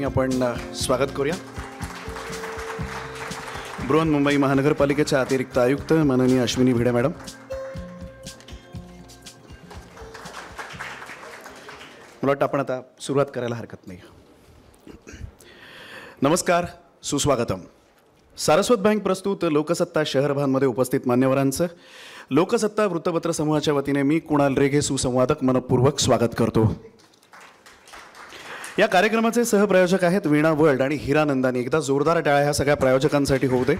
आपण स्वागत करूया. बृहन्मुंबई महानगरपालिकेच्या अतिरिक्त आयुक्त माननीय अश्विनी भिडे मॅडम. मला वाटतं आपण आता सुरुवात करायला हरकत नाही. नमस्कार, सुस्वागतम. सारस्वत बँक प्रस्तुत लोकसत्ता शहर भानमध्ये उपस्थित मान्यवरांचं लोकसत्ता वृत्तपत्र समूहाच्या वतीने मी कुणाल रेघे सुसंवादक मनपूर्वक स्वागत करतो. या कार्यक्रमाचे सहप्रायोजक आहेत वीणा वर्ल्ड आणि हिरा नंदानी. एकदा जोरदार टाळ्या ह्या सगळ्या प्रायोजकांसाठी होऊ दे.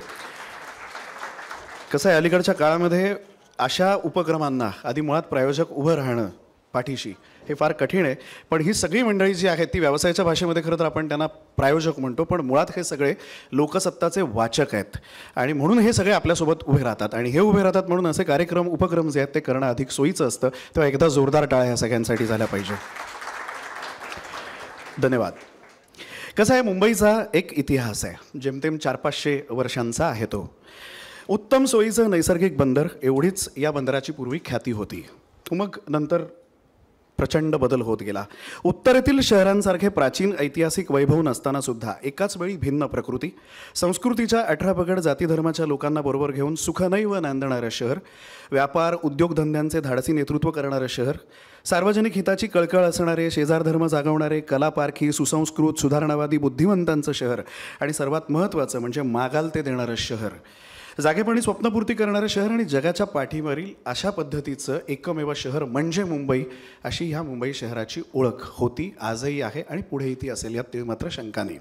कसं आहे, अलीकडच्या काळामध्ये अशा उपक्रमांना आधी मुळात प्रायोजक उभं राहणं पाठीशी हे फार कठीण आहे. पण ही सगळी मंडळी जी आहेत ती व्यवसायाच्या भाषेमध्ये खरं तर आपण त्यांना प्रायोजक म्हणतो, पण मुळात हे सगळे लोकसत्ताचे वाचक आहेत आणि म्हणून हे सगळे आपल्यासोबत उभे राहतात. आणि हे उभे राहतात म्हणून असे कार्यक्रम उपक्रम जे आहेत ते करणं अधिक सोयीचं असतं. तेव्हा एकदा जोरदार टाळ्या ह्या सगळ्यांसाठी झाल्या पाहिजे. धन्यवाद. कसं आहे, मुंबईचा एक इतिहास आहे, जेमतेम 400-500 वर्षांचा आहे तो. उत्तम सोयीचं नैसर्गिक बंदर एवढीच या बंदराची पूर्वी ख्याती होती. मग नंतर प्रचंड बदल होत गेला. उत्तरेतील शहरांसारखे प्राचीन ऐतिहासिक वैभव नसताना सुद्धा एकाच वेळी भिन्न प्रकृती, संस्कृतीच्या 18 पगड जाती धर्माच्या लोकांना बरोबर घेऊन सुखनैव नांदणारं शहर, व्यापार उद्योगधंद्यांचे धाडसी नेतृत्व करणारं शहर, सार्वजनिक हिताची कळकळ असणारे, शेजारधर्म जागवणारे, कलापारखी, सुसंस्कृत, सुधारणावादी बुद्धिमंतांचं शहर आणि सर्वात महत्त्वाचं म्हणजे मागाल ते देणारं शहर, जागेपणी स्वप्नपूर्ती करणारं शहर आणि जगाच्या पाठीवरील अशा पद्धतीचं एकमेव शहर म्हणजे मुंबई, अशी ह्या मुंबई शहराची ओळख होती, आजही आहे आणि पुढेही ती असेल, यात मात्र शंका नाही.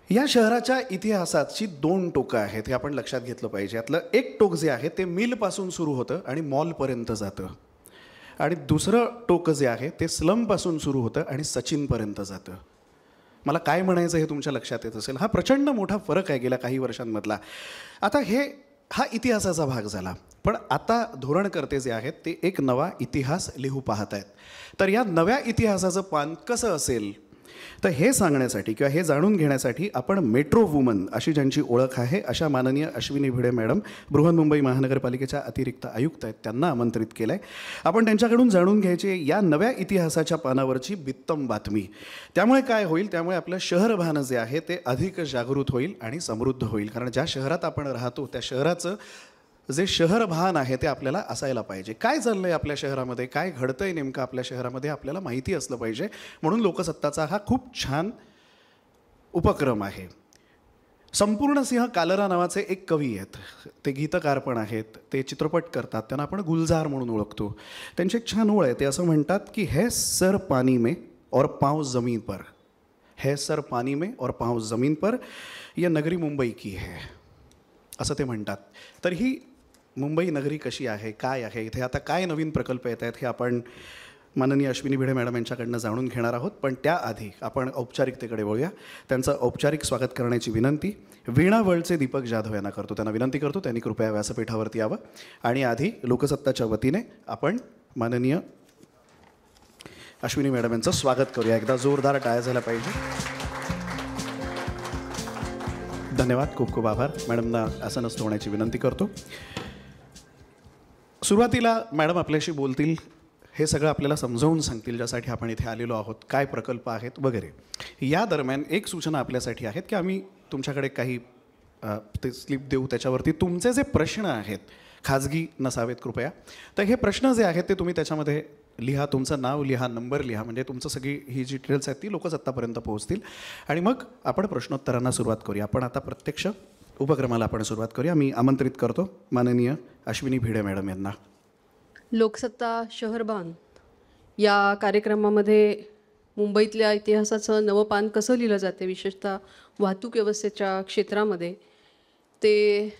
या शहराच्या इतिहासाची 2 टोकं आहेत, हे आपण लक्षात घेतलं पाहिजे. यातलं एक टोक जे आहे ते मिलपासून सुरू होतं आणि मॉलपर्यंत जातं, आणि दुसरं टोक जे आहे ते स्लमपासून सुरू होतं आणि सचिनपर्यंत जातं. मला काय म्हणायचं हे तुमच्या लक्षात येत असेल. हा प्रचंड मोठा फरक आहे गेल्या काही वर्षांमधला. आता हा इतिहासाचा भाग झाला, पण आता धोरणकर्ते जे आहेत ते एक नवा इतिहास लिहू पाहत आहेत. तर या नव्या इतिहासाचं पान कसं असेल तर हे सांगण्यासाठी किंवा हे जाणून घेण्यासाठी आपण मेट्रो वुमन अशी ज्यांची ओळख आहे अशा माननीय अश्विनी भिडे मॅडम, बृहन्मुंबई महानगरपालिकेच्या अतिरिक्त आयुक्त आहेत, त्यांना आमंत्रित केलं आहे. आपण त्यांच्याकडून जाणून घ्यायची या नव्या इतिहासाच्या पानावरची बित्तम बातमी. त्यामुळे काय होईल, त्यामुळे आपलं शहर भान जे आहे ते अधिक जागृत होईल आणि समृद्ध होईल. कारण ज्या शहरात आपण राहतो त्या शहराचं जे शहर भान आहे ते आपल्याला असायला पाहिजे. काय चाललं आहे आपल्या शहरामध्ये, काय घडतं आहे नेमकं आपल्या शहरामध्ये, आपल्याला माहिती असलं पाहिजे. म्हणून लोकसत्ताचा हा खूप छान उपक्रम आहे. संपूर्ण सिंह कालरा नावाचे एक कवी आहेत, ते गीतकार पण आहेत, ते चित्रपट करतात, त्यांना आपण गुलजार म्हणून ओळखतो. त्यांची एक छान ओळ आहे. ते असं म्हणतात की है सर पानी में और पाँव ज़मीन पर, है सर पानी में और पाँव ज़मीन पर, ये नगरी मुंबई की है, असं ते म्हणतात. तर ही मुंबई नगरी कशी आहे, काय आहे, इथे आता काय नवीन प्रकल्प येत आहेत हे आपण माननीय अश्विनी भिडे मॅडम यांच्याकडनं जाणून घेणार आहोत. पण त्याआधी आपण औपचारिकतेकडे वळूया. त्यांचं औपचारिक स्वागत करण्याची विनंती वीणा वर्ल्डचे दीपक जाधव यांना करतो. त्यांना विनंती करतो त्यांनी कृपया व्यासपीठावरती यावं. आणि आधी लोकसत्ताच्या वतीने आपण माननीय अश्विनी मॅडम यांचं स्वागत करूया. एकदा जोरदार टाळ्या झाल्या पाहिजे. धन्यवाद, खूप खूप आभार. मॅडमना आसनस्थ होण्याची विनंती करतो. सुरुवातीला मॅडम आपल्याशी बोलतील, हे सगळं आपल्याला समजावून सांगतील ज्यासाठी आपण इथे आलेलो आहोत, काय प्रकल्प आहेत वगैरे. या दरम्यान एक सूचना आपल्यासाठी आहेत की आम्ही तुमच्याकडे काही ते स्लिप देऊ, त्याच्यावरती तुमचे जे प्रश्न आहेत खाजगी नसावेत कृपया. तर हे प्रश्न जे आहेत ते तुम्ही त्याच्यामध्ये लिहा, तुमचं नाव लिहा, नंबर लिहा, म्हणजे तुमचं सगळी ही जी डिटेल्स आहेत ती लोकसत्तापर्यंत पोहोचतील. आणि मग आपण प्रश्नोत्तरांना सुरुवात करूया. आपण आता प्रत्यक्ष उपक्रमाला आपण सुरुवात करूया. मी आमंत्रित करतो माननीय अश्विनी भिडे मॅडम यांना. लोकसत्ता शहरभान या कार्यक्रमामध्ये मुंबईतल्या इतिहासाचं नवं पान कसं लिहिलं जाते, विशेषतः वाहतूक व्यवस्थेच्या क्षेत्रामध्ये, ते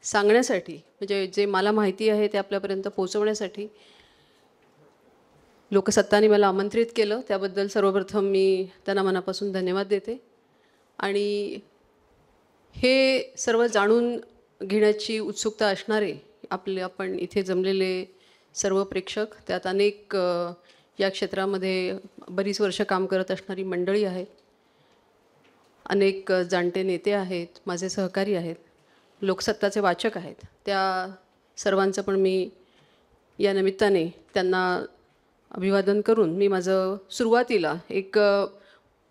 सांगण्यासाठी, म्हणजे जे मला माहिती आहे ते आपल्यापर्यंत पोहोचवण्यासाठी लोकसत्ताने मला आमंत्रित केलं. त्याबद्दल सर्वप्रथम मी त्यांना मनापासून धन्यवाद देते. आणि हे सर्व जाणून घेण्याची उत्सुकता असणारे आपण इथे जमलेले सर्व प्रेक्षक, त्यात अनेक या क्षेत्रामध्ये बरीच वर्ष काम करत असणारी मंडळी आहेत, अनेक जाणते नेते आहेत, माझे सहकारी आहेत, लोकसत्ताचे वाचक आहेत, त्या सर्वांचं पण मी या निमित्ताने त्यांना अभिवादन करून मी माझं सुरुवातीला एक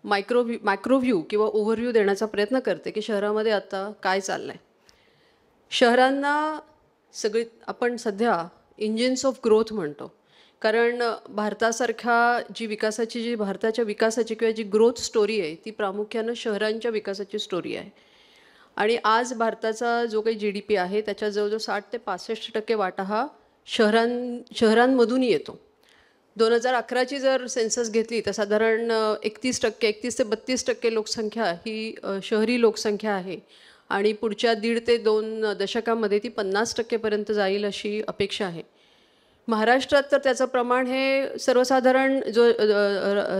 मॅक्रोव्ह्यू किंवा ओव्हरव्ह्यू देण्याचा प्रयत्न करते की शहरामध्ये आता काय चाललं आहे. शहरांना सगळी आपण सध्या इंजिन्स ऑफ ग्रोथ म्हणतो, कारण भारताच्या विकासाची किंवा जी ग्रोथ स्टोरी आहे ती प्रामुख्यानं शहरांच्या विकासाची स्टोरी आहे. आणि आज भारताचा जो काही GDP आहे त्याच्या जवळजवळ 60 ते 65% वाटा हा शहरांमधून येतो. 2011ची जर सेन्सस घेतली तर साधारण 31 ते 32% लोकसंख्या ही शहरी लोकसंख्या आहे आणि पुढच्या 1.5 ते 2 दशकामध्ये ती 50% पर्यंत जाईल अशी अपेक्षा आहे. महाराष्ट्रात तर त्याचं प्रमाण हे सर्वसाधारण जो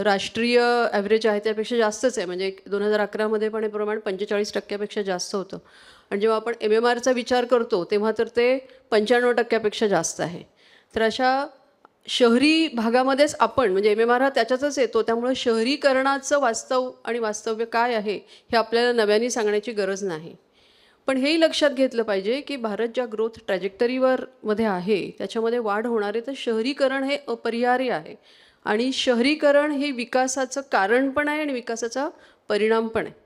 राष्ट्रीय ॲव्हरेज आहे त्यापेक्षा जास्तच आहे. म्हणजे 2011मध्ये पण हे प्रमाण 45% जास्त होतं आणि जेव्हा आपण MMRचा विचार करतो तेव्हा तर ते 95% जास्त आहे. तर अशा शहरी भागामध्येच आपण म्हणजे MMR हा त्याच्यातच येतो, त्यामुळे शहरीकरणाचं वास्तव्य काय आहे हे आपल्याला नव्याने सांगण्याची गरज नाही. पण हेही लक्षात घेतलं पाहिजे की भारत ज्या ग्रोथ ट्रॅजेक्टरीमध्ये आहे त्याच्यामध्ये वाढ होणार आहे, तर शहरीकरण हे अपरिहार्य आहे आणि शहरीकरण हे विकासाचं कारण पण आहे आणि विकासाचा परिणाम पण आहे.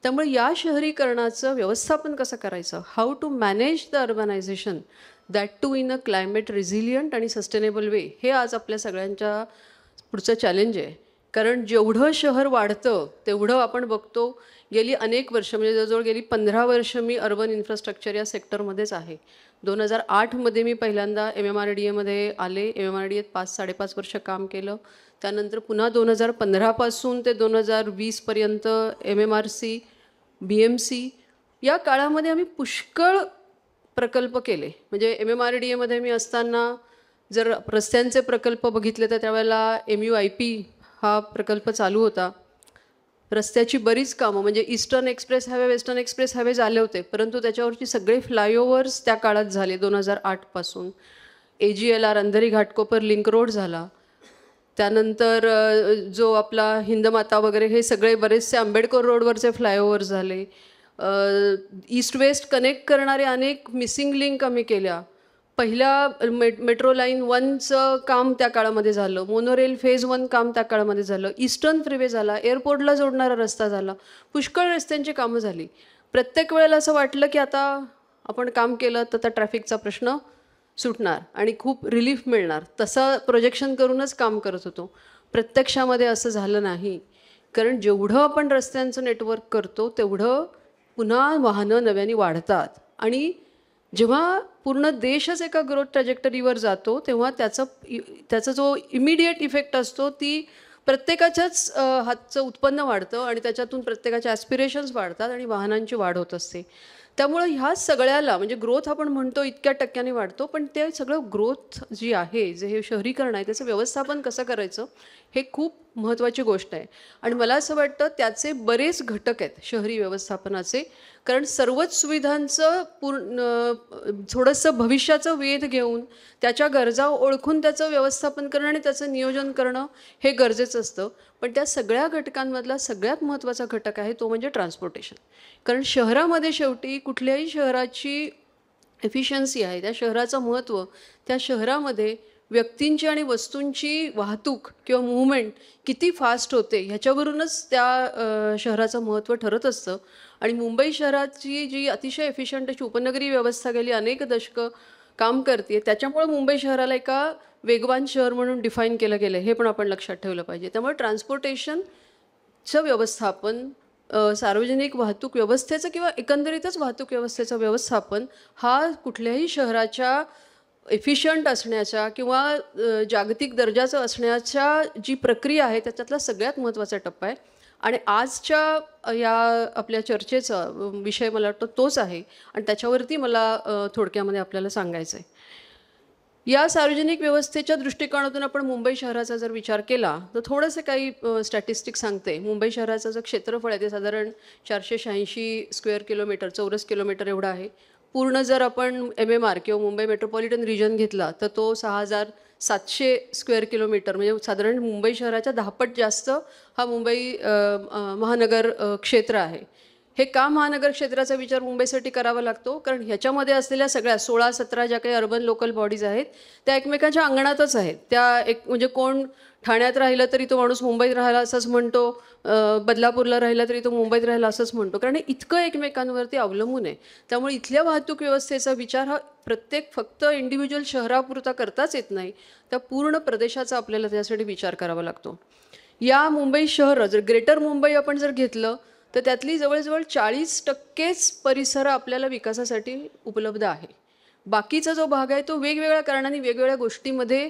त्यामुळे या शहरीकरणाचं व्यवस्थापन कसं करायचं, how to manage the urbanisation that too in a climate resilient आणि सस्टेनेबल वे, हे आज आपल्या सगळ्यांच्या पुढचं चॅलेंज आहे. कारण जेवढं शहर वाढतं तेवढं आपण बघतो गेली अनेक वर्ष म्हणजे जवळजवळ गेली 15 वर्ष मी अर्बन इन्फ्रास्ट्रक्चर या सेक्टरमध्येच आहे. 2008मध्ये मी पहिल्यांदा MMRDAमध्ये आले. MMRDAत 5-5.5 वर्ष काम केलं. त्यानंतर पुन्हा 2015पासून ते 2020पर्यंत MMRC, BMC या काळामध्ये आम्ही पुष्कळ प्रकल्प केले. म्हणजे MMRDAमध्ये मी असताना जर रस्त्यांचे प्रकल्प बघितले तर त्यावेळेला MUIP हा प्रकल्प चालू होता. रस्त्याची बरीच कामं म्हणजे eastern express highway, western express highway झाले होते, परंतु त्याच्यावरची सगळे फ्लायओव्हर्स त्या काळात झाले. 2008पासून AGLR Andheri Ghatkopar link road झाला. त्यानंतर जो आपला हिंदमाता वगैरे हे सगळे बरेचसे आंबेडकर रोडवरचे फ्लायओव्हर्स झाले. ईस्ट वेस्ट कनेक्ट करणारे अनेक मिसिंग लिंक आम्ही केल्या. पहिल्या मेट्रो लाईन 1चं काम त्या काळामध्ये झालं. मोनोरेल फेज 1 काम त्या काळामध्ये झालं. ईस्टर्न फ्रीवे झाला. एअरपोर्टला जोडणारा रस्ता झाला. पुष्कळ रस्त्यांची कामं झाली. प्रत्येक वेळेला असं वाटलं की आता आपण काम केलं तर त्या ट्रॅफिकचा प्रश्न सुटणार आणि खूप रिलीफ मिळणार, तसं प्रोजेक्शन करूनच काम करत होतो. प्रत्यक्षामध्ये असं झालं नाही, कारण जेवढं आपण रस्त्यांचं नेटवर्क करतो तेवढं पुन्हा वाहनं नव्याने वाढतात आणि जेव्हा पूर्ण देशच एका ग्रोथ ट्रॅजेक्टरीवर जातो तेव्हा त्याचा जो इमिडिएट इफेक्ट असतो ती प्रत्येकाच्याच हातचं उत्पन्न वाढतं आणि त्याच्यातून प्रत्येकाचे ॲस्पिरेशन्स वाढतात आणि वाहनांची वाढ होत असते. त्यामुळं ह्या सगळ्याला म्हणजे ग्रोथ आपण म्हणतो इतक्या टक्क्याने वाढतो, पण ते सगळं ग्रोथ जी आहे, जे हे शहरीकरण आहे, त्याचं व्यवस्थापन कसं करायचं हे खूप महत्त्वाची गोष्ट आहे. आणि मला असं वाटतं त्याचे बरेच घटक आहेत शहरी व्यवस्थापनाचे, कारण सर्वच सुविधांचं थोडंसं भविष्याचं वेध घेऊन त्याच्या गरजा ओळखून त्याचं व्यवस्थापन करणं आणि त्याचं नियोजन करणं हे गरजेचं असतं. पण त्या सगळ्या घटकांमधला सगळ्यात महत्त्वाचा घटक आहे तो म्हणजे ट्रान्सपोर्टेशन. कारण शहरामध्ये शेवटी कुठल्याही शहराची एफिशियन्सी आहे, त्या शहराचं महत्त्व, त्या शहरामध्ये व्यक्तींची आणि वस्तूंची वाहतूक किंवा मूव्हमेंट किती फास्ट होते ह्याच्यावरूनच त्या शहराचं महत्त्व ठरत असतं. आणि मुंबई शहराची जी अतिशय एफिशियंट अशी उपनगरी व्यवस्था गेली अनेक दशकं काम करते, त्याच्यामुळे मुंबई शहराला एका वेगवान शहर म्हणून डिफाईन केलं गेलं, हे पण आपण लक्षात ठेवलं पाहिजे. त्यामुळे ट्रान्सपोर्टेशनचं व्यवस्थापन, सार्वजनिक वाहतूक व्यवस्थेचं किंवा एकंदरीतच वाहतूक व्यवस्थेचं व्यवस्थापन हा कुठल्याही शहराच्या एफिशियंट असण्याच्या किंवा जागतिक दर्जाचं असण्याच्या जी प्रक्रिया आहे त्याच्यातला सगळ्यात महत्त्वाचा टप्पा आहे. आणि आजच्या या आपल्या चर्चेचा विषय मला वाटतं तोच आहे आणि त्याच्यावरती मला थोडक्यामध्ये आपल्याला सांगायचं आहे. या सार्वजनिक व्यवस्थेच्या दृष्टिकोनातून आपण मुंबई शहराचा जर विचार केला तर थोडंसं काही स्टॅटिस्टिक्स सांगते. मुंबई शहराचं जे क्षेत्रफळ आहे ते साधारण 486 स्क्वेअर किलोमीटर, चौरस किलोमीटर एवढं आहे. पूर्ण जर आपण MMR किंवा मुंबई मेट्रोपॉलिटन रिजन घेतला तर तो 6700 स्क्वेअर किलोमीटर, म्हणजे साधारण मुंबई शहराच्या 10 पट जास्त हा मुंबई महानगर क्षेत्र आहे. हे का महानगर क्षेत्राचा विचार मुंबईसाठी करावा लागतो, कारण ह्याच्यामध्ये असलेल्या सगळ्या 16-17 ज्या काही अर्बन लोकल बॉडीज आहेत त्या एकमेकांच्या अंगणातच आहेत. त्या म्हणजे कोण ठाण्यात राहिला तरी तो माणूस मुंबईत राहिला असंच म्हणतो, बदलापूरला राहिला तरी तो मुंबईत राहिला असंच म्हणतो, कारण इतकं एकमेकांवरती अवलंबून आहे. त्यामुळे इथल्या वाहतूक व्यवस्थेचा विचार हा फक्त इंडिव्हिज्युअल शहरापुरता करताच येत नाही, त्या पूर्ण प्रदेशाचा आपल्याला त्यासाठी विचार करावा लागतो. या मुंबई शहर जर ग्रेटर मुंबई आपण जर घेतलं तर त्यातली जवळजवळ 40%च परिसर आपल्याला विकासासाठी उपलब्ध आहे. बाकीचा जो भाग आहे तो वेगवेगळ्या कारणांनी वेगवेगळ्या गोष्टीमध्ये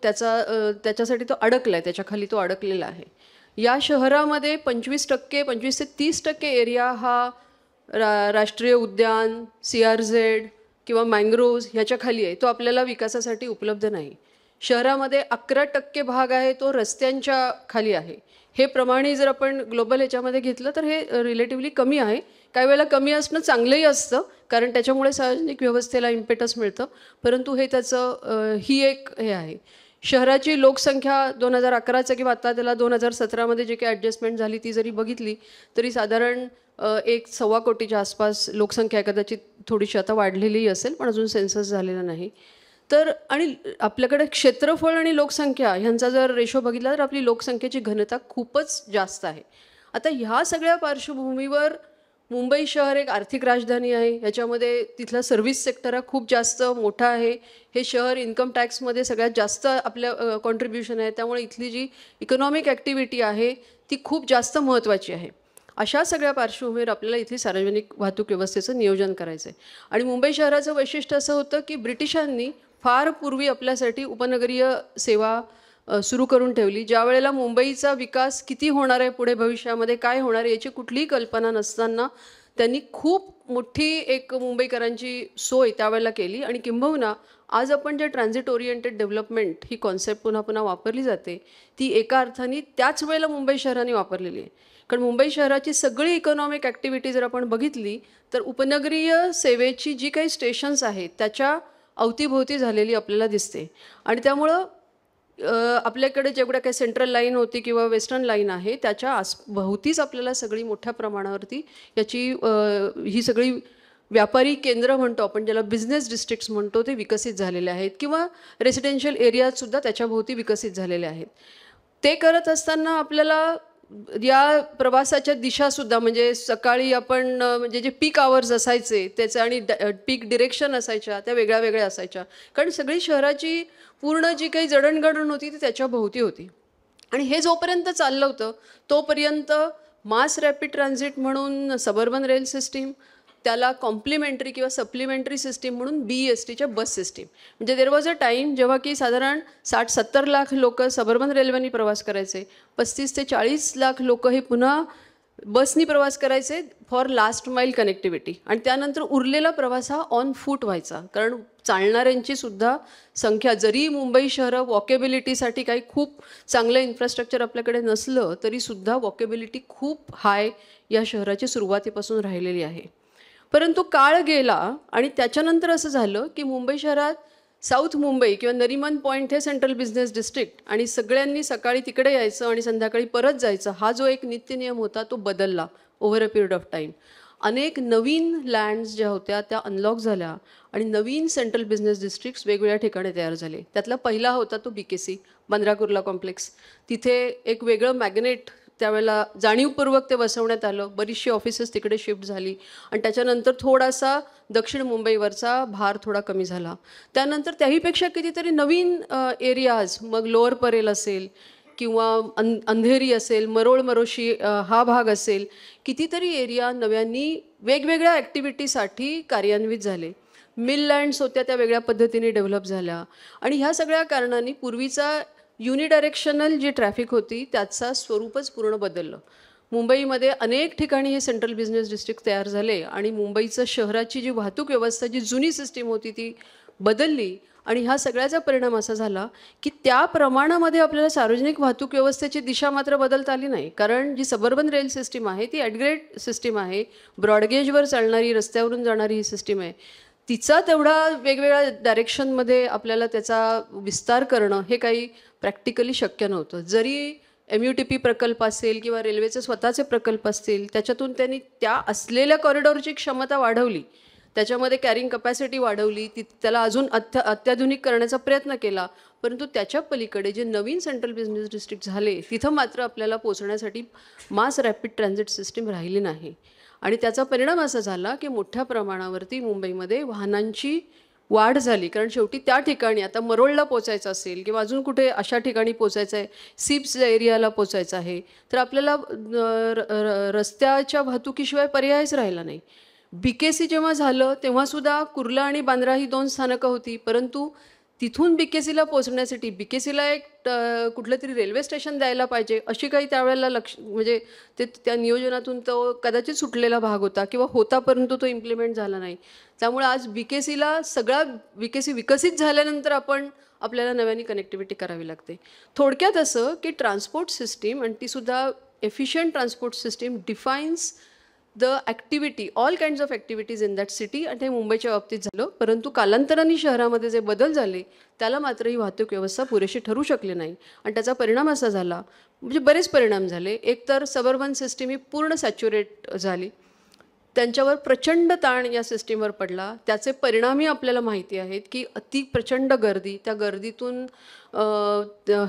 त्याच्यासाठी तो अडकला आहे, त्याच्याखाली तो अडकलेला आहे. या शहरामध्ये 25% ते 30% एरिया हा राष्ट्रीय उद्यान, CRZ किंवा मँग्रोव्ज ह्याच्या खाली आहे, तो आपल्याला विकासासाठी उपलब्ध नाही. शहरामध्ये 11% भाग आहे तो रस्त्यांच्या खाली आहे. हे प्रमाणे जर आपण ग्लोबल ह्याच्यामध्ये घेतलं तर हे रिलेटिव्हली कमी आहे. काही वेळेला कमी असणं चांगलंही असतं, कारण त्याच्यामुळे सार्वजनिक व्यवस्थेला इम्पेटस मिळतं, परंतु हे त्याचं ही एक हे आहे. शहराची लोकसंख्या 2011चं किंवा आता त्याला 2017मध्ये जे काही ॲडजस्टमेंट झाली ती जरी बघितली तरी साधारण 1.25 कोटीच्या आसपास लोकसंख्या, कदाचित थोडीशी आता वाढलेलीही असेल पण अजून सेन्सस झालेला नाही. तर आणि आपल्याकडे क्षेत्रफळ आणि लोकसंख्या ह्यांचा जर रेशो बघितला तर आपली लोकसंख्येची घनता खूपच जास्त आहे. आता ह्या सगळ्या पार्श्वभूमीवर मुंबई शहर एक आर्थिक राजधानी आहे. ह्याच्यामध्ये तिथला सर्व्हिस सेक्टर हा खूप जास्त मोठा आहे. हे शहर इन्कम टॅक्समध्ये सगळ्यात जास्त आपल्या कॉन्ट्रीब्युशन आहे. त्यामुळे इथली जी इकॉनॉमिक ॲक्टिव्हिटी आहे ती खूप जास्त महत्त्वाची आहे. अशा सगळ्या पार्श्वभूमीवर आपल्याला इथली सार्वजनिक वाहतूक व्यवस्थेचं नियोजन करायचं आहे. आणि मुंबई शहराचं वैशिष्ट्य असं होतं की ब्रिटिशांनी फार पूर्वी आपल्यासाठी उपनगरीय सेवा सुरू करून ठेवली. ज्या वेळेला मुंबईचा विकास किती होणार आहे, पुढे भविष्यामध्ये काय होणार आहे याची कुठलीही कल्पना नसताना त्यांनी खूप मोठी एक मुंबईकरांची सोय त्यावेळेला केली. आणि किंबहुना आज आपण जे ट्रान्झिट ओरिएंटेड डेव्हलपमेंट ही कॉन्सेप्ट पुन्हा पुन्हा वापरली जाते ती एका अर्थाने त्याच वेळेला मुंबई शहराने वापरलेली आहे. कारण मुंबई शहराची सगळी इकॉनॉमिक ॲक्टिव्हिटी जर आपण बघितली तर उपनगरीय सेवेची जी काही स्टेशन्स आहेत त्याच्या अवतीभोवती झालेली आपल्याला दिसते. आणि त्यामुळं आपल्याकडे जेवढ्या काही सेंट्रल लाईन होती किंवा वेस्टर्न लाईन आहे त्याच्या भोवतीच आपल्याला सगळी मोठ्या प्रमाणावरती याची ही सगळी व्यापारी केंद्र म्हणतो आपण, ज्याला बिझनेस डिस्ट्रिक्ट्स म्हणतो, ते विकसित झालेले आहेत किंवा रेसिडेन्शियल एरियाजसुद्धा त्याच्याभोवती विकसित झालेले आहेत. ते करत असताना आपल्याला या प्रवासाच्या दिशासुद्धा, म्हणजे सकाळी आपण म्हणजे जे पीक आवर्स असायचे त्याचं आणि पीक डिरेक्शन असायच्या त्या वेगळ्या वेगळ्या असायच्या. कारण सगळी शहराची पूर्ण जी काही जडणघडण होती ती त्याच्या भोवती होती. आणि हे जोपर्यंत चाललं होतं तोपर्यंत मास रॅपिड ट्रान्झिट म्हणून सबर्बन रेल सिस्टीम, त्याला कॉम्प्लिमेंटरी किंवा सप्लिमेंटरी सिस्टीम म्हणून BESTच्या बस सिस्टीम, म्हणजे देर वॉज अ टाईम जेव्हा की साधारण 60-70 लाख लोक सबर्बन रेल्वेनी प्रवास करायचे, 35 ते 40 लाख लोक हे पुन्हा बसनी प्रवास करायचे फॉर लास्ट माईल कनेक्टिव्हिटी. आणि त्यानंतर उरलेला प्रवास हा ऑन फूट व्हायचा, कारण चालणाऱ्यांची सुद्धा संख्या, जरी मुंबई शहर वॉकेबिलिटीसाठी काही खूप चांगलं इन्फ्रास्ट्रक्चर आपल्याकडे नसलं तरीसुद्धा वॉकेबिलिटी खूप हाय या शहराची सुरुवातीपासून राहिलेली आहे. परंतु काळ गेला आणि त्याच्यानंतर असं झालं की मुंबई शहरात साऊथ मुंबई किंवा नरिमन पॉईंट हे सेंट्रल बिझनेस डिस्ट्रिक्ट आणि सगळ्यांनी सकाळी तिकडे यायचं आणि संध्याकाळी परत जायचं, हा जो एक नित्यनियम होता तो बदलला over a period of time. अनेक नवीन लँड्स ज्या होत्या त्या अनलॉक झाल्या आणि नवीन सेंट्रल बिझनेस डिस्ट्रिक्ट्स वेगवेगळ्या ठिकाणी तयार झाले. त्यातला पहिला होता तो BKC, बांद्रा कुर्ला कॉम्प्लेक्स. तिथे एक वेगळं मॅग्नेट त्यावेळेला जाणीवपूर्वक ते बसवण्यात आलं. बरीचशी ऑफिसेस तिकडे शिफ्ट झाली आणि त्याच्यानंतर थोडासा दक्षिण मुंबईवरचा भार थोडा कमी झाला. त्यानंतर त्याहीपेक्षा कितीतरी नवीन एरियाज, मग लोअर परेल असेल किंवा अंधेरी असेल, मरोळ मरोशी हा भाग असेल, कितीतरी एरिया नव्यांनी वेगवेगळ्या ॲक्टिव्हिटीसाठी कार्यान्वित झाले. मिल लँड्स होत्या त्या वेगळ्या पद्धतीने डेव्हलप झाल्या. आणि ह्या सगळ्या कारणांनी पूर्वीचा युनिडायरेक्शनल जी ट्रॅफिक होती त्याचा स्वरूपच पूर्ण बदललं. मुंबईमध्ये अनेक ठिकाणी हे सेंट्रल बिझनेस डिस्ट्रिक्ट तयार झाले आणि मुंबईचं शहराची जी वाहतूक व्यवस्था, जी जुनी सिस्टीम होती ती बदलली. आणि ह्या सगळ्याचा परिणाम असा झाला की त्या प्रमाणामध्ये आपल्याला सार्वजनिक वाहतूक व्यवस्थेची दिशा मात्र बदलता आली नाही. कारण जी सबर्बन रेल सिस्टीम आहे ती ॲटग्रेड सिस्टीम आहे, ब्रॉडगेजवर चालणारी, रस्त्यावरून जाणारी ही सिस्टीम आहे. तिचा तेवढा वेगवेगळ्या डायरेक्शनमध्ये आपल्याला त्याचा विस्तार करणं हे काही प्रॅक्टिकली शक्य नव्हतं. जरी MUTP प्रकल्प असेल किंवा रेल्वेचे स्वतःचे प्रकल्प असतील, त्याच्यातून त्यांनी त्या असलेल्या कॉरिडॉरची क्षमता वाढवली, त्याच्यामध्ये कॅरिंग कपॅसिटी वाढवली, त्याला अजून अत्याधुनिक करण्याचा प्रयत्न केला, परंतु त्याच्या पलीकडे जे नवीन सेंट्रल बिझनेस डिस्ट्रिक्ट झाले तिथं मात्र आपल्याला पोहोचण्यासाठी मास रॅपिड ट्रान्झिट सिस्टीम राहिली नाही. आणि त्याचा परिणाम असा झाला की मोठ्या प्रमाणावरती मुंबईमध्ये वाहनांची वाढ झाली. कारण शेवटी त्या ठिकाणी आता मरोळला पोचायचं असेल किंवा अजून कुठे अशा ठिकाणी पोचायचं आहे, सिप्स एरियाला पोचायचं आहे, तर आपल्याला रस्त्याच्या वाहतुकीशिवाय पर्यायच राहिला नाही. BKC जेव्हा झालं तेव्हासुद्धा कुर्ला आणि बांद्रा ही 2 स्थानकं होती, परंतु तिथून BKCला पोहोचण्यासाठी BKCला एक कुठलं तरी रेल्वे स्टेशन द्यायला पाहिजे अशी काही त्यावेळेला म्हणजे ते त्या नियोजनातून तो कदाचित सुटलेला भाग होता किंवा होता, परंतु तो इम्प्लिमेंट झाला नाही. त्यामुळे आज BKCला सगळा BKC विकसित झाल्यानंतर आपल्याला नव्याने कनेक्टिव्हिटी करावी लागते. थोडक्यात असं की ट्रान्सपोर्ट सिस्टीम आणि तीसुद्धा efficient transport system defines the activity, all kinds of activities in that city. आणि ते मुंबईच्या बाबतीत झालं, परंतु कालांतराने शहरामध्ये जे बदल झाले त्याला मात्र ही वाहतूक व्यवस्था पुरेशी ठरू शकली नाही. आणि त्याचा परिणाम असा झाला, म्हणजे बरेच परिणाम झाले. एक तर सबर्बन सिस्टीम ही पूर्ण सॅच्युरेट झाली, त्यांच्यावर प्रचंड ताण या सिस्टीमवर पडला. त्याचे परिणामही आपल्याला माहिती आहेत की अति प्रचंड गर्दी, त्या गर्दीतून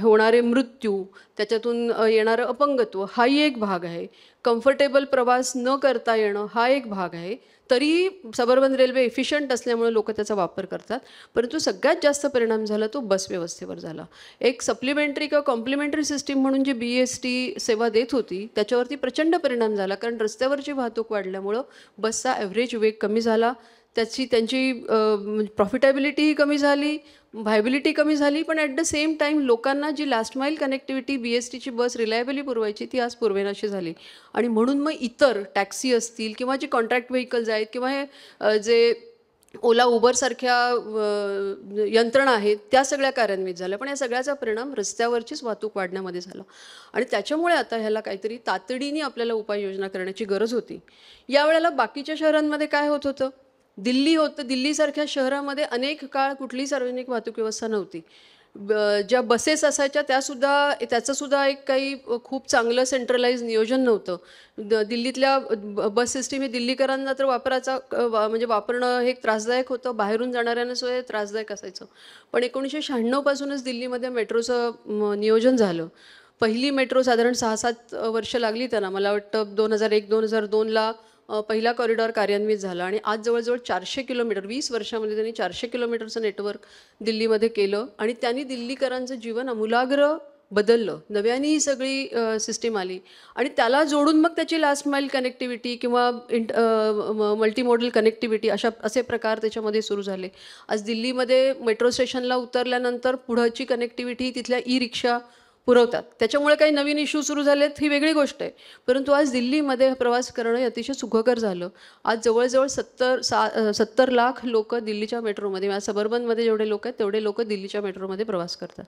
होणारे मृत्यू, त्याच्यातून येणारं अपंगत्व हाही एक भाग आहे. कम्फर्टेबल प्रवास न करता येणं हा एक भाग आहे. तरीही सबर्बन रेल्वे एफिशियंट असल्यामुळे लोक त्याचा वापर करतात. परंतु सगळ्यात जास्त परिणाम झाला तो बस व्यवस्थेवर झाला. एक सप्लिमेंटरी किंवा कॉम्प्लिमेंटरी सिस्टीम म्हणून जी BST सेवा देत होती त्याच्यावरती प्रचंड परिणाम झाला, कारण रस्त्यावरची वाहतूक वाढल्यामुळं बसचा ॲव्हरेज वेग कमी झाला, त्यांची प्रॉफिटेबिलिटीही कमी झाली, व्हायबिलिटी कमी झाली. पण ॲट द सेम टाईम लोकांना जी लास्ट माईल कनेक्टिव्हिटी BSTची बस रिलायबली पुरवायची ती आज पुरवेनाशी झाली. आणि म्हणून मग इतर टॅक्सी असतील किंवा जे कॉन्ट्रॅक्ट व्हेकल्स आहेत किंवा हे जे ओला उबरसारख्या यंत्रणा आहेत त्या सगळ्या कार्यान्वित झाल्या. पण या सगळ्याचा परिणाम रस्त्यावरचीच वाहतूक वाढण्यामध्ये झाला. आणि त्याच्यामुळे आता ह्याला काहीतरी तातडीने आपल्याला उपाययोजना करण्याची गरज होती. यावेळेला बाकीच्या शहरांमध्ये काय होत होतं, दिल्ली होतं, दिल्लीसारख्या शहरामध्ये अनेक काळ कुठलीही सार्वजनिक वाहतूक व्यवस्था नव्हती. ज्या बसेस असायच्या त्याचंसुद्धा एक काही खूप चांगलं सेंट्रलाइज नियोजन नव्हतं. दिल्लीतल्या बस सिस्टीम ही दिल्लीकरांना तर म्हणजे वापरणं हे त्रासदायक होतं, बाहेरून जाणाऱ्यांना सुद्धा त्रासदायक असायचं. पण 1996 पासूनच दिल्लीमध्ये मेट्रोचं नियोजन झालं. पहिली मेट्रो साधारण 6-7 वर्ष लागली त्यांना. मला वाटतं 2001-2002ला पहिला कॉरिडॉर कार्यान्वित झाला. आणि आज जवळजवळ 400 किलोमीटर, 20 वर्षामध्ये त्यांनी 400 किलोमीटरचं नेटवर्क दिल्लीमध्ये केलं. आणि त्यांनी दिल्लीकरांचं जीवन आमूलाग्र बदललं. नव्याने ही सगळी सिस्टीम आली आणि त्याला जोडून मग त्याची लास्ट माईल कनेक्टिव्हिटी किंवा मल्टीमोडल कनेक्टिव्हिटी असे प्रकार त्याच्यामध्ये सुरू झाले. आज दिल्लीमध्ये मेट्रो स्टेशनला उतरल्यानंतर पुढची कनेक्टिव्हिटी तिथल्या रिक्षा पुरवतात. त्याच्यामुळे काही नवीन इश्यू सुरू झालेत ही वेगळी गोष्ट आहे, परंतु आज दिल्लीमध्ये प्रवास करणं अतिशय सुखकर झालं. आज जवळजवळ 70 लाख लोक दिल्लीच्या मेट्रोमध्ये, सबर्बनमध्ये जेवढे लोक आहेत तेवढे लोक दिल्लीच्या मेट्रोमध्ये प्रवास करतात.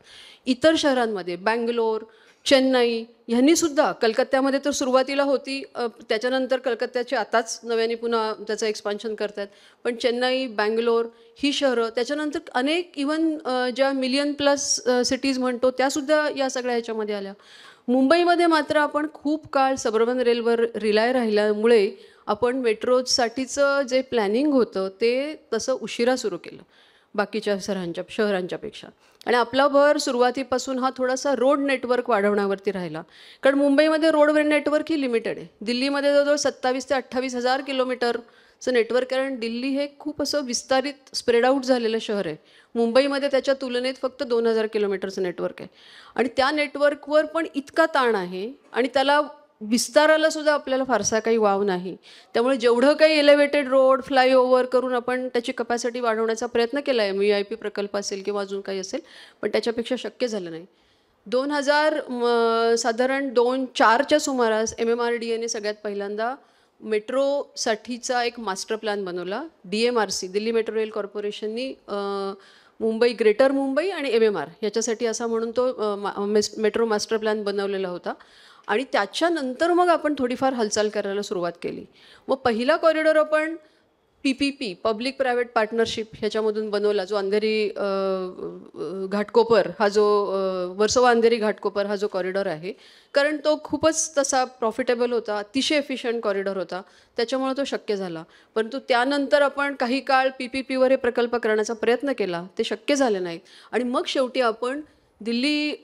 इतर शहरांमध्ये बँगलोर, चेन्नई ह्यांनीसुद्धा, कलकत्त्यामध्ये तर सुरुवातीला होती, त्याच्यानंतर कलकत्त्याचे आताच नव्याने पुन्हा त्याचं एक्सपान्शन करतात. पण चेन्नई, बँगलोर ही शहरं, त्याच्यानंतर अनेक इवन ज्या मिलियन प्लस सिटीज म्हणतो त्यासुद्धा या सगळ्या ह्याच्यामध्ये आल्या. मुंबईमध्ये मात्र आपण खूप काळ सबर्बन रेलवर रिलाय राहिल्यामुळे आपण मेट्रोसाठीचं जे प्लॅनिंग होतं ते तसं उशिरा सुरू केलं बाकीच्या शहरांच्यापेक्षा. आणि आपला भर सुरुवातीपासून हा थोडासा रोड नेटवर्क वाढवण्यावरती राहिला, कारण मुंबईमध्ये रोड नेटवर्क ही लिमिटेड आहे. दिल्लीमध्ये जवळजवळ 27,000 ते 28,000 किलोमीटरचं नेटवर्क, कारण दिल्ली हे खूप असं विस्तारित स्प्रेड आऊट झालेलं शहर आहे. मुंबईमध्ये त्याच्या तुलनेत फक्त 2,000 किलोमीटरचं नेटवर्क आहे. आणि त्या नेटवर्कवर पण इतका ताण आहे आणि त्याला विस्ताराला सुद्धा आपल्याला फारसा काही वाव नाही. त्यामुळे जेवढं काही एलिव्हेटेड रोड, फ्लायओव्हर करून आपण त्याची कपॅसिटी वाढवण्याचा प्रयत्न केला आहे, VIP प्रकल्प असेल किंवा अजून काही असेल, पण त्याच्यापेक्षा शक्य झालं नाही. 2004च्या सुमारास MMRDAने सगळ्यात पहिल्यांदा मेट्रोसाठीचा एक मास्टर प्लॅन बनवला. DMRC, दिल्ली मेट्रो रेल कॉर्पोरेशननी मुंबई, ग्रेटर मुंबई आणि MMR याच्यासाठी असा म्हणून तो मेट्रो मास्टर प्लॅन बनवलेला होता. आणि त्याच्यानंतर मग आपण थोडीफार हालचाल करायला सुरुवात केली. मग पहिला कॉरिडॉर आपण PPP पब्लिक प्रायव्हेट पार्टनरशिप ह्याच्यामधून बनवला, जो अंधेरी घाटकोपर हा जो वर्सोवा अंधेरी घाटकोपर हा जो कॉरिडॉर आहे, कारण तो खूपच तसा प्रॉफिटेबल होता, अतिशय एफिशियंट कॉरिडॉर होता, त्याच्यामुळे तो शक्य झाला. परंतु त्यानंतर आपण काही काळ PPPवर हे प्रकल्प करण्याचा प्रयत्न केला, ते शक्य झाले नाहीत. आणि मग शेवटी आपण दिल्ली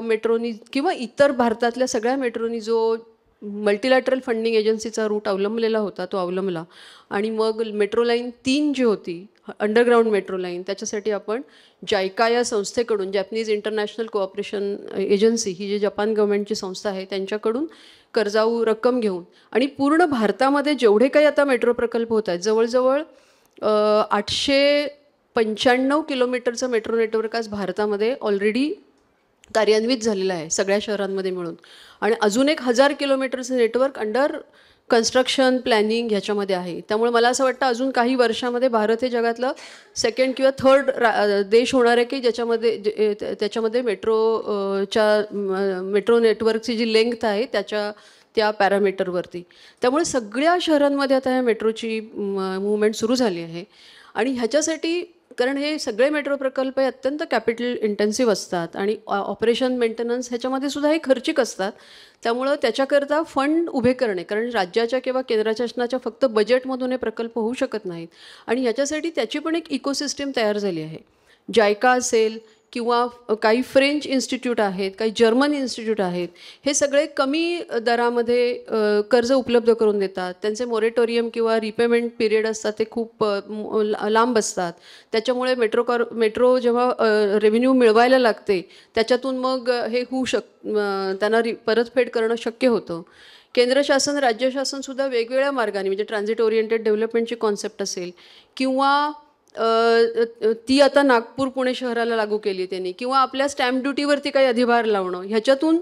मेट्रोनी किंवा इतर भारतातल्या सगळ्या मेट्रोनी जो मल्टिलॅटरल फंडिंग एजन्सीचा रूट अवलंबलेला होता तो अवलंबला. आणि मग मेट्रो लाईन 3 जी होती अंडरग्राऊंड मेट्रो लाईन, त्याच्यासाठी आपण जायका या संस्थेकडून, जॅपनीज इंटरनॅशनल कोऑपरेशन एजन्सी, ही जी जपान गव्हर्नमेंटची संस्था आहे, त्यांच्याकडून कर्जाऊ रक्कम घेऊन आणि पूर्ण भारतामध्ये जेवढे काही आता मेट्रो प्रकल्प होत आहेत, जवळजवळ 895 किलोमीटरचं मेट्रो नेटवर्क आज भारतामध्ये ऑलरेडी कार्यान्वित झालेलं आहे सगळ्या शहरांमध्ये मिळून. आणि अजून 1000 किलोमीटरचं नेटवर्क अंडर कन्स्ट्रक्शन प्लॅनिंग ह्याच्यामध्ये आहे. त्यामुळे मला असं वाटतं अजून काही वर्षामध्ये भारत हे जगातलं सेकंड किंवा थर्ड देश होणार आहे की ज्याच्यामध्ये त्याच्यामध्ये मेट्रो नेटवर्कची जी लेंग्थ आहे त्या पॅरामीटरवरती. त्यामुळे सगळ्या शहरांमध्ये आता ह्या मेट्रोची मूव्हमेंट सुरू झाली आहे. आणि ह्याच्यासाठी, कारण हे सगळे मेट्रो प्रकल्प हे अत्यंत कॅपिटल इंटेन्सिव्ह असतात आणि ऑपरेशन मेंटेनन्स ह्याच्यामध्ये सुद्धा हे खर्चिक असतात. त्यामुळं त्याच्याकरता फंड उभे करणे, कारण राज्याच्या किंवा केंद्र शासनाच्या फक्त बजेटमधून हे प्रकल्प होऊ शकत नाहीत. आणि ह्याच्यासाठी त्याची पण एक इकोसिस्टीम तयार झाली आहे. जायका असेल किंवा काही फ्रेंच इन्स्टिट्यूट आहेत, काही जर्मन इन्स्टिट्यूट आहेत, हे सगळे कमी दरामध्ये कर्ज उपलब्ध करून देतात. त्यांचे मोरेटोरियम किंवा रिपेमेंट पिरियड असतात ते खूप लांब असतात. त्याच्यामुळे मेट्रो जेव्हा रेव्हेन्यू मिळवायला लागते त्याच्यातून मग हे त्यांना परतफेड करणं शक्य होतं. केंद्र शासन, राज्य शासनसुद्धा वेगवेगळ्या मार्गाने, म्हणजे ट्रान्झिट ओरिएंटेड डेव्हलपमेंटची कॉन्सेप्ट असेल किंवा ती आता नागपूर पुणे शहराला लागू केली त्यांनी, किंवा आपल्या स्टॅम्प ड्युटीवरती काही अधिभार लावणं, ह्याच्यातून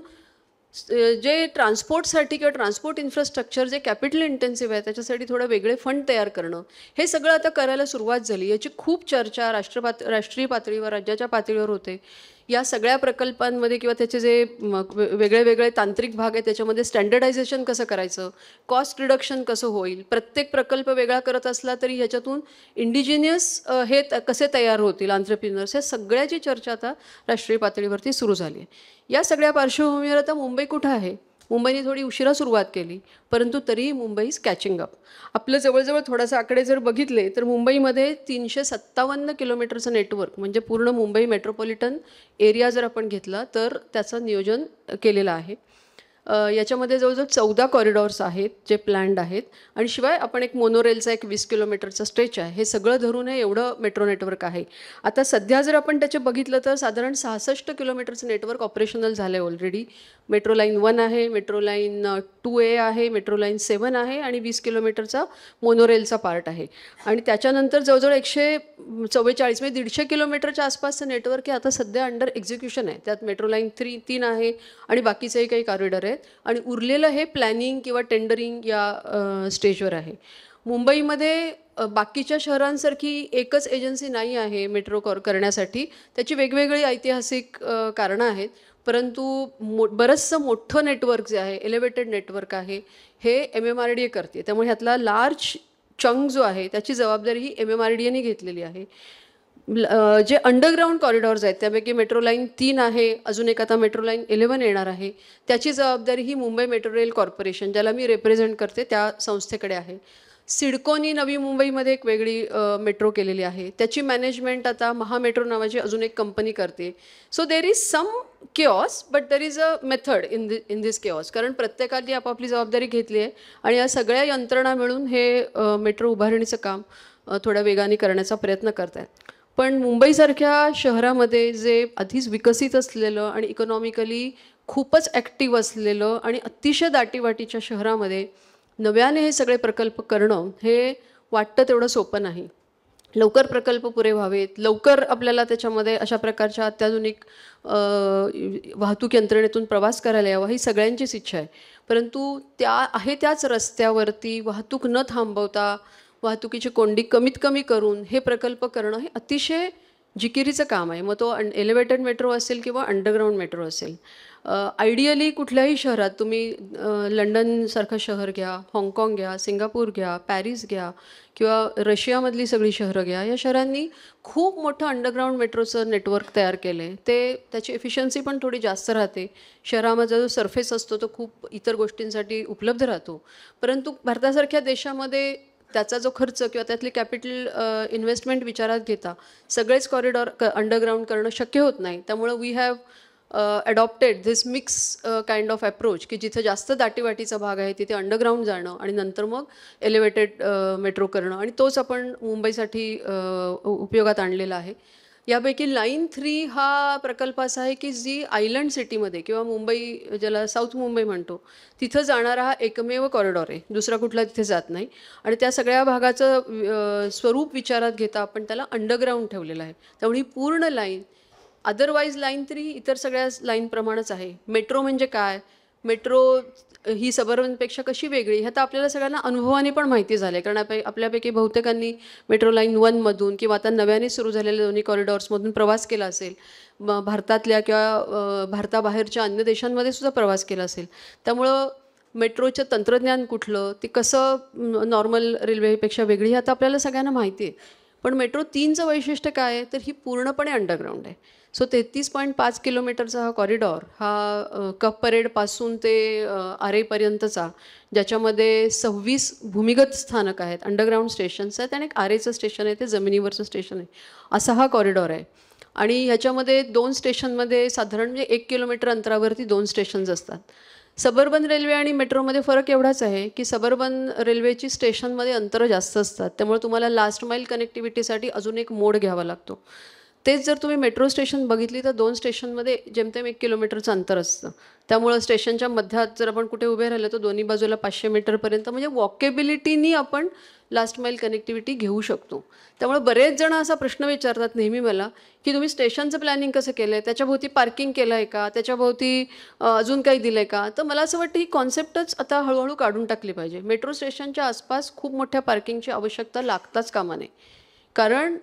जे ट्रान्सपोर्टसाठी किंवा ट्रान्सपोर्ट इन्फ्रास्ट्रक्चर जे कॅपिटल इंटेन्सिव्ह आहे त्याच्यासाठी थोडं वेगळे फंड तयार करणं, हे सगळं आता करायला सुरुवात झाली. याची खूप चर्चा राष्ट्रीय पातळीवर, राज्याच्या पातळीवर होते. या सगळ्या प्रकल्पांमध्ये किंवा त्याचे जे वेगळे वेगळे तांत्रिक भाग आहेत त्याच्यामध्ये स्टँडर्डायझेशन कसं करायचं, कॉस्ट रिडक्शन कसं होईल, प्रत्येक प्रकल्प वेगळा करत असला तरी ह्याच्यातून इंडिजिनियस हे कसे तयार होतील एंटरप्रिनर्स, या सगळ्याची चर्चा आता राष्ट्रीय पातळीवरती सुरू झाली आहे. या सगळ्या पार्श्वभूमीवर आता मुंबई कुठं आहे? मुंबईने थोडी उशिरा सुरुवात केली, परंतु तरीही मुंबई इज कॅचिंग अप. आपलं जवळजवळ थोडासा आकडे जर बघितले तर मुंबईमध्ये 357 किलोमीटरचं नेटवर्क, म्हणजे पूर्ण मुंबई मेट्रोपॉलिटन एरिया जर आपण घेतला तर त्याचं नियोजन केलेलं आहे. याच्यामध्ये जवळजवळ 14 कॉरिडॉर्स आहेत जे प्लॅन्ड आहेत. आणि शिवाय आपण एक मोनोरेलचा 20 किलोमीटरचा स्ट्रेच आहे. हे सगळं धरून हे एवढं मेट्रो नेटवर्क आहे. आता सध्या जर आपण त्याचे बघितलं तर साधारण 66 किलोमीटरचं नेटवर्क ऑपरेशनल झालं आहे ऑलरेडी. मेट्रो लाईन 1 आहे, मेट्रो लाईन 2A आहे, मेट्रो लाईन 7 आहे आणि 20 किलोमीटरचा मोनोरेलचा पार्ट आहे. आणि त्याच्यानंतर जवळजवळ 144 म्हणजे 150 किलोमीटरच्या आसपासचं नेटवर्क हे आता सध्या अंडर एक्झिक्युशन आहे. त्यात मेट्रो लाईन 3 आहे आणि बाकीचेही काही कॉरिडॉर आहेत. आणि उरलेलं हे प्लॅनिंग किंवा टेंडरिंग या स्टेजवर आहे. मुंबईमध्ये बाकीच्या शहरांसारखी एकच एजन्सी नाही आहे मेट्रो करण्यासाठी. त्याची वेगवेगळी ऐतिहासिक कारणं आहेत. परंतु बरंचसं मोठं नेटवर्क जे आहे, एलिव्हेटेड नेटवर्क आहे, हे MMRDA करते. त्यामुळे ह्यातला लार्ज चंक जो आहे त्याची जबाबदारी ही MMRDAने घेतलेली आहे. जे अंडरग्राऊंड कॉरिडॉर्स आहेत त्यापैकी मेट्रो लाईन 3 आहे, अजून एक आता मेट्रो लाईन 11 येणार आहे, त्याची जबाबदारी ही मुंबई मेट्रो रेल कॉर्पोरेशन, ज्याला मी रिप्रेझेंट करते, त्या संस्थेकडे आहे. सिडकोनी नवी मुंबईमध्ये एक वेगळी मेट्रो केलेली आहे, त्याची मॅनेजमेंट आता महामेट्रो नावाची अजून एक कंपनी करते. So there is some chaos, but there is a method in this chaos, कारण प्रत्येकाने आपापली जबाबदारी घेतली आहे आणि या सगळ्या यंत्रणा मिळून हे मेट्रो उभारणीचं काम थोड्या वेगाने करण्याचा प्रयत्न करत आहेत. पण मुंबईसारख्या शहरामध्ये जे आधीच विकसित असलेलं आणि इकॉनॉमिकली खूपच ॲक्टिव्ह असलेलं आणि अतिशय दाटीवाटीच्या शहरामध्ये नव्याने हे सगळे प्रकल्प करणं हे वाटतं तेवढं सोपं नाही. लवकर प्रकल्प पुरे व्हावेत, लवकर आपल्याला त्याच्यामध्ये अशा प्रकारच्या अत्याधुनिक वाहतूक यंत्रणेतून प्रवास करायला यावा, ही सगळ्यांचीच इच्छा आहे. परंतु त्याच रस्त्यावरती वाहतूक न थांबवता वाहतुकीची कोंडी कमीत कमी करून हे प्रकल्प करणं हे अतिशय जिकिरीचं काम आहे. मग तो एलिव्हेटेड मेट्रो असेल किंवा अंडरग्राऊंड मेट्रो असेल. आयडियली कुठल्याही शहरात तुम्ही लंडनसारखं शहर घ्या, हाँगकाँग घ्या, सिंगापूर घ्या, पॅरिस घ्या किंवा रशियामधली सगळी शहरं घ्या, या शहरांनी खूप मोठं अंडरग्राऊंड मेट्रोचं नेटवर्क तयार केलं आहे. त्याची एफिशियन्सी पण थोडी जास्त राहते. शहरामध्ये जो सरफेस असतो तो खूप इतर गोष्टींसाठी उपलब्ध राहतो. परंतु भारतासारख्या देशामध्ये त्याचा जो खर्च किंवा त्यातली कॅपिटल इन्व्हेस्टमेंट विचारात घेता सगळेच कॉरिडॉर अंडरग्राऊंड करणं शक्य होत नाही. त्यामुळं we have adopted this mix kind of approach की जिथे जास्त दाटीवाटीचा भाग आहे तिथे अंडरग्राऊंड जाणं आणि नंतर मग एलिव्हेटेड मेट्रो करणं, आणि तोच आपण मुंबईसाठी उपयोगात आणलेला आहे. यापैकी लाईन 3 हा प्रकल्प असा आहे की जी आयलंड सिटीमध्ये किंवा मुंबई ज्याला साऊथ मुंबई म्हणतो तिथं जाणारा हा एकमेव कॉरिडॉर आहे. दुसरा कुठला तिथे जात नाही. आणि त्या सगळ्या भागाचं स्वरूप विचारात घेता आपण त्याला अंडरग्राऊंड ठेवलेलं आहे. त्यामुळे ही पूर्ण लाईन, अदरवाईज लाईन 3 इतर सगळ्या लाईनप्रमाणेच आहे. मेट्रो म्हणजे काय, मेट्रो ही सबअर्बनपेक्षा कशी वेगळी, हे आता आपल्याला सगळ्यांना अनुभवाने पण माहिती झालं आहे. कारण आपल्यापैकी बहुतेकांनी मेट्रो लाईन 1मधून किंवा आता नव्याने सुरू झालेल्या दोन्ही कॉरिडॉर्समधून प्रवास केला असेल. भारतातल्या किंवा भारताबाहेरच्या अन्य देशांमध्ये सुद्धा प्रवास केला असेल. त्यामुळं मेट्रोचं तंत्रज्ञान कुठलं, ते कसं नॉर्मल रेल्वेपेक्षा वेगळी, हे आता आपल्याला सगळ्यांना माहिती आहे. पण मेट्रो 3चं वैशिष्ट्य काय आहे तर ही पूर्णपणे अंडरग्राऊंड आहे. सो 33.5 किलोमीटरचा हा कॉरिडॉर हा कप परेडपासून ते आरेपर्यंतचा, ज्याच्यामध्ये 26 भूमिगत स्थानक आहेत, अंडरग्राऊंड स्टेशन्स आहेत, आणि एक आरेचं स्टेशन आहे, ते जमिनीवरचं स्टेशन आहे, असा हा कॉरिडॉर आहे. आणि ह्याच्यामध्ये 2 स्टेशनमध्ये साधारण म्हणजे 1 किलोमीटर अंतरावरती 2 स्टेशन्स असतात. सबअर्बन रेल्वे आणि मेट्रोमध्ये फरक एवढाच आहे की सबअर्बन रेल्वेची स्टेशनमध्ये अंतरं जास्त असतात. त्यामुळे तुम्हाला लास्ट माईल कनेक्टिव्हिटीसाठी अजून एक मोड घ्यावा लागतो. तेच जर तुम्ही मेट्रो स्टेशन बघितली तर 2 स्टेशनमध्ये जेमतेम 1 किलोमीटरचं अंतर असतं. त्यामुळं स्टेशनच्या मध्यात जर आपण कुठे उभे राहिलं तर दोन्ही बाजूला 500 मीटरपर्यंत म्हणजे वॉकेबिलिटीनी आपण लास्ट माईल कनेक्टिव्हिटी घेऊ शकतो. त्यामुळे बरेच जण असा प्रश्न विचारतात नेहमी मला की तुम्ही स्टेशनचं प्लॅनिंग कसं केलं आहे, त्याच्याभोवती पार्किंग केलं आहे का, त्याच्याभोवती अजून काही दिलं आहे का. तर मला असं वाटतं ही कॉन्सेप्टच आता हळूहळू काढून टाकली पाहिजे. मेट्रो स्टेशनच्या आसपास खूप मोठ्या पार्किंगची आवश्यकता लागताच कामा नये. कारण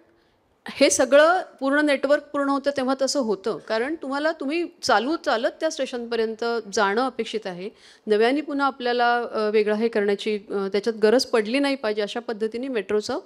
हे सगळं पूर्ण नेटवर्क पूर्ण होतं तेव्हा तसं होतं. कारण तुम्ही चालत त्या स्टेशनपर्यंत जाणं अपेक्षित आहे. नव्याने पुन्हा आपल्याला वेगळं हे करण्याची त्याच्यात गरज पडली नाही पाहिजे अशा पद्धतीने मेट्रोचं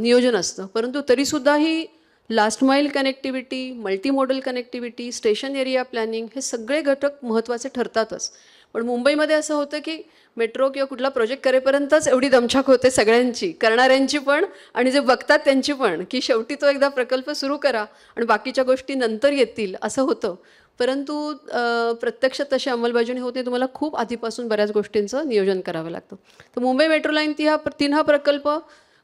नियोजन असतं. परंतु तरीसुद्धा ही last mile connectivity, multimodal connectivity, station area planning हे सगळे घटक महत्त्वाचे ठरतातच. पण मुंबईमध्ये असं होतं की मेट्रो किंवा कुठला प्रोजेक्ट करेपर्यंतच एवढी दमछाक होते सगळ्यांची, करणाऱ्यांची पण आणि जे बघतात त्यांची पण, की शेवटी तो एकदा प्रकल्प सुरू करा आणि बाकीच्या गोष्टी नंतर येतील असं होतं. परंतु प्रत्यक्षात तशी अंमलबजावणी होत नाही. तुम्हाला खूप आधीपासून बऱ्याच गोष्टींचं नियोजन करावं लागतं. तर मुंबई मेट्रो लाईन 3 हा प्रकल्प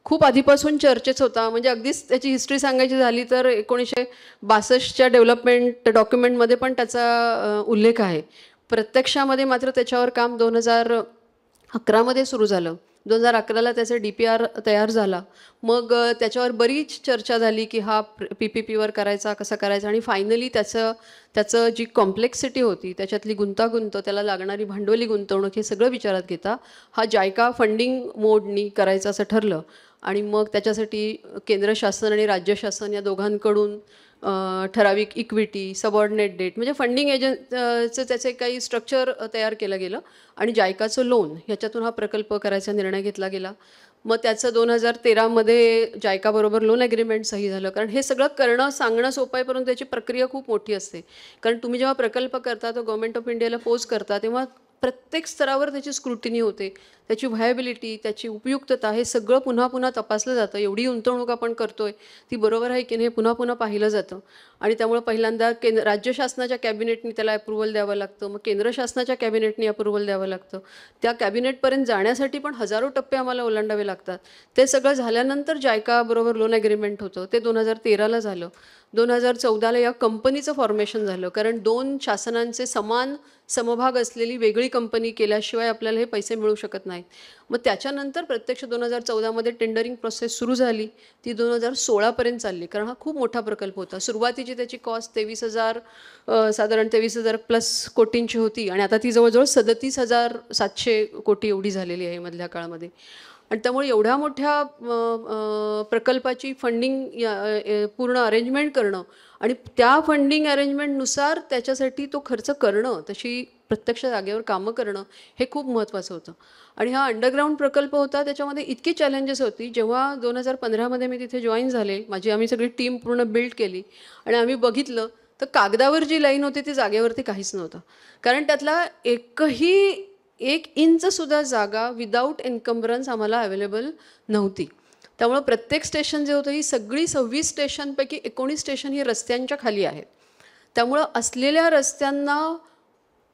खूप आधीपासून चर्चेच होता. म्हणजे अगदीच त्याची हिस्ट्री सांगायची झाली तर 1962च्या डेव्हलपमेंट डॉक्युमेंटमध्ये पण त्याचा उल्लेख आहे. प्रत्यक्षामध्ये मात्र त्याच्यावर काम 2011मध्ये सुरू झालं. 2011ला त्याचा DPR तयार झाला. मग त्याच्यावर बरीच चर्चा झाली की हा PPPवर करायचा, कसा करायचा, आणि फायनली त्याचं जी कॉम्प्लेक्सिटी होती, त्याच्यातली गुंतागुंत, त्याला लागणारी भांडवली गुंतवणूक, हे सगळं विचारात घेता हा जायका फंडिंग मोडनी करायचं असं ठरलं. आणि मग त्याच्यासाठी केंद्र शासन आणि राज्य शासन या दोघांकडून ठराविक इक्विटी, सबऑर्डिनेट डेट म्हणजे फंडिंग एजंटचं त्याचे काही स्ट्रक्चर तयार केलं गेलं आणि जायकाचं लोन ह्याच्यातून हा प्रकल्प करायचा निर्णय घेतला गेला. मग त्याचं 2013मध्ये जायकाबरोबर लोन ॲग्रीमेंट सही झालं. कारण हे सगळं करणं, सांगणं सोपं आहे, परंतु त्याची प्रक्रिया खूप मोठी असते. कारण तुम्ही जेव्हा प्रकल्प करता, तो गव्हर्नमेंट ऑफ इंडियाला पोच करता, तेव्हा प्रत्येक स्तरावर त्याची स्क्रुटिनी होते. त्याची व्हायबिलिटी, त्याची उपयुक्तता, हे सगळं पुन्हा पुन्हा तपासलं जातं. एवढी गुंतवणूक आपण करतोय ती बरोबर आहे की नाही हे पुन्हा पुन्हा पाहिलं जातं. आणि त्यामुळे पहिल्यांदा राज्य शासनाच्या कॅबिनेटनी त्याला अप्रुव्हल द्यावं लागतं. मग केंद्र शासनाच्या कॅबिनेटनी अप्रुव्हल द्यावं लागतं. त्या कॅबिनेटपर्यंत जाण्यासाठी पण हजारो टप्पे आम्हाला ओलांडावे लागतात. ते सगळं झाल्यानंतर जायकाबरोबर लोन ॲग्रीमेंट होतं. ते 2013ला झालं. 2014ला या कंपनीचं फॉर्मेशन झालं. कारण 2 शासनांचे समभाग असलेली वेगळी कंपनी केल्याशिवाय आपल्याला हे पैसे मिळू शकत नाहीत. मग त्याच्यानंतर प्रत्यक्ष 2014मध्ये टेंडरिंग प्रोसेस सुरू झाली. ती 2016पर्यंत चालली. कारण हा खूप मोठा प्रकल्प होता. सुरुवातीची त्याची कॉस्ट 23,000 साधारण 23,000+ कोटींची होती आणि आता ती जवळजवळ 37,700 कोटी एवढी झालेली आहे मधल्या काळामध्ये. आणि त्यामुळे एवढ्या मोठ्या प्रकल्पाची फंडिंग पूर्ण अरेंजमेंट करणं आणि त्या फंडिंग अरेंजमेंटनुसार त्याच्यासाठी तो खर्च करणं, तशी प्रत्यक्ष जागेवर कामं करणं हे खूप महत्त्वाचं होतं. आणि हा अंडरग्राऊंड प्रकल्प होता, त्याच्यामध्ये इतकी चॅलेंजेस होती. जेव्हा 2015मध्ये मी तिथे जॉईन झाले, आम्ही सगळी टीम पूर्ण बिल्ड केली आणि आम्ही बघितलं तर कागदावर जी लाईन होती ती जागेवरती काहीच नव्हतं. कारण त्यातला एकही 1 इंचसुद्धा जागा विदाऊट एन्कम्बरन्स आम्हाला अवेलेबल नव्हती. त्यामुळं प्रत्येक स्टेशन जे होतं, ही सगळी 26 स्टेशनपैकी 19 स्टेशन ही रस्त्यांच्या खाली आहेत. त्यामुळं असलेल्या रस्त्यांना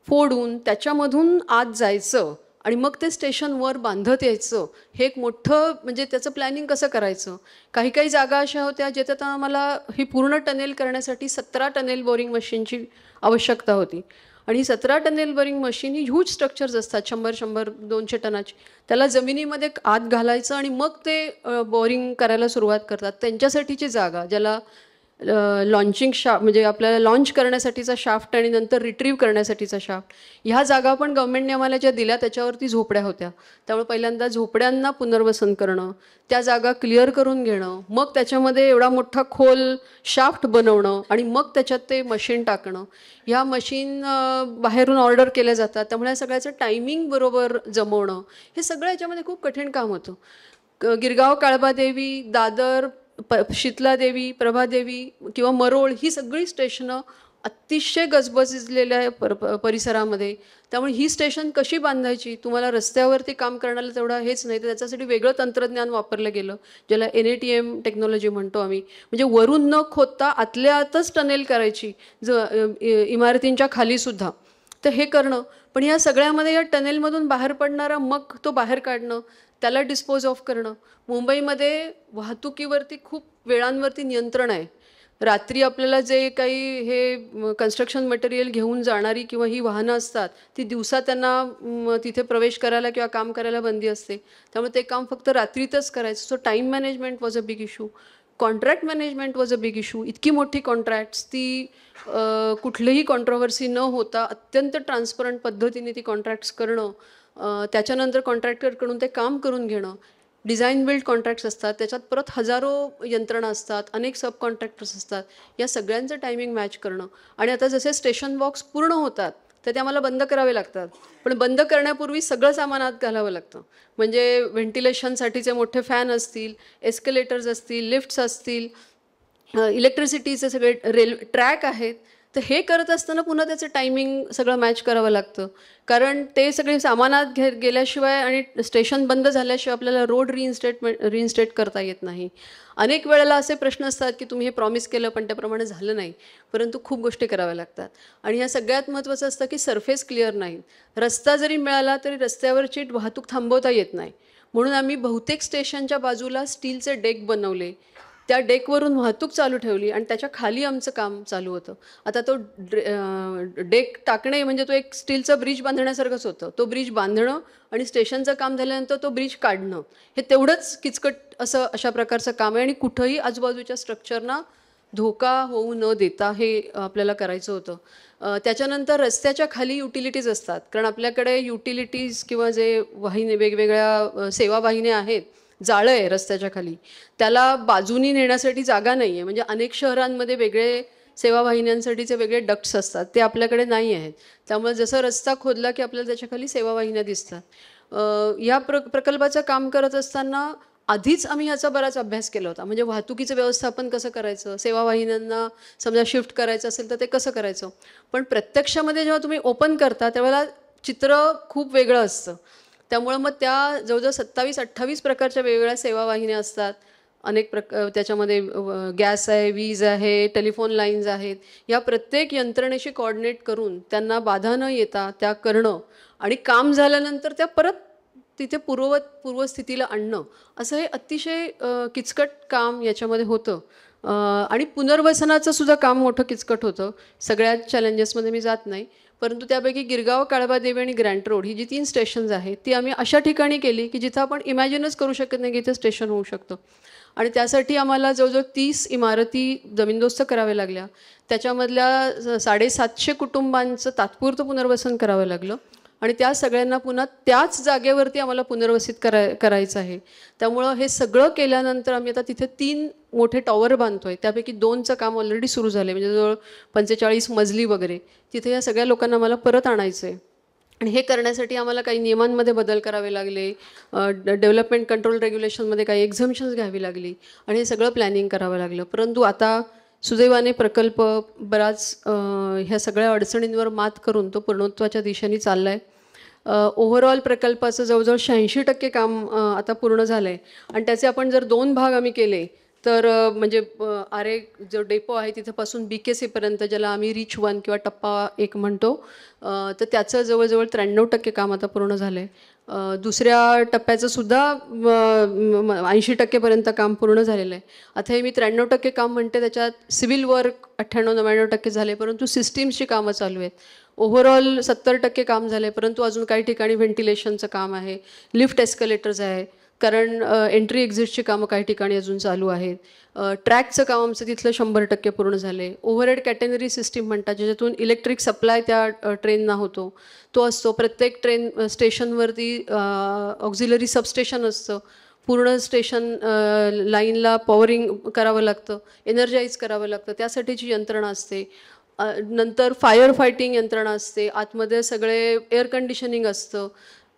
फोडून त्याच्यामधून आत जायचं आणि मग ते स्टेशन वर बांधत यायचं, हे एक मोठं म्हणजे त्याचं प्लॅनिंग कसं करायचं. काही काही जागा अशा होत्या ज्याच्यात आम्हाला ही पूर्ण टनेल करण्यासाठी 17 टनेल बोरिंग मशीनची आवश्यकता होती. आणि ही 17 टनेल बोरिंग मशीन ही ह्यूज स्ट्रक्चर्स असतात, 100, 200 टनाची. त्याला जमिनीमध्ये आत घालायचं आणि मग ते बोरिंग करायला सुरुवात करतात. त्यांच्यासाठीची जागा, ज्याला लॉन्चिंग म्हणजे आपल्याला लॉन्च करण्यासाठीचा शाफ्ट आणि नंतर रिट्रीव्ह करण्यासाठीचा शाफ्ट, ह्या जागा पण गव्हर्नमेंटने आम्हाला ज्या दिल्या त्याच्यावरती झोपड्या होत्या. त्यामुळे पहिल्यांदा झोपड्यांना पुनर्वसन करणं, त्या जागा क्लिअर करून घेणं, मग त्याच्यामध्ये एवढा मोठा खोल शाफ्ट बनवणं आणि मग त्याच्यात ते मशीन टाकणं. ह्या मशीन बाहेरून ऑर्डर केल्या जातात, त्यामुळे या सगळ्याचं टायमिंग बरोबर जमवणं, हे सगळं याच्यामध्ये खूप कठीण काम होतं. गिरगाव काळबादेवी, दादर, शीतलादेवी, प्रभादेवी किंवा मरोळ, ही सगळी स्टेशनं अतिशय गजबजलेल्या परिसरामध्ये. त्यामुळे ही स्टेशन कशी बांधायची, तुम्हाला रस्त्यावरती काम करण्याला तेवढा हेच नाही, तर त्याच्यासाठी वेगळं तंत्रज्ञान वापरलं गेलं, ज्याला NATM टेक्नॉलॉजी म्हणतो आम्ही. म्हणजे वरून न खोदता आतल्या आतच टनेल करायची, इमारतींच्या खालीसुद्धा. तर हे करणं, पण या सगळ्यामध्ये या टनेलमधून बाहेर पडणारा मग तो बाहेर काढणं, त्याला डिस्पोज ऑफ करणं. मुंबईमध्ये वाहतुकीवरती खूप वेळांवरती नियंत्रण आहे. रात्री आपल्याला जे काही हे कन्स्ट्रक्शन मटेरियल घेऊन जाणारी किंवा ही वाहनं असतात, ती दिवसा त्यांना तिथे प्रवेश करायला किंवा काम करायला बंदी असते. त्यामुळे ते काम फक्त रात्रीतच करायचं. So time management was a big issue. Contract management was a big issue. इतकी मोठी कॉन्ट्रॅक्ट्स, ती कुठलीही कॉन्ट्रोवर्सी न होता अत्यंत ट्रान्सपरंट पद्धतीने ती कॉन्ट्रॅक्ट्स करणं, त्याच्यानंतर कॉन्ट्रॅक्टरकडून ते काम करून घेणं. डिझाईन बिल्ड कॉन्ट्रॅक्ट्स असतात, त्याच्यात परत हजारो यंत्रणा असतात, अनेक सब कॉन्ट्रॅक्टर्स असतात. या सगळ्यांचं टायमिंग मॅच करणं. आणि आता जसे स्टेशन वॉक्स पूर्ण होतात तर ते आम्हाला बंद करावे लागतात, पण बंद करण्यापूर्वी सगळं सामान आत घालावं लागतं. म्हणजे व्हेंटिलेशनसाठीचे मोठे फॅन असतील, एस्केलेटर्स असतील, लिफ्ट्स असतील, इलेक्ट्रिसिटीचे सगळे ट्रॅक आहेत. तर हे करत असताना पुन्हा त्याचं टायमिंग सगळं मॅच करावं लागतं, कारण ते सगळे सामानात गेल्याशिवाय आणि स्टेशन बंद झाल्याशिवाय आपल्याला रोड रिइन्स्टेट करता येत नाही. अनेक वेळेला असे प्रश्न असतात की तुम्ही हे प्रॉमिस केलं पण त्याप्रमाणे झालं नाही, परंतु खूप गोष्टी कराव्या लागतात. आणि ह्या सगळ्यात महत्त्वाचं असतं की सरफेस क्लिअर नाही. रस्ता जरी मिळाला तरी रस्त्यावरची वाहतूक थांबवता येत नाही. म्हणून आम्ही बहुतेक स्टेशनच्या बाजूला स्टीलचे डेक बनवले, त्या डेकवरून वाहतूक चालू ठेवली आणि त्याच्या खाली आमचं काम चालू होतं. आता तो डेक टाकणे म्हणजे तो एक स्टीलचा ब्रिज बांधण्यासारखंच होतं. तो ब्रिज बांधणं आणि स्टेशनचं काम झाल्यानंतर तो ब्रिज काढणं, हे तेवढंच किचकट असं अशा प्रकारचं काम आहे. आणि कुठंही आजूबाजूच्या स्ट्रक्चरना धोका होऊ न देता हे आपल्याला करायचं होतं. त्याच्यानंतर रस्त्याच्या खाली युटिलिटीज असतात, कारण आपल्याकडे युटिलिटीज किंवा जे वाहिनी, वेगवेगळ्या सेवा वाहिन्या आहेत, जाळं आहे रस्त्याच्या खाली, त्याला बाजूनी नेण्यासाठी जागा नाही आहे. म्हणजे अनेक शहरांमध्ये वेगळे सेवा वाहिन्यांसाठीचे वेगळे डक्ट्स असतात, ते आपल्याकडे नाही आहेत. त्यामुळे जसं रस्ता खोदला की आपल्याला त्याच्या खाली सेवा वाहिन्या दिसतात. या प्रकल्पाचं काम करत असताना आधीच आम्ही ह्याचा बराच अभ्यास केला होता. म्हणजे वाहतुकीचं व्यवस्थापन कसं करायचं, सेवा वाहिन्यांना समजा शिफ्ट करायचं असेल तर ते कसं करायचं. पण प्रत्यक्षामध्ये जेव्हा तुम्ही ओपन करता त्यावेळेला चित्र खूप वेगळं असतं. त्यामुळं मग त्या जवळजवळ 27-28 प्रकारच्या वेगवेगळ्या सेवा वाहिन्या असतात. अनेक त्याच्यामध्ये गॅस आहे, वीज आहे, टेलिफोन लाईन्स आहेत. या प्रत्येक यंत्रणेशी कोऑर्डिनेट करून त्यांना बाधा न येता त्या करणं आणि काम झाल्यानंतर त्या परत तिथे पूर्वस्थितीला आणणं, असं हे अतिशय किचकट काम याच्यामध्ये होतं. आणि पुनर्वसनाचं सुद्धा काम मोठं किचकट होतं. सगळ्या चॅलेंजेसमध्ये मी जात नाही, परंतु त्यापैकी गिरगाव, काळबादेवी आणि ग्रँट रोड ही जी 3 स्टेशन्स आहेत ती आम्ही अशा ठिकाणी केली की जिथं आपण इमॅजिनच करू शकत नाही की इथे स्टेशन होऊ शकतं. आणि त्यासाठी आम्हाला जवळजवळ 30 इमारती जमीनदोस्त कराव्या लागल्या. त्याच्यामधल्या 750 कुटुंबांचं तात्पुरतं पुनर्वसन करावं लागलं आणि त्या सगळ्यांना पुन्हा त्याच जागेवरती आम्हाला पुनर्वसित करायचं आहे. त्यामुळं हे सगळं केल्यानंतर आम्ही आता तिथे 3 मोठे टॉवर बांधतोय त्यापैकी 2चं काम ऑलरेडी सुरू झालं आहे, म्हणजे जवळ 45 मजली वगैरे. तिथे या सगळ्या लोकांना मला परत आणायचं आहे आणि हे करण्यासाठी आम्हाला काही नियमांमध्ये बदल करावे लागले, डेव्हलपमेंट कंट्रोल रेग्युलेशनमध्ये काही एक्झम्पशन्स घ्यावी लागली आणि हे सगळं प्लॅनिंग करावं लागलं. परंतु आता सुदैवाने प्रकल्प बराच ह्या सगळ्या अडचणींवर मात करून तो पूर्णत्वाच्या दिशेने चालला आहे. ओव्हरऑल प्रकल्पाचं जवळजवळ 86% काम आता पूर्ण झालं आहे आणि त्याचे आपण जर 2 भाग आम्ही केले तर म्हणजे आरे जो डेपो आहे तिथंपासून BKC पर्यंत, ज्याला आम्ही रीच 1 किंवा टप्पा 1 म्हणतो, तर त्याचं जवळजवळ 93% काम आता पूर्ण झालं आहे. दुसऱ्या टप्प्याचं सुद्धा 80% पर्यंत काम पूर्ण झालेलं आहे. आता हे मी 93% काम म्हणते, त्याच्यात सिव्हिल वर्क 98-99% झाले, परंतु सिस्टीम्सची कामं चालू आहेत. ओव्हरऑल 70% काम झाले, परंतु अजून काही ठिकाणी व्हेंटिलेशनचं काम आहे, लिफ्ट एस्कलेटर्स आहे, कारण एंट्री एक्झिटची कामं काही ठिकाणी अजून चालू आहेत. ट्रॅकचं काम आमचं तिथलं 100% पूर्ण झाले. ओव्हरहेड कॅटेनरी सिस्टीम म्हणतात, ज्याच्यातून इलेक्ट्रिक सप्लाय त्या ट्रेनना होतो, तो असतो. प्रत्येक ट्रेन स्टेशनवरती ऑक्झिलरी सबस्टेशन असतं. पूर्ण स्टेशन लाईनला पॉवरिंग करावं लागतं, एनर्जाईज करावं लागतं, त्यासाठीची यंत्रणा असते. नंतर फायर फायटिंग यंत्रणा असते. आतमध्ये सगळे एअर कंडिशनिंग असतं.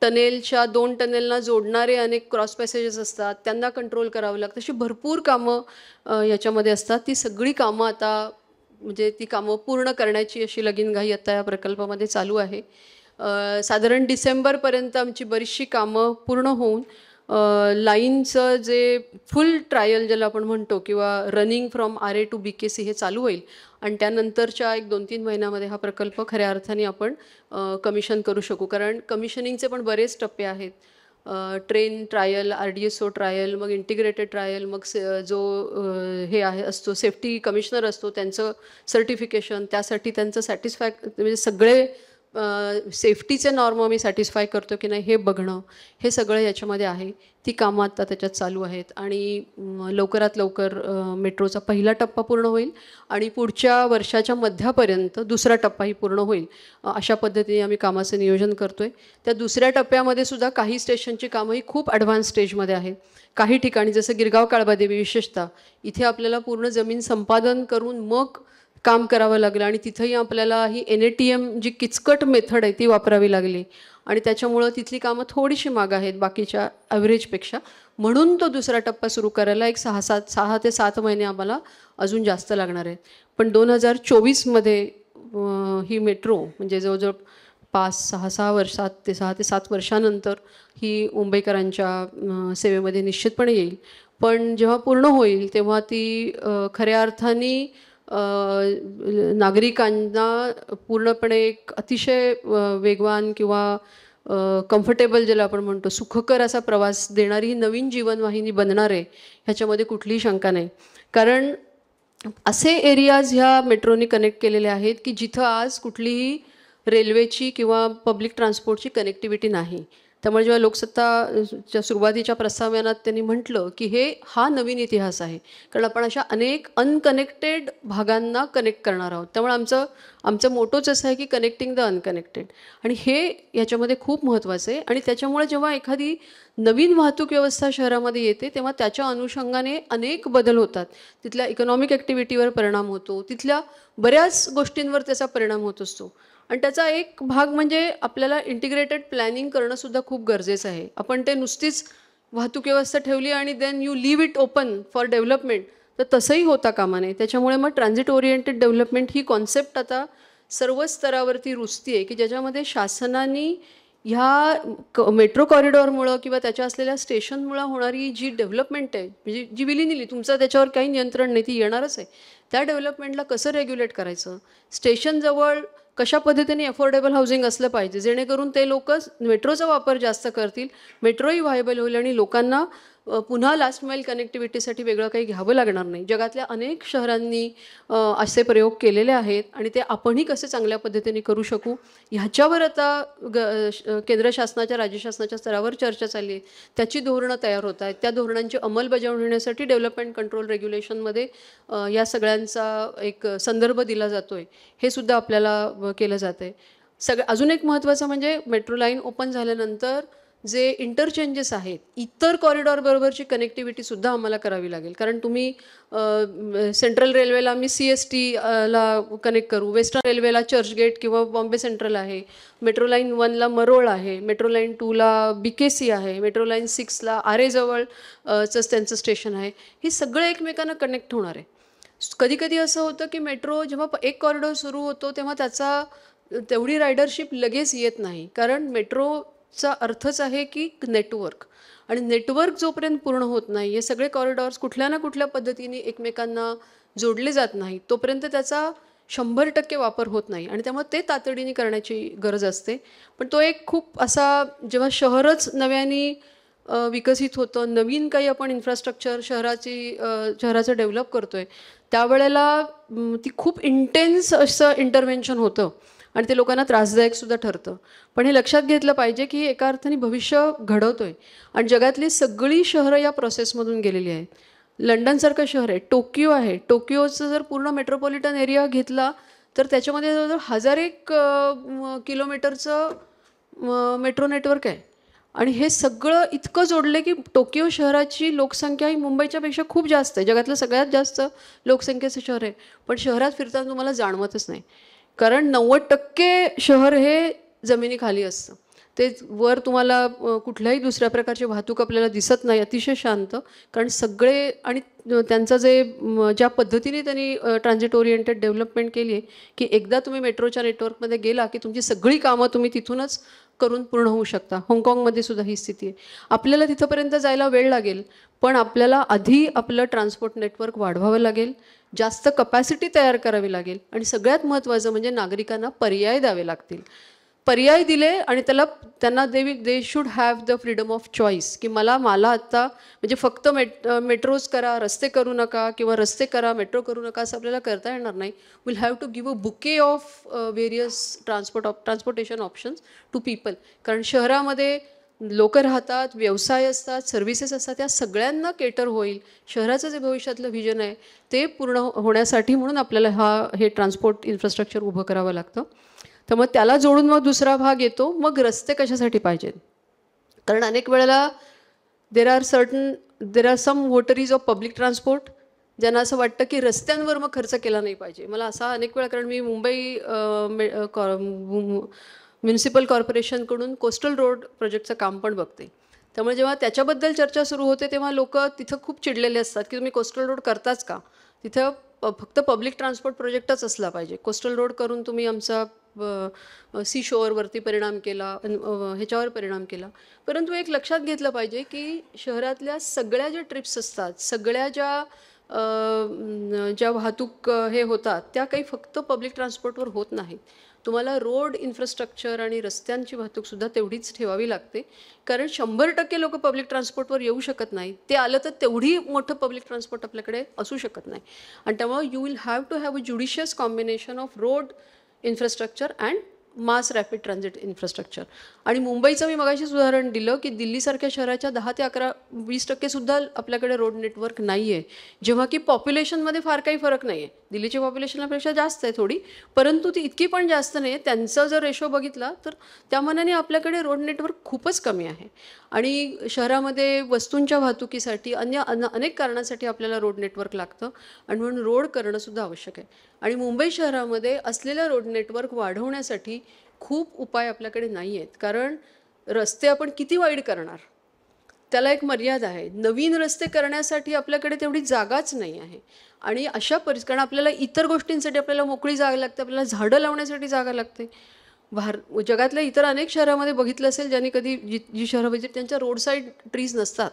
टनेलच्या 2 टनेलना जोडणारे अनेक क्रॉस पॅसेजेस असतात, त्यांना कंट्रोल करावं लागतं. अशी भरपूर कामं याच्यामध्ये असतात. ती सगळी कामं आता म्हणजे ती कामं पूर्ण करण्याची अशी लगीनघाई आता या प्रकल्पामध्ये चालू आहे. साधारण डिसेंबरपर्यंत आमची बरीचशी कामं पूर्ण होऊन लाईनचं जे फुल ट्रायल ज्याला आपण म्हणतो किंवा running from Aarey to BKC हे चालू होईल आणि त्यानंतरच्या 1-2-3 महिन्यामध्ये हा प्रकल्प खऱ्या अर्थाने आपण कमिशन करू शकू. कारण कमिशनिंगचे पण बरेच टप्पे आहेत. ट्रेन ट्रायल, RDSO ट्रायल, मग इंटिग्रेटेड ट्रायल, मग जो हे आहे असतो सेफ्टी कमिशनर असतो त्यांचं सर्टिफिकेशन, त्यासाठी त्यांचं म्हणजे सगळे सेफ्टीचे नॉर्म आम्ही सॅटिस्फाय करतो की नाही हे बघणं, हे सगळं याच्यामध्ये आहे. ती कामं आत्ता त्याच्यात चालू आहेत आणि लवकरात लवकर मेट्रोचा पहिला टप्पा पूर्ण होईल आणि पुढच्या वर्षाच्या मध्यापर्यंत दुसरा टप्पाही पूर्ण होईल. अशा पद्धतीने आम्ही कामाचं नियोजन करतो आहे. त्या दुसऱ्या टप्प्यामध्ये सुद्धा काही स्टेशनची कामंही खूप ॲडव्हान्स स्टेजमध्ये आहेत. काही ठिकाणी जसं गिरगाव काळबादेवी विशेषतः, इथे आपल्याला पूर्ण जमीन संपादन करून मग काम करावं लागलं आणि तिथंही आपल्याला ही NATM जी किचकट मेथड आहे ती वापरावी लागली आणि त्याच्यामुळं तिथली कामं थोडीशी मागं आहेत बाकीच्या ॲव्हरेजपेक्षा. म्हणून तो दुसरा टप्पा सुरू करायला एक 6 ते 7 महिने आम्हाला अजून जास्त लागणार आहेत. पण 2024मध्ये ही मेट्रो म्हणजे जवळजवळ 6 वर्षात ते 6 ते 7 वर्षानंतर ही मुंबईकरांच्या सेवेमध्ये निश्चितपणे येईल. पण जेव्हा पूर्ण होईल तेव्हा ती खऱ्या अर्थाने नागरिकांना पूर्णपणे एक अतिशय वेगवान किंवा कम्फर्टेबल ज्याला आपण म्हणतो सुखकर असा प्रवास देणारी ही नवीन जीवनवाहिनी बनणार आहे, ह्याच्यामध्ये कुठलीही शंका नाही. कारण असे एरियाज ह्या मेट्रोने कनेक्ट केलेले आहेत की जिथं आज कुठलीही रेल्वेची किंवा पब्लिक ट्रान्सपोर्टची कनेक्टिव्हिटी नाही. त्यामुळे जेव्हा लोकसत्ताच्या सुरुवातीच्या प्रस्तावनात त्यांनी म्हटलं की हा नवीन इतिहास आहे, कारण आपण अशा अनेक अनकनेक्टेड भागांना कनेक्ट करणार आहोत. त्यामुळे आमचं मोटोच असं आहे की कनेक्टिंग द अनकनेक्टेड, आणि हे याच्यामध्ये खूप महत्त्वाचं आहे. आणि त्याच्यामुळे जेव्हा एखादी नवीन वाहतूक व्यवस्था शहरामध्ये येते तेव्हा त्याच्या अनुषंगाने अनेक बदल होतात. तिथल्या इकॉनॉमिक ॲक्टिव्हिटीवर परिणाम होतो, तिथल्या बऱ्याच गोष्टींवर त्याचा परिणाम होत असतो. आणि त्याचा एक भाग म्हणजे आपल्याला इंटिग्रेटेड प्लॅनिंग करणंसुद्धा खूप गरजेचं आहे. आपण ते नुसतीच वाहतूक व्यवस्था ठेवली आणि then you leave it open for development, तर तसंही होता कामा नये. त्याच्यामुळे मग ट्रान्झिट ओरिएंटेड डेव्हलपमेंट ही कॉन्सेप्ट आता सर्व स्तरावरती रुजती आहे की ज्याच्यामध्ये शासनाने ह्या मेट्रो कॉरिडॉरमुळं किंवा त्याच्या असलेल्या स्टेशनमुळं होणारी जी डेव्हलपमेंट आहे, म्हणजे जी विलिनिली तुमचं त्याच्यावर काही नियंत्रण नाही, ती येणारच आहे, त्या डेव्हलपमेंटला कसं रेग्युलेट करायचं, स्टेशनजवळ कशा पद्धतीने अफोर्डेबल हाऊसिंग असलं पाहिजे जेणेकरून ते लोक मेट्रोचा वापर जास्त करतील, मेट्रोही व्हायबल होईल आणि लोकांना पुन्हा लास्ट माईल कनेक्टिव्हिटीसाठी वेगळं काही घ्यावं लागणार नाही. जगातल्या अनेक शहरांनी असे प्रयोग केलेले आहेत आणि ते आपणही कसे चांगल्या पद्धतीने करू शकू ह्याच्यावर आता केंद्र शासनाच्या राज्य शासनाच्या स्तरावर चर्चा चालली आहे. त्याची धोरणं तयार होत आहेत. त्या धोरणांची अंमलबजावणी होण्यासाठी डेव्हलपमेंट कंट्रोल रेग्युलेशनमध्ये या सगळ्यांचा एक संदर्भ दिला जातो आहे. हे सुद्धा आपल्याला केलं जातं आहे. अजून एक महत्त्वाचं म्हणजे मेट्रो लाईन ओपन झाल्यानंतर जे इंटरचेंजेस आहेत इतर कॉरिडॉर बरोबरची कनेक्टिव्हिटी सुद्धा आम्हाला करावी लागेल. कारण तुम्ही सेंट्रल रेल्वेला आम्ही CST ला कनेक्ट करू, वेस्टर्न रेल्वेला चर्चगेट किंवा बॉम्बे सेंट्रल आहे, मेट्रो लाईन 1ला मरोळ आहे, मेट्रो लाईन 2ला BKC आहे, मेट्रो लाईन 6ला आरेजवळ त्यांचं स्टेशन आहे. ही सगळं एकमेकांना कनेक्ट होणार आहे. कधी कधी असं होतं की मेट्रो जेव्हा एक कॉरिडॉर सुरू होतो तेव्हा त्याचा तेवढी रायडरशिप लगेच येत नाही. कारण मेट्रोचा अर्थच आहे की नेटवर्क, आणि नेटवर्क जोपर्यंत पूर्ण होत नाही, हे सगळे कॉरिडॉर्स कुठल्या ना कुठल्या पद्धतीने एकमेकांना जोडले जात नाही तोपर्यंत त्याचा 100% वापर होत नाही. आणि त्यामुळे ते तातडीने करण्याची गरज असते. पण तो एक खूप असा, जेव्हा शहरच नव्याने विकसित होतं, नवीन काही आपण इन्फ्रास्ट्रक्चर शहराचं डेव्हलप करतोय, त्यावेळेला ती खूप इंटेन्स असं इंटरव्हेन्शन होतं आणि ते लोकांना त्रासदायक सुद्धा ठरतं. पण हे लक्षात घेतलं पाहिजे की एका अर्थाने भविष्य घडवतोय आणि जगातली सगळी शहरं या प्रोसेसमधून गेलेली आहेत. लंडनसारखं शहर आहे, टोकियो आहे, टोकियोचं जर पूर्ण मेट्रोपॉलिटन एरिया घेतला तर त्याच्यामध्ये जवळजवळ 1000 किलोमीटरचं मेट्रो नेटवर्क आहे. आणि हे सगळं इतकं जोडले की टोकियो शहराची लोकसंख्या ही मुंबईच्यापेक्षा खूप जास्त आहे. जगातलं सगळ्यात जास्त लोकसंख्येचं शहर आहे. पण शहरात फिरताना तुम्हाला जाणवतच नाही, कारण 90% शहर हे जमिनीखाली असतं. ते वर तुम्हाला कुठल्याही दुसऱ्या प्रकारची वाहतूक आपल्याला दिसत नाही. अतिशय शांत, कारण सगळे, आणि त्यांचं जे ज्या पद्धतीने त्यांनी ट्रान्झिट ओरिएंटेड डेव्हलपमेंट केली आहे की एकदा तुम्ही मेट्रोच्या नेटवर्कमध्ये गेला की तुमची सगळी कामं तुम्ही तिथूनच करून पूर्ण होऊ शकता. हाँगकाँगमध्ये सुद्धा ही स्थिती आहे. आपल्याला तिथंपर्यंत जायला वेळ लागेल, पण आपल्याला आधी आपलं ट्रान्सपोर्ट नेटवर्क वाढवावं लागेल, जास्त कपॅसिटी तयार करावी लागेल, आणि सगळ्यात महत्त्वाचं म्हणजे नागरिकांना पर्याय द्यावे लागतील. पर्याय दिले आणि त्यांना they should have the freedom of choice, की मला आत्ता म्हणजे फक्त मेट्रोज करा, रस्ते करू नका, किंवा रस्ते करा मेट्रो करू नका, असं आपल्याला करता येणार नाही. Will have to give a bouquet of various transportation options to people. कारण शहरामध्ये लोक राहतात, व्यवसाय असतात, सर्व्हिसेस असतात, त्या सगळ्यांना केटर होईल. शहराचं जे भविष्यातलं व्हिजन आहे ते पूर्ण होण्यासाठी म्हणून आपल्याला हे ट्रान्सपोर्ट इन्फ्रास्ट्रक्चर उभं करावं लागतं. त्यामुळे त्याला जोडून मग दुसरा भाग येतो, मग रस्ते कशासाठी पाहिजेत. कारण अनेक वेळेला there are some votaries of public transport ज्यांना असं वाटतं की रस्त्यांवर मग खर्च केला नाही पाहिजे. मला असा अनेक वेळा, कारण मी मुंबई म्युनिसिपल कॉर्पोरेशनकडून कोस्टल रोड प्रोजेक्टचं काम पण बघते. त्यामुळे जेव्हा त्याच्याबद्दल चर्चा सुरू होते तेव्हा लोक तिथं खूप चिडलेले असतात की तुम्ही कोस्टल रोड करताच का, तिथं फक्त पब्लिक ट्रान्सपोर्ट प्रोजेक्टच असला पाहिजे. कोस्टल रोड करून तुम्ही आमचा सी शोअरवरती परिणाम केला, ह्याच्यावर परिणाम केला. परंतु एक लक्षात घेतलं पाहिजे की शहरातल्या सगळ्या ज्या ट्रिप्स असतात, सगळ्या ज्या वाहतूक हे होतात, त्या काही फक्त पब्लिक ट्रान्सपोर्टवर होत नाहीत. तुम्हाला रोड इन्फ्रास्ट्रक्चर आणि रस्त्यांची वाहतूकसुद्धा तेवढीच ठेवावी लागते. कारण 100% लोक पब्लिक ट्रान्सपोर्टवर येऊ शकत नाही. ते आलं तर तेवढी मोठं पब्लिक ट्रान्सपोर्ट आपल्याकडे असू शकत नाही. आणि त्यामुळे you will have to have a judicious combination of road infrastructure and mass rapid transit infrastructure. आणि मुंबईचं मी मगाशीच उदाहरण दिलं की दिल्लीसारख्या शहराच्या 10 ते 20% सुद्धा आपल्याकडे रोड नेटवर्क नाही आहे. जेव्हा की पॉप्युलेशनमध्ये फार काही फरक नाही आहे. दिल्लीची पॉप्युलेशनपेक्षा जास्त आहे थोडी, परंतु ती इतकी पण जास्त नाही आहे. त्यांचा जर रेशो बघितला तर त्या मानाने आपल्याकडे रोड नेटवर्क खूपच कमी आहे. आणि शहरामध्ये वस्तूंच्या वाहतुकीसाठी अनेक कारणासाठी आपल्याला रोड नेटवर्क लागतं, आणि म्हणून रोड करणंसुद्धा आवश्यक आहे. आणि मुंबई शहरामध्ये असलेलं रोड नेटवर्क वाढवण्यासाठी खूप उपाय आपल्याकडे नाही आहेत. कारण रस्ते आपण किती वाईड करणार, त्याला एक मर्यादा आहे. नवीन रस्ते करण्यासाठी आपल्याकडे तेवढी जागाच नाही आहे. आणि अशा कारण आपल्याला इतर गोष्टींसाठी आपल्याला मोकळी जागा लागते, आपल्याला झाडं लावण्यासाठी जागा लागते. जगातल्या इतर अनेक शहरामध्ये बघितलं असेल ज्यांनी कधी जी शहरं व्हिजिट, त्यांच्या रोड साईड ट्रीज नसतात.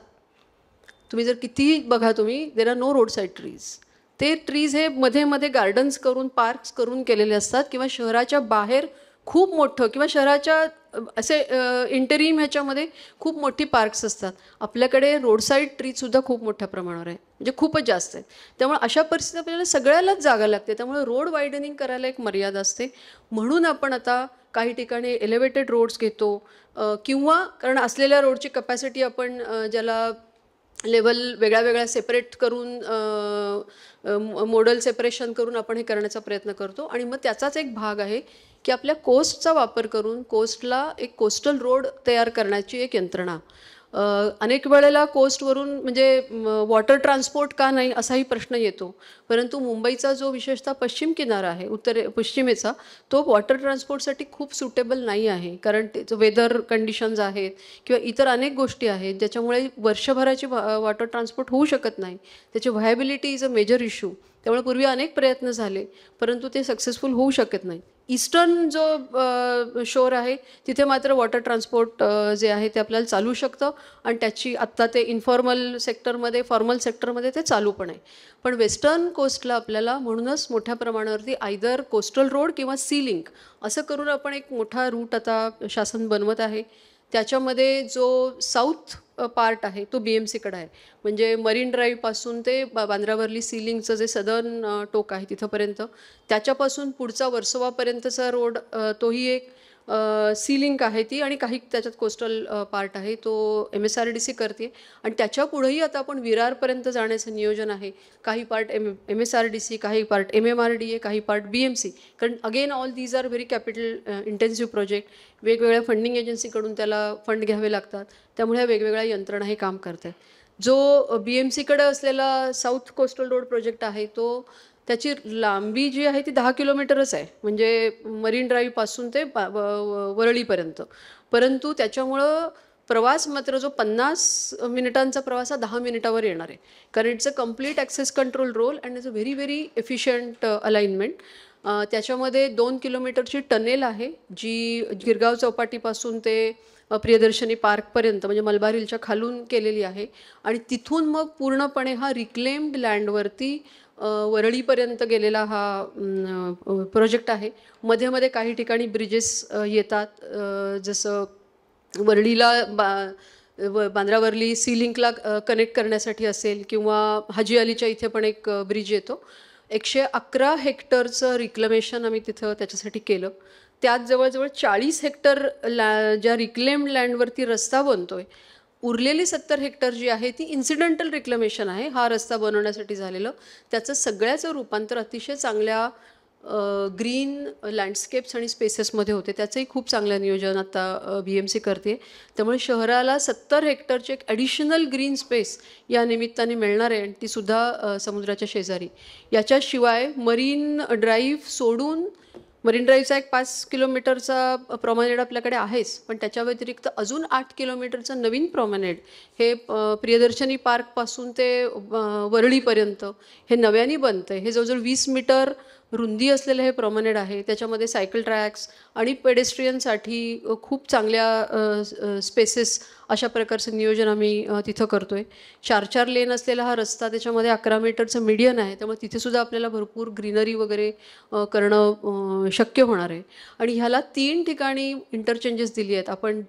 तुम्ही जर कितीही बघा, तुम्ही there are no road side trees. ते ट्रीज हे मध्ये मध्ये गार्डन्स करून, पार्क्स करून केलेले असतात, किंवा शहराच्या बाहेर खूप मोठं, किंवा शहराच्या असे इंटरिम ह्याच्यामध्ये खूप मोठी पार्क्स असतात. आपल्याकडे रोड साईड ट्रीजसुद्धा खूप मोठ्या प्रमाणावर आहे, म्हणजे खूपच जास्त आहे. त्यामुळे अशा परिस्थितीत आपल्याला सगळ्यालाच जागा लागते. त्यामुळे रोड वायडनिंग करायला एक मर्यादा असते. म्हणून आपण आता काही ठिकाणी एलिव्हेटेड रोड्स घेतो, किंवा कारण असलेल्या रोडची कपॅसिटी आपण ज्याला लेवल वेगळ्या वेगळ्या सेपरेट करून मोडल सेपरेशन करून आपण हे करण्याचा प्रयत्न करतो. आणि मग त्याचाच एक भाग आहे की आपल्या कोस्टचा वापर करून कोस्टला एक कोस्टल रोड तयार करण्याची एक यंत्रणा. अनेक वेळेला कोस्टवरून म्हणजे वॉटर ट्रान्सपोर्ट का नाही असाही प्रश्न येतो, परंतु मुंबईचा जो विशेषतः पश्चिम किनारा आहे पश्चिमेचा, तो वॉटर ट्रान्सपोर्टसाठी खूप सुटेबल नाही आहे. कारण त्याचं वेदर कंडिशन्स आहेत किंवा इतर अनेक गोष्टी आहेत ज्याच्यामुळे वर्षभराची वॉटर ट्रान्सपोर्ट होऊ शकत नाही. त्याची व्हायबिलिटी इज अ मेजर इश्यू. त्यामुळे पूर्वी अनेक प्रयत्न झाले परंतु ते सक्सेसफुल होऊ शकत नाही. ईस्टर्न जो शोर आहे तिथे मात्र वॉटर ट्रान्सपोर्ट जे आहे ते आपल्याला चालू शकतं आणि त्याची आत्ता ते इन्फॉर्मल सेक्टरमध्ये फॉर्मल सेक्टरमध्ये ते चालू पण आहे. पण वेस्टर्न कोस्टला आपल्याला म्हणूनच मोठ्या प्रमाणावरती आयदर कोस्टल रोड किंवा सी लिंक असं करून आपण एक मोठा रूट आता शासन बनवत आहे. त्याच्यामध्ये जो साऊथ पार्ट आहे तो BMCकडे आहे. म्हणजे मरीन ड्राईव्हपासून ते बांद्रावर्ली सी लिंकचं जे सदर्न टोक आहे तिथंपर्यंत, त्याच्यापासून पुढचा वर्सोवापर्यंतचा रोड तोही एक सी लिंक आहे ती, आणि काही त्याच्यात कोस्टल पार्ट आहे तो MSRDC करते. आणि त्याच्या पुढेही आता आपण विरारपर्यंत जाण्याचं नियोजन आहे. काही पार्ट MSRDC, काही पार्ट MMRDA, काही पार्ट BMC. कारण again all these are very capital intensive project. वेगवेगळ्या फंडिंग एजन्सीकडून त्याला फंड घ्यावे लागतात. त्यामुळे ह्या वेगवेगळ्या यंत्रणा हे काम करत आहेत. जो BMCकडे असलेला साऊथ कोस्टल रोड प्रोजेक्ट आहे तो त्याची लांबी जी आहे ती 10 किलोमीटरच आहे, म्हणजे मरीन ड्राईव्हपासून ते वरळीपर्यंत. परंतु त्याच्यामुळं प्रवास मात्र जो 50 मिनिटांचा प्रवास हा 10 मिनिटावर येणार आहे. कारण it's a complete access control road and it's a very very efficient alignment. त्याच्यामध्ये 2 किलोमीटरची टनेल आहे जी गिरगाव चौपाटीपासून ते प्रियदर्शनी पार्कपर्यंत म्हणजे मलबार हिलच्या खालून केलेली आहे. आणि तिथून मग पूर्णपणे हा रिक्लेम्ड लँडवरती वरळीपर्यंत गेलेला हा प्रोजेक्ट आहे. मध्ये मध्ये काही ठिकाणी ब्रिजेस येतात, जसं वरळीला बांद्रावर्ली सी लिंकला कनेक्ट करण्यासाठी असेल, किंवा हाजी अलीच्या इथे पण एक ब्रिज येतो. 111 हेक्टरचं रिक्लेमेशन आम्ही तिथं त्याच्यासाठी केलं. त्यात जवळजवळ 40 हेक्टर ज्या रिक्लेम्ड लँडवरती रस्ता बनतोय. उरलेली 70 हेक्टर जी आहे ती इन्सिडेंटल रिक्लेमेशन आहे हा रस्ता बनवण्यासाठी झालेलं. त्याचं सगळ्याचं रूपांतर अतिशय चांगल्या ग्रीन लँडस्केप्स आणि स्पेसेसमध्ये होते. त्याचंही खूप चांगलं नियोजन आता BMC करते. त्यामुळे शहराला 70 हेक्टरची एक ॲडिशनल ग्रीन स्पेस या निमित्ताने मिळणार आहे, आणि तीसुद्धा समुद्राच्या शेजारी. याच्याशिवाय मरीन ड्राईव्ह सोडून मरीन ड्राईव्हचा एक 5 किलोमीटरचा प्रॉमेनेड आपल्याकडे आहेच, पण त्याच्या व्यतिरिक्त अजून 8 किलोमीटरचं नवीन प्रॉमेनेड हे प्रियदर्शनी पार्कपासून ते वरळीपर्यंत हे नव्याने बनतं आहे. हे जवळजवळ 20 मीटर रुंदी असलेलं हे प्रॉमेनेड आहे. त्याच्यामध्ये सायकल ट्रॅक्स आणि पेडेस्ट्रियनसाठी खूप चांगल्या स्पेसेस अशा प्रकारचं नियोजन आम्ही तिथं करतो आहे. 4-4 लेन असलेला हा रस्ता, त्याच्यामध्ये 11 मीटरचं मीडियन आहे. त्यामुळे तिथेसुद्धा आपल्याला भरपूर ग्रीनरी वगैरे करणं शक्य होणार आहे. आणि ह्याला 3 ठिकाणी इंटरचेंजेस दिली आहेत. आपण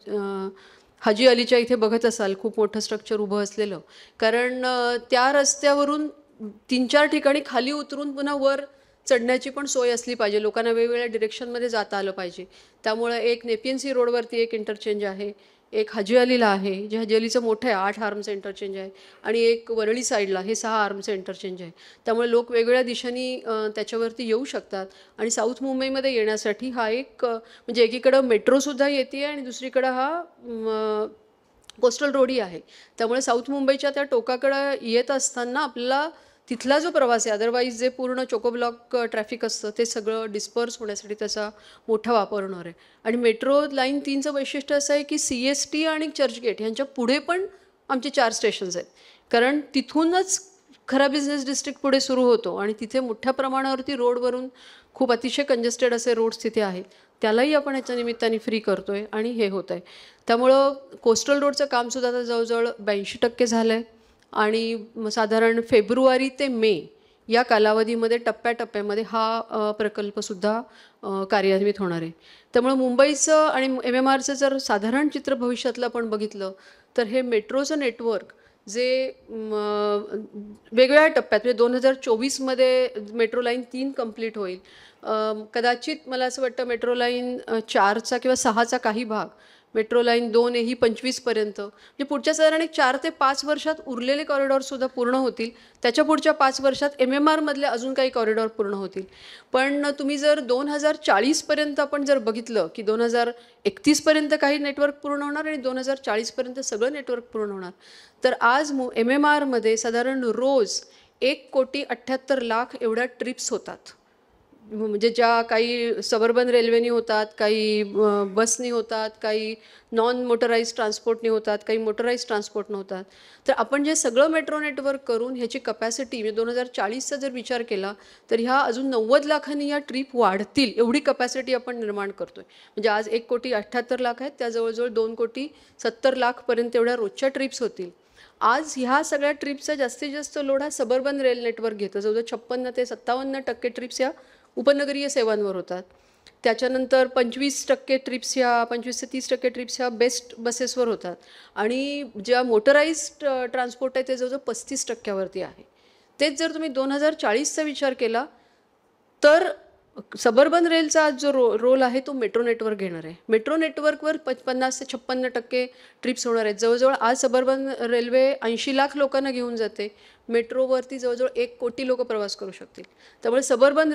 हाजी अलीच्या इथे बघत असाल खूप मोठं स्ट्रक्चर उभं असलेलं, कारण त्या रस्त्यावरून 3-4 ठिकाणी खाली उतरून पुन्हा वर चढण्याची पण सोय असली पाहिजे. लोकांना वेगवेगळ्या डिरेक्शनमध्ये जाता आलं पाहिजे. त्यामुळे एक नेपियन सी रोडवरती एक इंटरचेंज आहे, एक हाजी अलीला आहे, जे हाजी अलीचं मोठं आहे 8 आर्मचं इंटरचेंज आहे, आणि एक वरळी साईडला हे 6 आर्मचं इंटरचेंज आहे. त्यामुळे लोक वेगवेगळ्या दिशांनी त्याच्यावरती येऊ शकतात. आणि साऊथ मुंबईमध्ये येण्यासाठी हा एक म्हणजे एकीकडं मेट्रोसुद्धा येते आणि दुसरीकडं हा कोस्टल रोडही आहे. त्यामुळे साऊथ मुंबईच्या त्या टोकाकडं येत असताना आपल्याला तिथला जो प्रवास आहे, अदरवाईज जे पूर्ण चोकोब्लॉक ट्रॅफिक असतं ते सगळं डिस्पर्स होण्यासाठी त्याचा मोठा वापर होणार आहे. आणि मेट्रो लाईन 3चं वैशिष्ट्य असं आहे की CST आणि चर्चगेट यांच्या पुढे पण आमचे 4 स्टेशन्स आहेत. कारण तिथूनच खरा बिझनेस डिस्ट्रिक्ट पुढे सुरू होतो आणि तिथे मोठ्या प्रमाणावरती रोडवरून खूप अतिशय कंजेस्टेड असे रोड्स तिथे आहेत. त्यालाही आपण ह्याच्या निमित्ताने फ्री करतो आहे आणि हे होत आहे. त्यामुळं कोस्टल रोडचं कामसुद्धा आता जवळजवळ 82% झालं आहे. आणि साधारण फेब्रुवारी ते मे या कालावधीमध्ये टप्प्याटप्प्यामध्ये हा प्रकल्पसुद्धा कार्यान्वित होणार आहे. त्यामुळे मुंबईचं आणि MMRचं जर साधारण चित्र भविष्यातलं आपण बघितलं तर हे मेट्रोचं नेटवर्क जे वेगवेगळ्या टप्प्यात म्हणजे 2024मध्ये मेट्रो लाईन 3 कंप्लीट होईल. कदाचित मला असं वाटतं मेट्रो लाईन 4चा किंवा 6चा काही भाग मेट्रो लाईन 2 ही 25पर्यंत, म्हणजे पुढच्या साधारण एक 4 ते 5 वर्षात उरलेले कॉरिडॉरसुद्धा पूर्ण होतील. त्याच्या पुढच्या 5 वर्षात MMRमधले अजून काही कॉरिडॉर पूर्ण होतील. पण तुम्ही जर 2040पर्यंत आपण जर बघितलं की 2031पर्यंत काही नेटवर्क पूर्ण होणार आणि 2040पर्यंत सगळं नेटवर्क पूर्ण होणार, तर आज MMRमध्ये साधारण रोज 1,78,00,000 एवढ्या ट्रिप्स होतात. म्हणजे ज्या काही सबर्बन रेल्वेनी होतात, काही बसनी होतात, काही नॉन मोटराइज ट्रान्सपोर्टनी होतात, काही मोटराइज ट्रान्सपोर्टनं होतात. तर आपण जे सगळं मेट्रो नेटवर्क करून ह्याची कपॅसिटी म्हणजे 2040चा जर विचार केला तर ह्या अजून 90 लाखांनी या ट्रिप वाढतील एवढी कपॅसिटी आपण निर्माण करतोय. म्हणजे आज 1,78,00,000 आहेत, त्या जवळजवळ 2,70,00,000पर्यंत एवढ्या रोजच्या ट्रिप्स होतील. आज ह्या सगळ्या ट्रिप्सचा जास्तीत जास्त लोड हा सबर्बन रेल नेटवर्क घेतं. जवळजवळ 56 ते 57% ट्रिप्स ह्या उपनगरीय सेवांवर होतात. त्याच्यानंतर 25% ट्रिप्स ह्या 25 ते 30% ट्रिप्स ह्या बेस्ट बसेसवर होतात. आणि ज्या मोटराइज्ड ट्रान्सपोर्ट आहे ते जवळजवळ 35%वरती आहे. तेच जर तुम्ही 2040चा विचार केला तर सबर्बन रेलचा आज जो रोल आहे तो मेट्रो नेटवर्क घेणार आहे. मेट्रो नेटवर्कवर 50 ते 56% ट्रिप्स होणार आहेत. जवळजवळ आज सबर्बन रेल्वे 80 लाख लोकांना घेऊन जाते. मेट्रोवरती जवळजवळ 1 कोटी लोक प्रवास करू शकतील. त्यामुळे सबर्बन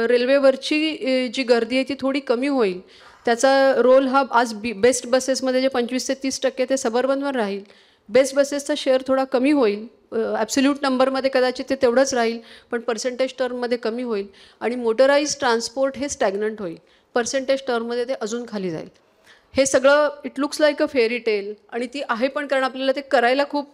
रेल्वेवरची जी गर्दी आहे ती थोडी कमी होईल. त्याचा रोल हा आज बेस्ट बसेसमध्ये जे 25 ते 30% ते सबर्बनवर राहील. बेस्ट बसेसचा शेअर थोडा कमी होईल. ॲब्सोल्यूट नंबरमध्ये कदाचित ते तेवढंच राहील, पण पर्सेंटेज टर्ममध्ये कमी होईल. आणि मोटराइज ट्रान्सपोर्ट हे स्टॅग्नंट होईल. पर्सेंटेज टर्ममध्ये ते अजून खाली जाईल. हे सगळं it looks like a fairy tale आणि ती आहे पण, कारण आपल्याला ते करायला खूप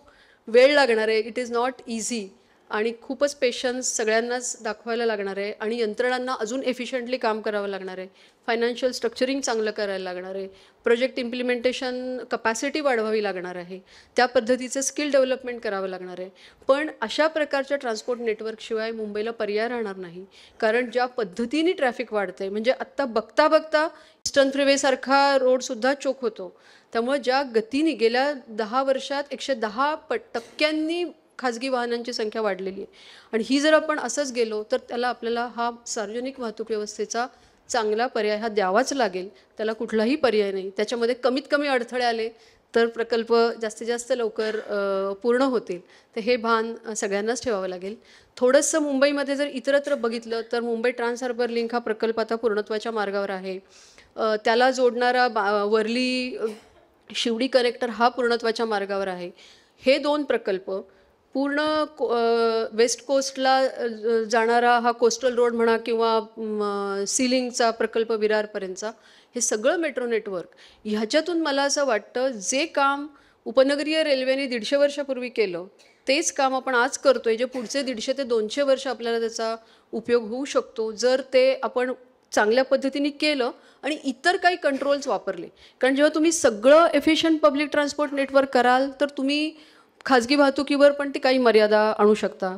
वेळ लागणार आहे. इट इज नॉट इझी आणि खूपच पेशन्स सगळ्यांनाच दाखवायला लागणार आहे आणि यंत्रणांना अजून एफिशियंटली काम करावं लागणार आहे. फायनान्शियल स्ट्रक्चरिंग चांगलं करायला लागणार आहे. प्रोजेक्ट इम्प्लिमेंटेशन कपॅसिटी वाढवावी लागणार आहे. त्या पद्धतीचं स्किल डेव्हलपमेंट करावं लागणार आहे. पण अशा प्रकारच्या ट्रान्सपोर्ट नेटवर्कशिवाय मुंबईला पर्याय राहणार नाही. कारण ज्या पद्धतीने ट्रॅफिक वाढते, म्हणजे आत्ता बघता बघता ईस्टर्न फ्रीवेसारखा रोडसुद्धा चोक होतो. त्यामुळे ज्या गतीने गेल्या 10 वर्षात 110% खाजगी वाहनांची संख्या वाढलेली आहे. आणि ही जर आपण असंच गेलो तर आपल्याला हा सार्वजनिक वाहतूक व्यवस्थेचा चांगला पर्याय हा द्यावाच लागेल. त्याला कुठलाही पर्याय नाही. त्याच्यामध्ये कमीत कमी अडथळे आले तर प्रकल्प जास्तीत जास्त लवकर पूर्ण होतील. तर हे भान सगळ्यांनाच ठेवावं लागेल. थोडंसं मुंबईमध्ये जर इतरत्र बघितलं तर मुंबई ट्रान्स हार्बर लिंक हा प्रकल्प आता पूर्णत्वाच्या मार्गावर आहे. त्याला जोडणारा वर्ली शिवडी कनेक्टर हा पूर्णत्वाच्या मार्गावर आहे. हे 2 प्रकल्प पूर्ण वेस्ट कोस्टला जाणारा हा कोस्टल रोड म्हणा किंवा सीलिंगचा प्रकल्प विरारपर्यंतचा, हे सगळं मेट्रो नेटवर्क ह्याच्यातून मला असं वाटतं जे काम उपनगरीय रेल्वेने 150 वर्षापूर्वी केलं तेच काम आपण आज करतोय. जे पुढचे 150 ते 200 वर्ष आपल्याला त्याचा उपयोग होऊ शकतो जर ते आपण चांगल्या पद्धतीने केलं आणि इतर काही कंट्रोल्स वापरले. कारण जेव्हा तुम्ही सगळं एफिशियंट पब्लिक ट्रान्सपोर्ट नेटवर्क कराल तर तुम्ही खाजगी वाहतुकीवर पण ती काही मर्यादा आणू शकता.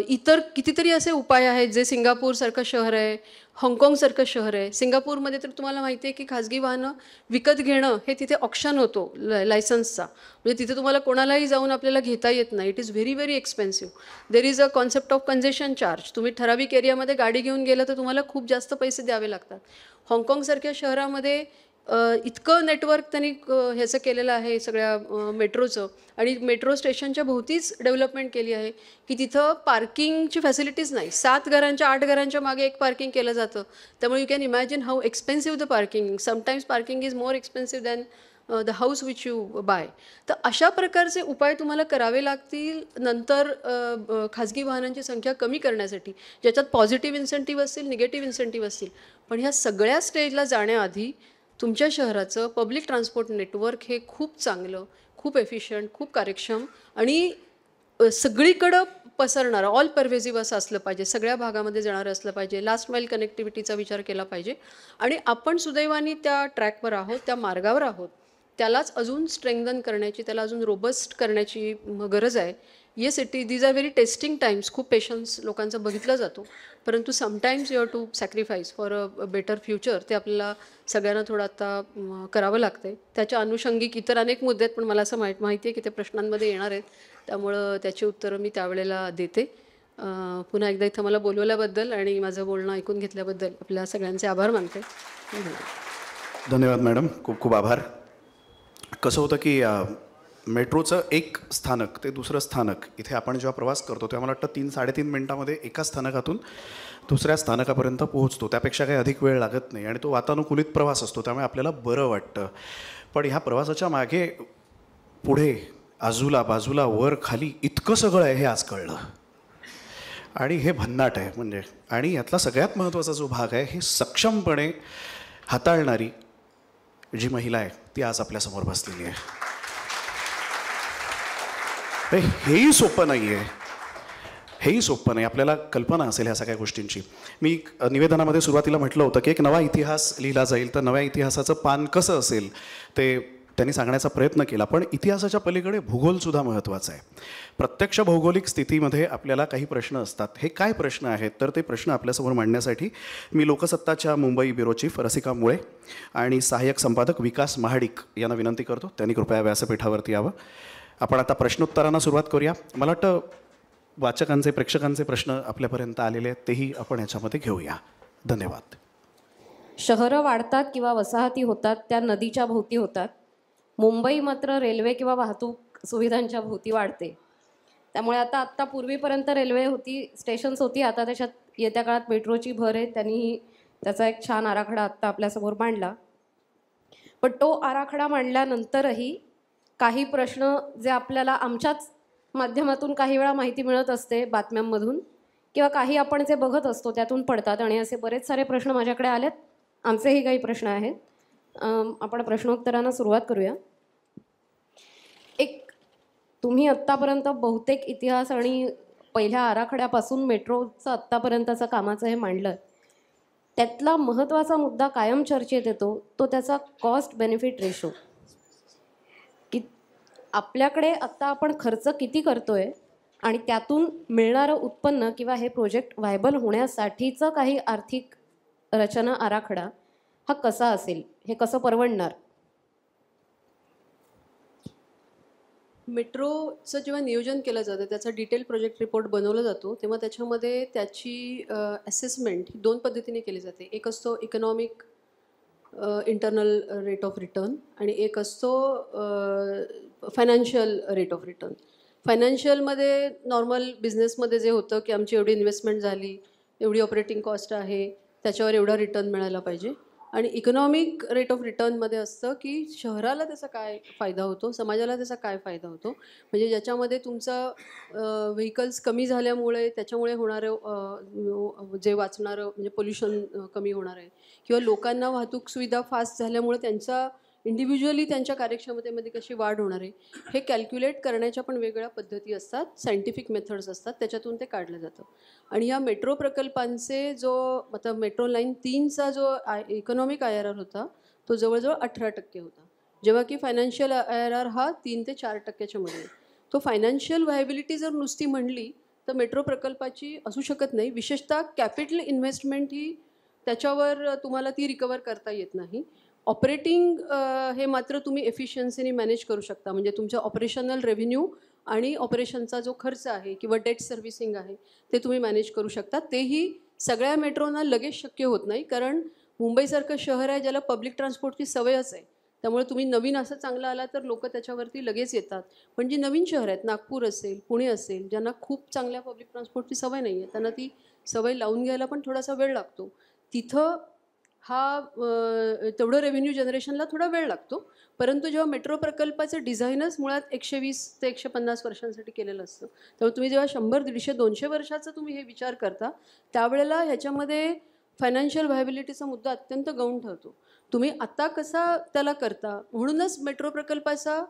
इतर कितीतरी असे उपाय आहेत जे सिंगापूरसारखं शहर आहे, हाँगकाँगसारखं शहर आहे. सिंगापूरमध्ये तर तुम्हाला माहिती आहे की खाजगी वाहनं विकत घेणं हे तिथे ऑप्शन होतो लायसन्सचा. म्हणजे तिथे तुम्हाला कोणालाही जाऊन आपल्याला घेता येत नाही. It is very very expensive. There is a concept of congestion charge. तुम्ही ठराविक एरियामध्ये गाडी घेऊन गेलं तर तुम्हाला खूप जास्त पैसे द्यावे लागतात. हाँगकाँगसारख्या शहरामध्ये इतकं नेटवर्क त्यांनी ह्याचं केलेलं आहे सगळ्या मेट्रोचं आणि मेट्रो स्टेशनच्या भोवतीच डेव्हलपमेंट केली आहे की तिथं पार्किंगची फॅसिलिटीज नाही. 7 घरांच्या 8 घरांच्या मागे एक पार्किंग केलं जातं. त्यामुळे you can imagine how expensive the parking. Sometimes parking is more expensive than the house which you buy. तर अशा प्रकारचे उपाय तुम्हाला करावे लागतील नंतर खाजगी वाहनांची संख्या कमी करण्यासाठी, ज्याच्यात पॉझिटिव्ह इन्सेंटिव्ह असतील, निगेटिव्ह इन्सेंटिव्ह असतील. पण ह्या सगळ्या स्टेजला जाण्याआधी तुमच्या शहराचं पब्लिक ट्रान्सपोर्ट नेटवर्क हे खूप चांगलं, खूप एफिशियंट, खूप कार्यक्षम आणि सगळीकडं पसरणारं ऑल परव्हेसिव्ह असं असलं पाहिजे. सगळ्या भागामध्ये जाणारं असलं पाहिजे. लास्ट माईल कनेक्टिव्हिटीचा विचार केला पाहिजे. आणि आपण सुदैवाने त्या ट्रॅकवर आहोत, त्या मार्गावर आहोत. त्यालाच अजून स्ट्रेंगन करण्याची, त्याला अजून रोबस्ट करण्याची गरज आहे. Yes these are very testing times. खूप पेशन्स लोकांचा बघितला जातो. परंतु sometimes you have to sacrifice for a better future. ते आपल्याला सगळ्यांना थोडं आता करावं लागतं आहे. त्याच्या अनुषंगिक इतर अनेक मुद्दे आहेत, पण मला असं माहिती आहे की ते प्रश्नांमध्ये येणार आहेत. त्यामुळं त्याची उत्तरं मी त्यावेळेला देते. पुन्हा एकदा इथं मला बोलवल्याबद्दल आणि माझं बोलणं ऐकून घेतल्याबद्दल आपल्या सगळ्यांचे आभार मानते. धन्यवाद. धन्यवाद मॅडम, खूप खूप आभार. कसं होतं की मेट्रोचं एक स्थानक ते दुसरं स्थानक इथे आपण जेव्हा प्रवास करतो तेव्हा मला वाटतं 3-3.5 मिनिटामध्ये एका स्थानकातून दुसऱ्या स्थानकापर्यंत पोहोचतो. त्यापेक्षा काही अधिक वेळ लागत नाही आणि तो वातानुकूलित प्रवास असतो, त्यामुळे आपल्याला बरं वाटतं. पण ह्या प्रवासाच्या मागे पुढे आजूला बाजूला वर खाली इतकं सगळं आहे हे आज कळलं. आणि हे भन्नाट आहे म्हणजे. आणि यातला सगळ्यात महत्त्वाचा जो भाग आहे, हे सक्षमपणे हाताळणारी जी महिला आहे ती आज आपल्यासमोर बसलेली आहे. हेही सोपं नाही आहे, हेही सोपं नाही. आपल्याला कल्पना असेल ह्या सगळ्या गोष्टींची. मी निवेदनामध्ये सुरुवातीला म्हटलं होतं की एक नवा इतिहास लिहिला जाईल, तर नव्या इतिहासाचं पान कसं असेल ते त्यांनी सांगण्याचा प्रयत्न केला. पण इतिहासाच्या पलीकडे भूगोलसुद्धा महत्त्वाचा आहे. प्रत्यक्ष भौगोलिक स्थितीमध्ये आपल्याला काही प्रश्न असतात. हे काय प्रश्न आहेत, तर ते प्रश्न आपल्यासमोर मांडण्यासाठी मी लोकसत्ताच्या मुंबई ब्युरो चीफ रसिका मुळे आणि सहाय्यक संपादक विकास महाडिक यांना विनंती करतो त्यांनी कृपया व्यासपीठावरती यावं. आपण आता प्रश्नोत्तरांना सुरुवात करूया. मला वाटतं वाचकांचे, प्रेक्षकांचे प्रश्न आपल्यापर्यंत आलेले आहेत, तेही आपण ह्याच्यामध्ये घेऊया. धन्यवाद. शहरं वाढतात किंवा वसाहती होतात त्या नदीच्या भोवती होतात. मुंबई मात्र रेल्वे किंवा वाहतूक सुविधांच्या भोवती वाढते. त्यामुळे आत्ता पूर्वीपर्यंत रेल्वे होती, स्टेशन्स होती, आता त्याच्यात येत्या काळात मेट्रोची भर आहे. त्यांनीही त्याचा एक छान आराखडा आत्ता आपल्यासमोर मांडला. पण तो आराखडा मांडल्यानंतरही काही प्रश्न जे आपल्याला आमच्याच माध्यमातून काही वेळा माहिती मिळत असते बातम्यांमधून, किंवा काही आपण जे बघत असतो त्यातून पडतात. आणि असे बरेच सारे प्रश्न माझ्याकडे आलेत. आमचेही काही प्रश्न आहेत. आपण प्रश्नोत्तरांना सुरुवात करूया. एक, तुम्ही आत्तापर्यंत बहुतेक इतिहास आणि पहिल्या आराखड्यापासून मेट्रोचं आत्तापर्यंतचं कामाचं हे मांडलं. त्यातला महत्त्वाचा मुद्दा कायम चर्चेत येतो तो त्याचा कॉस्ट बेनिफिट रेशो. की आपल्याकडे आत्ता आपण खर्च किती करतोय आणि त्यातून मिळणारं उत्पन्न किंवा हे प्रोजेक्ट व्हायबल होण्यासाठीचं काही आर्थिक रचना आराखडा हा कसा असेल, हे कसं परवडणार. मेट्रोचं जेव्हा नियोजन केलं जातं त्याचा डिटेल प्रोजेक्ट रिपोर्ट बनवला जातो तेव्हा त्याच्यामध्ये त्याची असेसमेंट ही 2 पद्धतीने केली जाते. एक असतो economic internal rate of return आणि एक असतो फायनान्शियल रेट ऑफ रिटर्न. फायनान्शियलमध्ये नॉर्मल बिझनेसमध्ये जे होतं की आमची एवढी इन्व्हेस्टमेंट झाली, एवढी ऑपरेटिंग कॉस्ट आहे, त्याच्यावर एवढा रिटर्न मिळायला पाहिजे. आणि इकॉनॉमिक रेट ऑफ रिटर्नमध्ये असतं की शहराला त्याचा काय फायदा होतो, समाजाला त्याचा काय फायदा होतो. म्हणजे ज्याच्यामध्ये तुमचं व्हेकल्स कमी झाल्यामुळे त्याच्यामुळे होणारं जे वाचणारं म्हणजे पोल्युशन कमी होणार आहे, किंवा लोकांना वाहतूक सुविधा फास्ट झाल्यामुळे त्यांचा इंडिव्हिज्युअली त्यांच्या कार्यक्षमतेमध्ये कशी वाढ होणार आहे, हे कॅल्क्युलेट करण्याच्या पण वेगवेगळ्या पद्धती असतात, सायंटिफिक मेथड्स असतात, त्याच्यातून ते काढलं जातं. आणि या मेट्रो प्रकल्पांचे जो आता मेट्रो लाईन 3चा जो इकॉनॉमिक IRR होता तो जवळजवळ 18% होता, जेव्हा की फायनान्शियल IRR हा 3 ते 4%च्या मध्ये. तो फायनान्शियल व्हायबिलिटी जर नुसती म्हणली तर मेट्रो प्रकल्पाची असू शकत नाही. विशेषतः कॅपिटल इन्व्हेस्टमेंट ही त्याच्यावर तुम्हाला ती रिकवर करता येत नाही. ऑपरेटिंग हे मात्र तुम्ही एफिशियन्सीने मॅनेज करू शकता. म्हणजे तुमचं ऑपरेशनल रेव्हेन्यू आणि ऑपरेशनचा जो खर्च आहे किंवा डेट सर्व्हिसिंग आहे ते तुम्ही मॅनेज करू शकता. तेही सगळ्या मेट्रोना लगेच शक्य होत नाही, कारण मुंबईसारखं शहर आहे ज्याला पब्लिक ट्रान्सपोर्टची सवयच आहे. त्यामुळे तुम्ही नवीन असं चांगलं आला तर लोक त्याच्यावरती लगेच येतात. पण जी नवीन शहर आहेत, नागपूर असेल, पुणे असेल, ज्यांना खूप चांगल्या पब्लिक ट्रान्सपोर्टची सवय नाही आहे, त्यांना ती सवय लावून घ्यायला पण थोडासा वेळ लागतो. तिथं हा तेवढं रेव्हेन्यू जनरेशनला थोडा वेळ लागतो. परंतु जेव्हा मेट्रो प्रकल्पाचं डिझाईनच मुळात 120 ते 150 वर्षांसाठी केलेलं असतं, तेव्हा तुम्ही जेव्हा 100, 150, 200 वर्षाचा तुम्ही हे विचार करता त्यावेळेला ह्याच्यामध्ये फायनान्शियल व्हायबिलिटीचा मुद्दा अत्यंत गौण ठरतो. तुम्ही आता कसा त्याला करता, म्हणूनच मेट्रो प्रकल्पाचा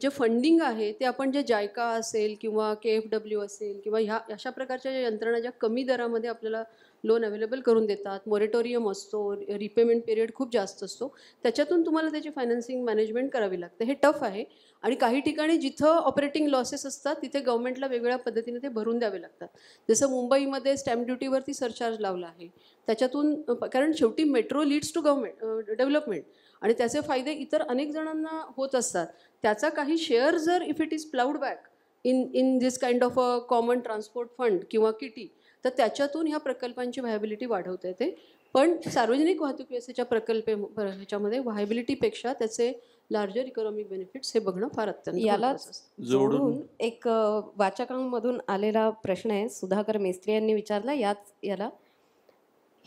जे फंडिंग आहे ते आपण जे जायका असेल किंवा KFW असेल किंवा ह्या अशा प्रकारच्या ज्या यंत्रणा ज्या कमी दरामध्ये आपल्याला लोन अवेलेबल करून देतात, मोरेटोरियम असतो, रिपेमेंट पिरियड खूप जास्त असतो, त्याच्यातून तुम्हाला त्याची फायनान्सिंग मॅनेजमेंट करावी लागते. हे टफ आहे. आणि काही ठिकाणी जिथं ऑपरेटिंग लॉसेस असतात तिथे गव्हर्नमेंटला वेगवेगळ्या पद्धतीने ते भरून द्यावे लागतात. जसं मुंबईमध्ये स्टॅम्प ड्युटीवरती सरचार्ज लावला आहे त्याच्यातून, कारण शेवटी मेट्रो लीड्स टू डेव्हलपमेंट आणि त्याचे फायदे इतर अनेक जणांना होत असतात. त्याचा काही शेअर जर if it is ploughed back in this kind of a common transport fund किंवा किटी, तर त्याच्यातून ह्या प्रकल्पांची व्हायबिलिटी वाढवता येते. पण सार्वजनिक वाहतूक व्यवस्थेच्या ह्याच्यामध्ये व्हायबिलिटीपेक्षा त्याचे लार्जर इकॉनॉमिक बेनिफिट्स हे बघणं फार अत्यंत याला महत्त्वाचं असतं. जोडून एक वाचकांमधून आलेला प्रश्न आहे, सुधाकर मेस्त्री यांनी विचारला याला.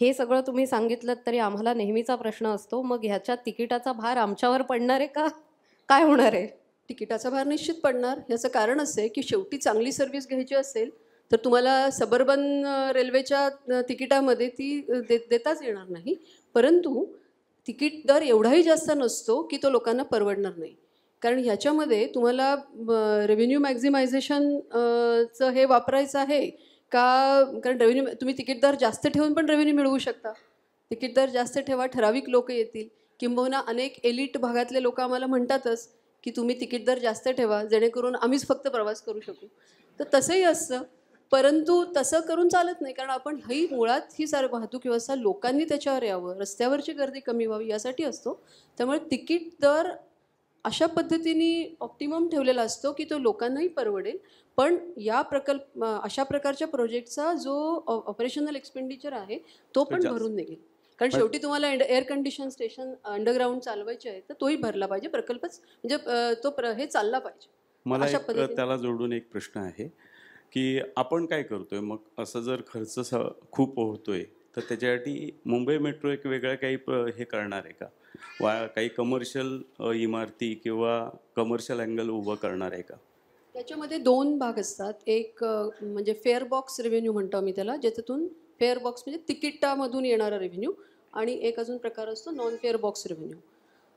हे सगळं तुम्ही सांगितलं तरी आम्हाला नेहमीचा प्रश्न असतो, मग ह्याच्यात तिकिटाचा भार आमच्यावर पडणार आहे का, काय होणार आहे? तिकिटाचा भार निश्चित पडणार. याचं कारण असं आहे की शेवटी चांगली सर्व्हिस घ्यायची असेल तर तुम्हाला सबर्बन रेल्वेच्या तिकिटामध्ये ती देताच येणार नाही. परंतु तिकीट दर एवढाही जास्त नसतो की तो लोकांना परवडणार नाही. कारण ह्याच्यामध्ये तुम्हाला रेव्हेन्यू मॅक्झिमायझेशनचं हे वापरायचं आहे का, कारण रेव्हेन्यू तुम्ही तिकीट दर जास्त ठेवून पण रेव्हेन्यू मिळवू शकता. तिकीट दर जास्त ठेवा, ठराविक लोक येतील. किंबहुना अनेक एलिट भागातले लोक आम्हाला म्हणतातच की तुम्ही तिकीट दर जास्त ठेवा जेणेकरून आम्हीच फक्त प्रवास करू शकू. तर तसंही असतं, परंतु तसं करून चालत नाही. कारण आपण ही मुळात ही सारी वाहतूक व्यवस्था लोकांनी त्याच्यावर यावं, रस्त्यावरची गर्दी कमी व्हावी यासाठी असतो. त्यामुळे तिकीट दर अशा पद्धतीने ऑप्टिमम ठेवलेला असतो की तो लोकांनाही परवडेल. पण या अशा प्रकारच्या प्रोजेक्टचा जो ऑपरेशनल एक्सपेंडिचर आहे तो पण भरून निघेल. कारण शेवटी तुम्हाला एअर कंडिशन स्टेशन अंडरग्राऊंड चालवायचे आहे तर तोही भरला पाहिजे, प्रकल्पच म्हणजे हे चालला पाहिजे. मला त्याला जोडून एक प्रश्न आहे की आपण काय करतोय मग, असं जर खर्च खूप होतोय तर त्याच्यासाठी मुंबई मेट्रो एक वेगळं काही हे करणार आहे का, काही कमर्शियल इमारती किंवा कमर्शियल अँगल उभं करणार आहे का? त्याच्यामध्ये 2 भाग असतात. एक म्हणजे फेअर बॉक्स रेव्हेन्यू म्हणतो आम्ही त्याला, ज्याच्यातून फेअर बॉक्स म्हणजे तिकिटामधून येणारा रेव्हेन्यू, आणि एक अजून प्रकार असतो non fare box revenue.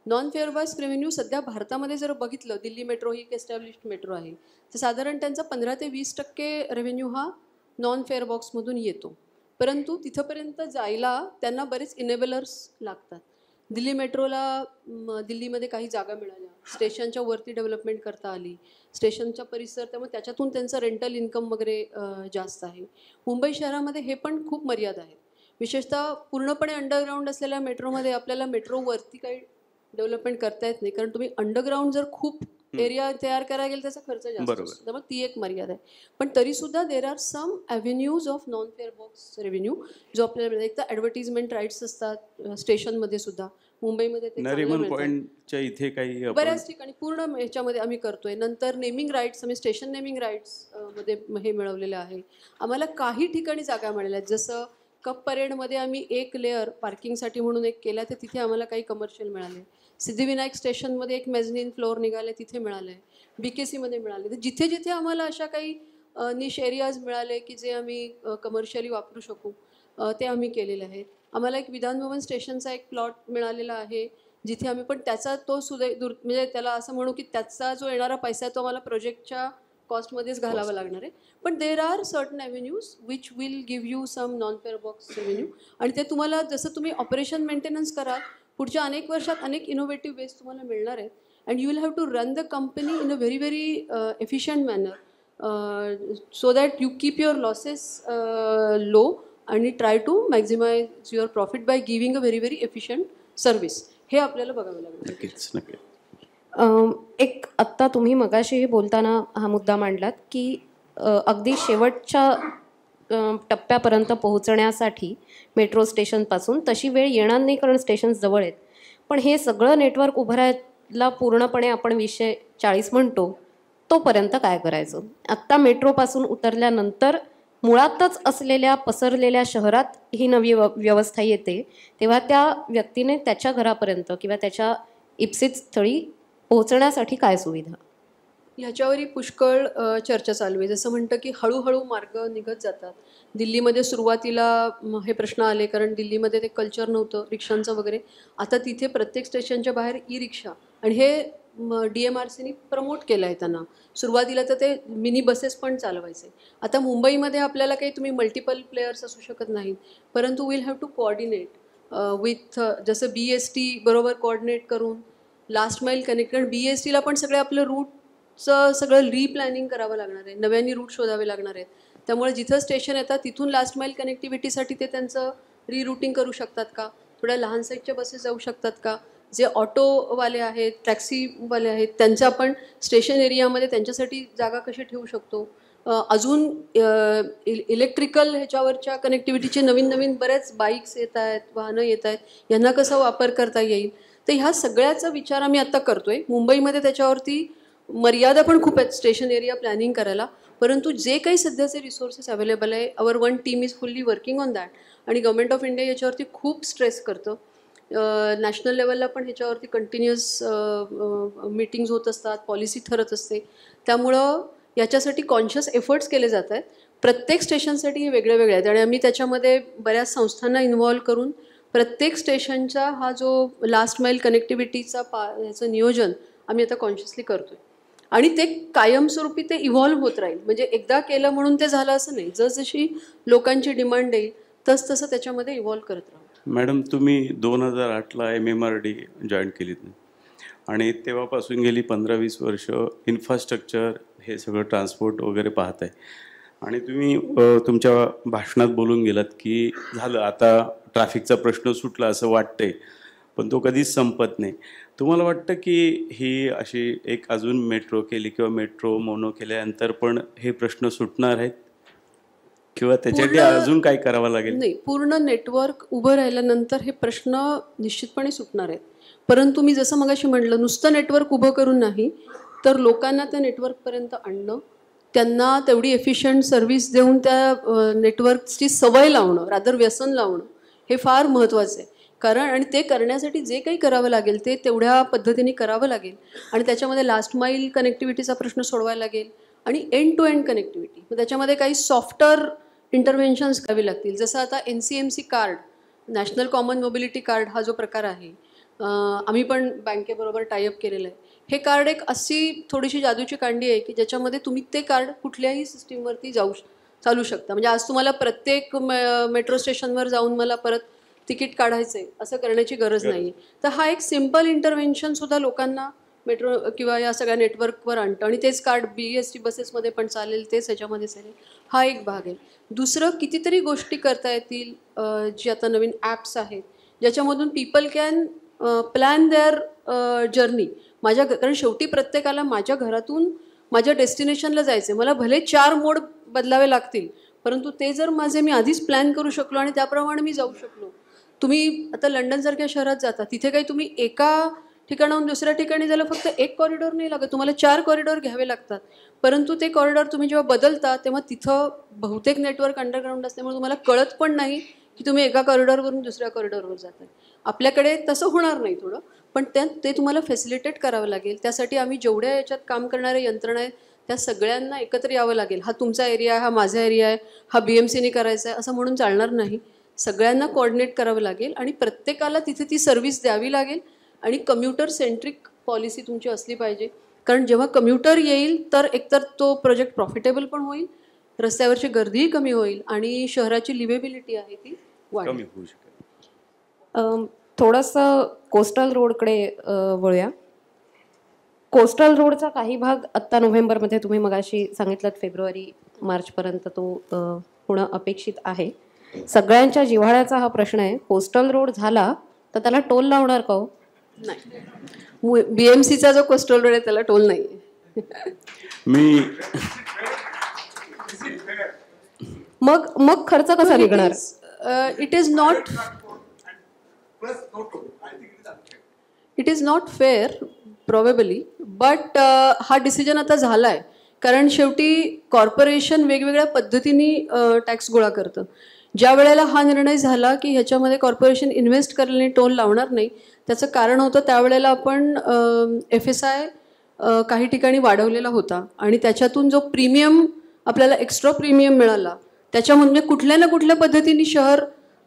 Non fare box revenue सध्या भारतामध्ये जर बघितलं, दिल्ली मेट्रो ही एक एस्टॅब्लिश्ड मेट्रो आहे, तर साधारण त्यांचा 15 ते 20% रेव्हेन्यू हा नॉन फेअर बॉक्समधून येतो. परंतु तिथंपर्यंत जायला त्यांना बरेच इनेबलर्स लागतात. दिल्ली मेट्रोला दिल्लीमध्ये काही जागा मिळाल्या, स्टेशनच्या वरती डेव्हलपमेंट करता आली, स्टेशनच्या परिसर, त्यामुळे त्याच्यातून त्यांचं रेंटल इन्कम वगैरे जास्त आहे. मुंबई शहरामध्ये हे पण खूप मर्यादा आहे. विशेषतः पूर्णपणे अंडरग्राऊंड असलेल्या मेट्रोमध्ये आपल्याला मेट्रोवरती काही डेव्हलपमेंट करता येत नाही, कारण तुम्ही अंडरग्राऊंड जर खूप एरिया तयार करायला गेलं त्याचा खर्च जास्त असतो. त्यामुळे ती एक मर्यादा आहे. पण तरीसुद्धा there are some avenues of non fare box revenue जो आपल्याला एक तर ॲडव्हर्टिजमेंट राईट्स असतात स्टेशनमध्ये सुद्धा. मुंबईमध्ये ते नरिमन पॉईंटच्या इथे काही बऱ्याच ठिकाणी पूर्ण ह्याच्यामध्ये आम्ही करतोय. नंतर नेमिंग राईट्स, आम्ही स्टेशन नेमिंग राईट्स मध्ये हे मिळवलेलं आहे. आम्हाला काही ठिकाणी जागा मिळाल्या आहेत, जसं कप परेडमध्ये आम्ही एक लेअर पार्किंगसाठी म्हणून एक केला, तर तिथे आम्हाला काही कमर्शियल मिळाले. सिद्धिविनायक स्टेशनमध्ये एक मेझनीन फ्लोअर निघाले, तिथे मिळालं आहे. BKCमध्ये मिळाले. तर जिथे जिथे आम्हाला अशा काही निश एरियाज मिळाले की जे आम्ही कमर्शियली वापरू शकू ते आम्ही केलेले आहेत. आम्हाला एक विधान भवन स्टेशनचा एक प्लॉट मिळालेला आहे, जिथे आम्ही पण त्याचा तो म्हणजे त्याला असं म्हणू की त्याचा जो येणारा पैसा आहे तो आम्हाला प्रोजेक्टच्या कॉस्टमध्येच घालावा लागणार आहे. पण there are certain avenues which will give you some non fare box revenue, आणि ते तुम्हाला जसं तुम्ही ऑपरेशन मेंटेनन्स कराल पुढच्या अनेक वर्षात अनेक इनोव्हेटिव्ह वेज तुम्हाला मिळणार आहेत. And you will have to run the company in a very very efficient manner so that you keep your losses low आणि try to maximise your profit by giving a very very efficient service. हे आपल्याला बघावं लागेल. नक्कीच नक्की. एक आत्ता तुम्ही मगाशी बोलताना हा मुद्दा मांडलात की अगदी शेवटच्या टप्प्यापर्यंत पोहोचण्यासाठी मेट्रो स्टेशनपासून तशी वेळ येणार नाही, कारण स्टेशन जवळ आहेत. पण हे सगळं नेटवर्क उभारायला पूर्णपणे आपण 2040 म्हणतो, तोपर्यंत काय करायचं? आत्ता मेट्रोपासून उतरल्यानंतर मुळातच असलेल्या पसरलेल्या शहरात ही नवी व्यवस्था येते, तेव्हा त्या व्यक्तीने त्याच्या घरापर्यंत किंवा त्याच्या इप्सित स्थळी पोहोचण्यासाठी काय सुविधा? ह्याच्यावरही पुष्कळ चर्चा चालू आहे. जसं म्हणतं की हळूहळू मार्ग निघत जातात. दिल्लीमध्ये सुरुवातीला हे प्रश्न आले, कारण दिल्लीमध्ये ते कल्चर नव्हतं रिक्षांचं वगैरे. आता तिथे प्रत्येक स्टेशनच्या बाहेर रिक्षा, आणि हे DMRCने प्रमोट केलं आहे त्यांना. सुरुवातीला तर ते मिनी बसेस पण चालवायचे. आता मुंबईमध्ये आपल्याला काही तुम्ही मल्टिपल प्लेयर्स असू शकत नाहीत, परंतु will have to coordinate with जसं BST बरोबर कोऑर्डिनेट करून लास्ट माईल कनेक्ट. कारण BSTला पण सगळे आपलं रूटचं सगळं रिप्लॅनिंग करावं लागणार आहे, नव्याने रूट शोधावे लागणार आहेत. त्यामुळे जिथं स्टेशन येतात तिथून लास्ट माईल कनेक्टिव्हिटीसाठी ते त्यांचं रिरूटिंग करू शकतात का, थोड्या लहान साईजच्या बसेस जाऊ शकतात का, जे ऑटोवाले आहेत, टॅक्सीवाले आहेत, त्यांचं आपण स्टेशन एरियामध्ये त्यांच्यासाठी जागा कशी ठेवू शकतो, अजून इलेक्ट्रिकल ह्याच्यावरच्या कनेक्टिव्हिटीचे नवीन नवीन बऱ्याच बाईक्स येत आहेत, वाहनं येत आहेत, यांना कसा वापर करता येईल. तर ह्या सगळ्याचा विचार आम्ही आता करतोय. मुंबईमध्ये त्याच्यावरती मर्यादा पण खूप आहेत स्टेशन एरिया प्लॅनिंग करायला, परंतु जे काही सध्याचे रिसोर्सेस अवेलेबल आहे, hour one team is fully working on that. आणि गव्हर्नमेंट ऑफ इंडिया याच्यावरती खूप स्ट्रेस करतं. नॅशनल लेवलला पण ह्याच्यावरती कंटिन्युअस मीटिंग्स होत असतात, पॉलिसी ठरत असते. त्यामुळं याच्यासाठी कॉन्शियस एफर्ट्स केले जात आहेत. प्रत्येक स्टेशनसाठी हे वेगळे वेगळे आहेत आणि आम्ही त्याच्यामध्ये बऱ्याच संस्थांना इन्व्हॉल्व करून प्रत्येक स्टेशनचा हा जो लास्ट माईल कनेक्टिव्हिटीचा ह्याचं नियोजन आम्ही आता कॉन्शियसली करतो आहे. आणि ते कायमस्वरूपी ते इव्हॉल्व्ह होत राहील. म्हणजे एकदा केलं म्हणून ते झालं असं नाही. जसजशी लोकांची डिमांड येईल तसं त्याच्यामध्ये इव्हॉल्व्ह करत राहू. मॅडम, तुम्ही 2008ला MMRD जॉईन केलीत आणि तेव्हापासून गेली 15-20 वर्ष इन्फ्रास्ट्रक्चर हे सगळं ट्रान्सपोर्ट वगैरे पाहत आहे. आणि तुम्ही तुमच्या भाषणात बोलून गेलात की झालं आता ट्रॅफिकचा प्रश्न सुटला असं वाटतंय, पण तो कधीच संपत नाही. तुम्हाला वाटतं की ही अशी एक अजून मेट्रो केली किंवा मेट्रो मोनो केल्यानंतर पण हे प्रश्न सुटणार आहेत किंवा त्याच्यासाठी अजून काय करावं लागेल? नाही, पूर्ण नेटवर्क उभं राहिल्यानंतर हे प्रश्न निश्चितपणे सुटणार आहेत. परंतु मी जसं मगाशी म्हटलं, नुसतं नेटवर्क उभं करून नाही तर लोकांना त्या नेटवर्कपर्यंत आणणं, त्यांना तेवढी एफिशियंट सर्व्हिस देऊन त्या नेटवर्कची सवय लावणं, रादर व्यसन लावणं, हे फार महत्त्वाचं आहे. कारण आणि ते करण्यासाठी जे काही करावं लागेल ते तेवढ्या पद्धतीने करावं लागेल. आणि त्याच्यामध्ये लास्ट माईल कनेक्टिव्हिटीचा प्रश्न सोडवायला लागेल आणि एंड टू एंड कनेक्टिव्हिटी. मग त्याच्यामध्ये काही सॉफ्टवेअर इंटरव्हेन्शन्स करावी लागतील. जसं आता NCMC card, national common mobility card हा जो प्रकार आहे, आम्ही पण बँकेबरोबर टायअप केलेलं आहे. हे कार्ड एक अशी थोडीशी जादूची कांडी आहे की ज्याच्यामध्ये तुम्ही ते कार्ड कुठल्याही सिस्टीमवरती चालू शकता. म्हणजे आज तुम्हाला प्रत्येक मेट्रो स्टेशनवर जाऊन मला परत तिकीट काढायचं आहे असं करण्याची गरज नाही आहे. तर हा एक सिम्पल इंटरव्हेन्शनसुद्धा लोकांना मेट्रो किंवा या सगळ्या नेटवर्कवर आणतं. आणि तेच कार्ड BEST बसेसमध्ये पण चालेल, तेच ह्याच्यामध्ये चालेल. हा एक भाग आहे. दुसरं, कितीतरी गोष्टी करता येतील जी आता नवीन ॲप्स आहेत ज्याच्यामधून people can plan their journey. कारण शेवटी प्रत्येकाला माझ्या घरातून माझ्या डेस्टिनेशनला जायचं आहे. मला भले 4 मोड बदलावे लागतील, परंतु ते जर मी आधीच प्लॅन करू शकलो आणि त्याप्रमाणे मी जाऊ शकलो. तुम्ही आता लंडनसारख्या शहरात जाता, तिथे काही तुम्ही एका ठिकाणाहून दुसऱ्या ठिकाणी जायला फक्त एक कॉरिडॉर नाही लागत, तुम्हाला 4 कॉरिडॉर घ्यावे लागतात. परंतु ते कॉरिडॉर तुम्ही जेव्हा बदलता तेव्हा तिथं बहुतेक नेटवर्क अंडरग्राऊंड असल्यामुळे तुम्हाला कळत पण नाही की तुम्ही एका कॉरिडॉरवरून दुसऱ्या कॉरिडॉरवर जाताय. आपल्याकडे तसं होणार नाही थोडं, पण ते तुम्हाला फॅसिलिटेट करावं लागेल. त्यासाठी आम्ही जेवढ्या याच्यात काम करणाऱ्या यंत्रणा आहेत त्या सगळ्यांना एकत्र यावं लागेल. हा तुमचा एरिया आहे, हा माझा एरिया आहे, हा BMCने करायचा आहे असं म्हणून चालणार नाही. सगळ्यांना कोऑर्डिनेट करावं लागेल आणि प्रत्येकाला तिथे ती सर्व्हिस द्यावी लागेल. आणि कम्युटर सेंट्रिक पॉलिसी तुमची असली पाहिजे. कारण जेव्हा कम्युटर येईल तर एकतर तो प्रोजेक्ट प्रॉफिटेबल पण होईल, रस्त्यावरची गर्दीही कमी होईल आणि शहराची लिव्हेबिलिटी आहे ती कमी होऊ शकेल. थोडंसं कोस्टल रोडकडे वळूया. कोस्टल रोडचा काही भाग आत्ता नोव्हेंबरमध्ये, तुम्ही मगाशी सांगितलं फेब्रुवारी-मार्चपर्यंत तो होणं अपेक्षित आहे. सगळ्यांच्या जिव्हाळ्याचा हा प्रश्न आहे. कोस्टल रोड झाला तर त्याला टोल लावणार का? नाही, BMCचा जो कोस्टल रोड आहे त्याला टोल नाही. मग खर्च कसा निघणार? It is not fair probably, but हा डिसिजन आता झाला आहे. कारण शेवटी कॉर्पोरेशन वेगवेगळ्या पद्धतीने टॅक्स गोळा करतं. ज्या वेळेला हा निर्णय झाला की ह्याच्यामध्ये कॉर्पोरेशन इन्व्हेस्ट करायला टोल लावणार नाही, त्याचं कारण होतं त्यावेळेला आपण FSI काही ठिकाणी वाढवलेला होता आणि त्याच्यातून जो प्रीमियम आपल्याला एक्स्ट्रा प्रीमियम मिळाला त्याच्यामध्ये कुठल्या ना कुठल्या पद्धतीने शहर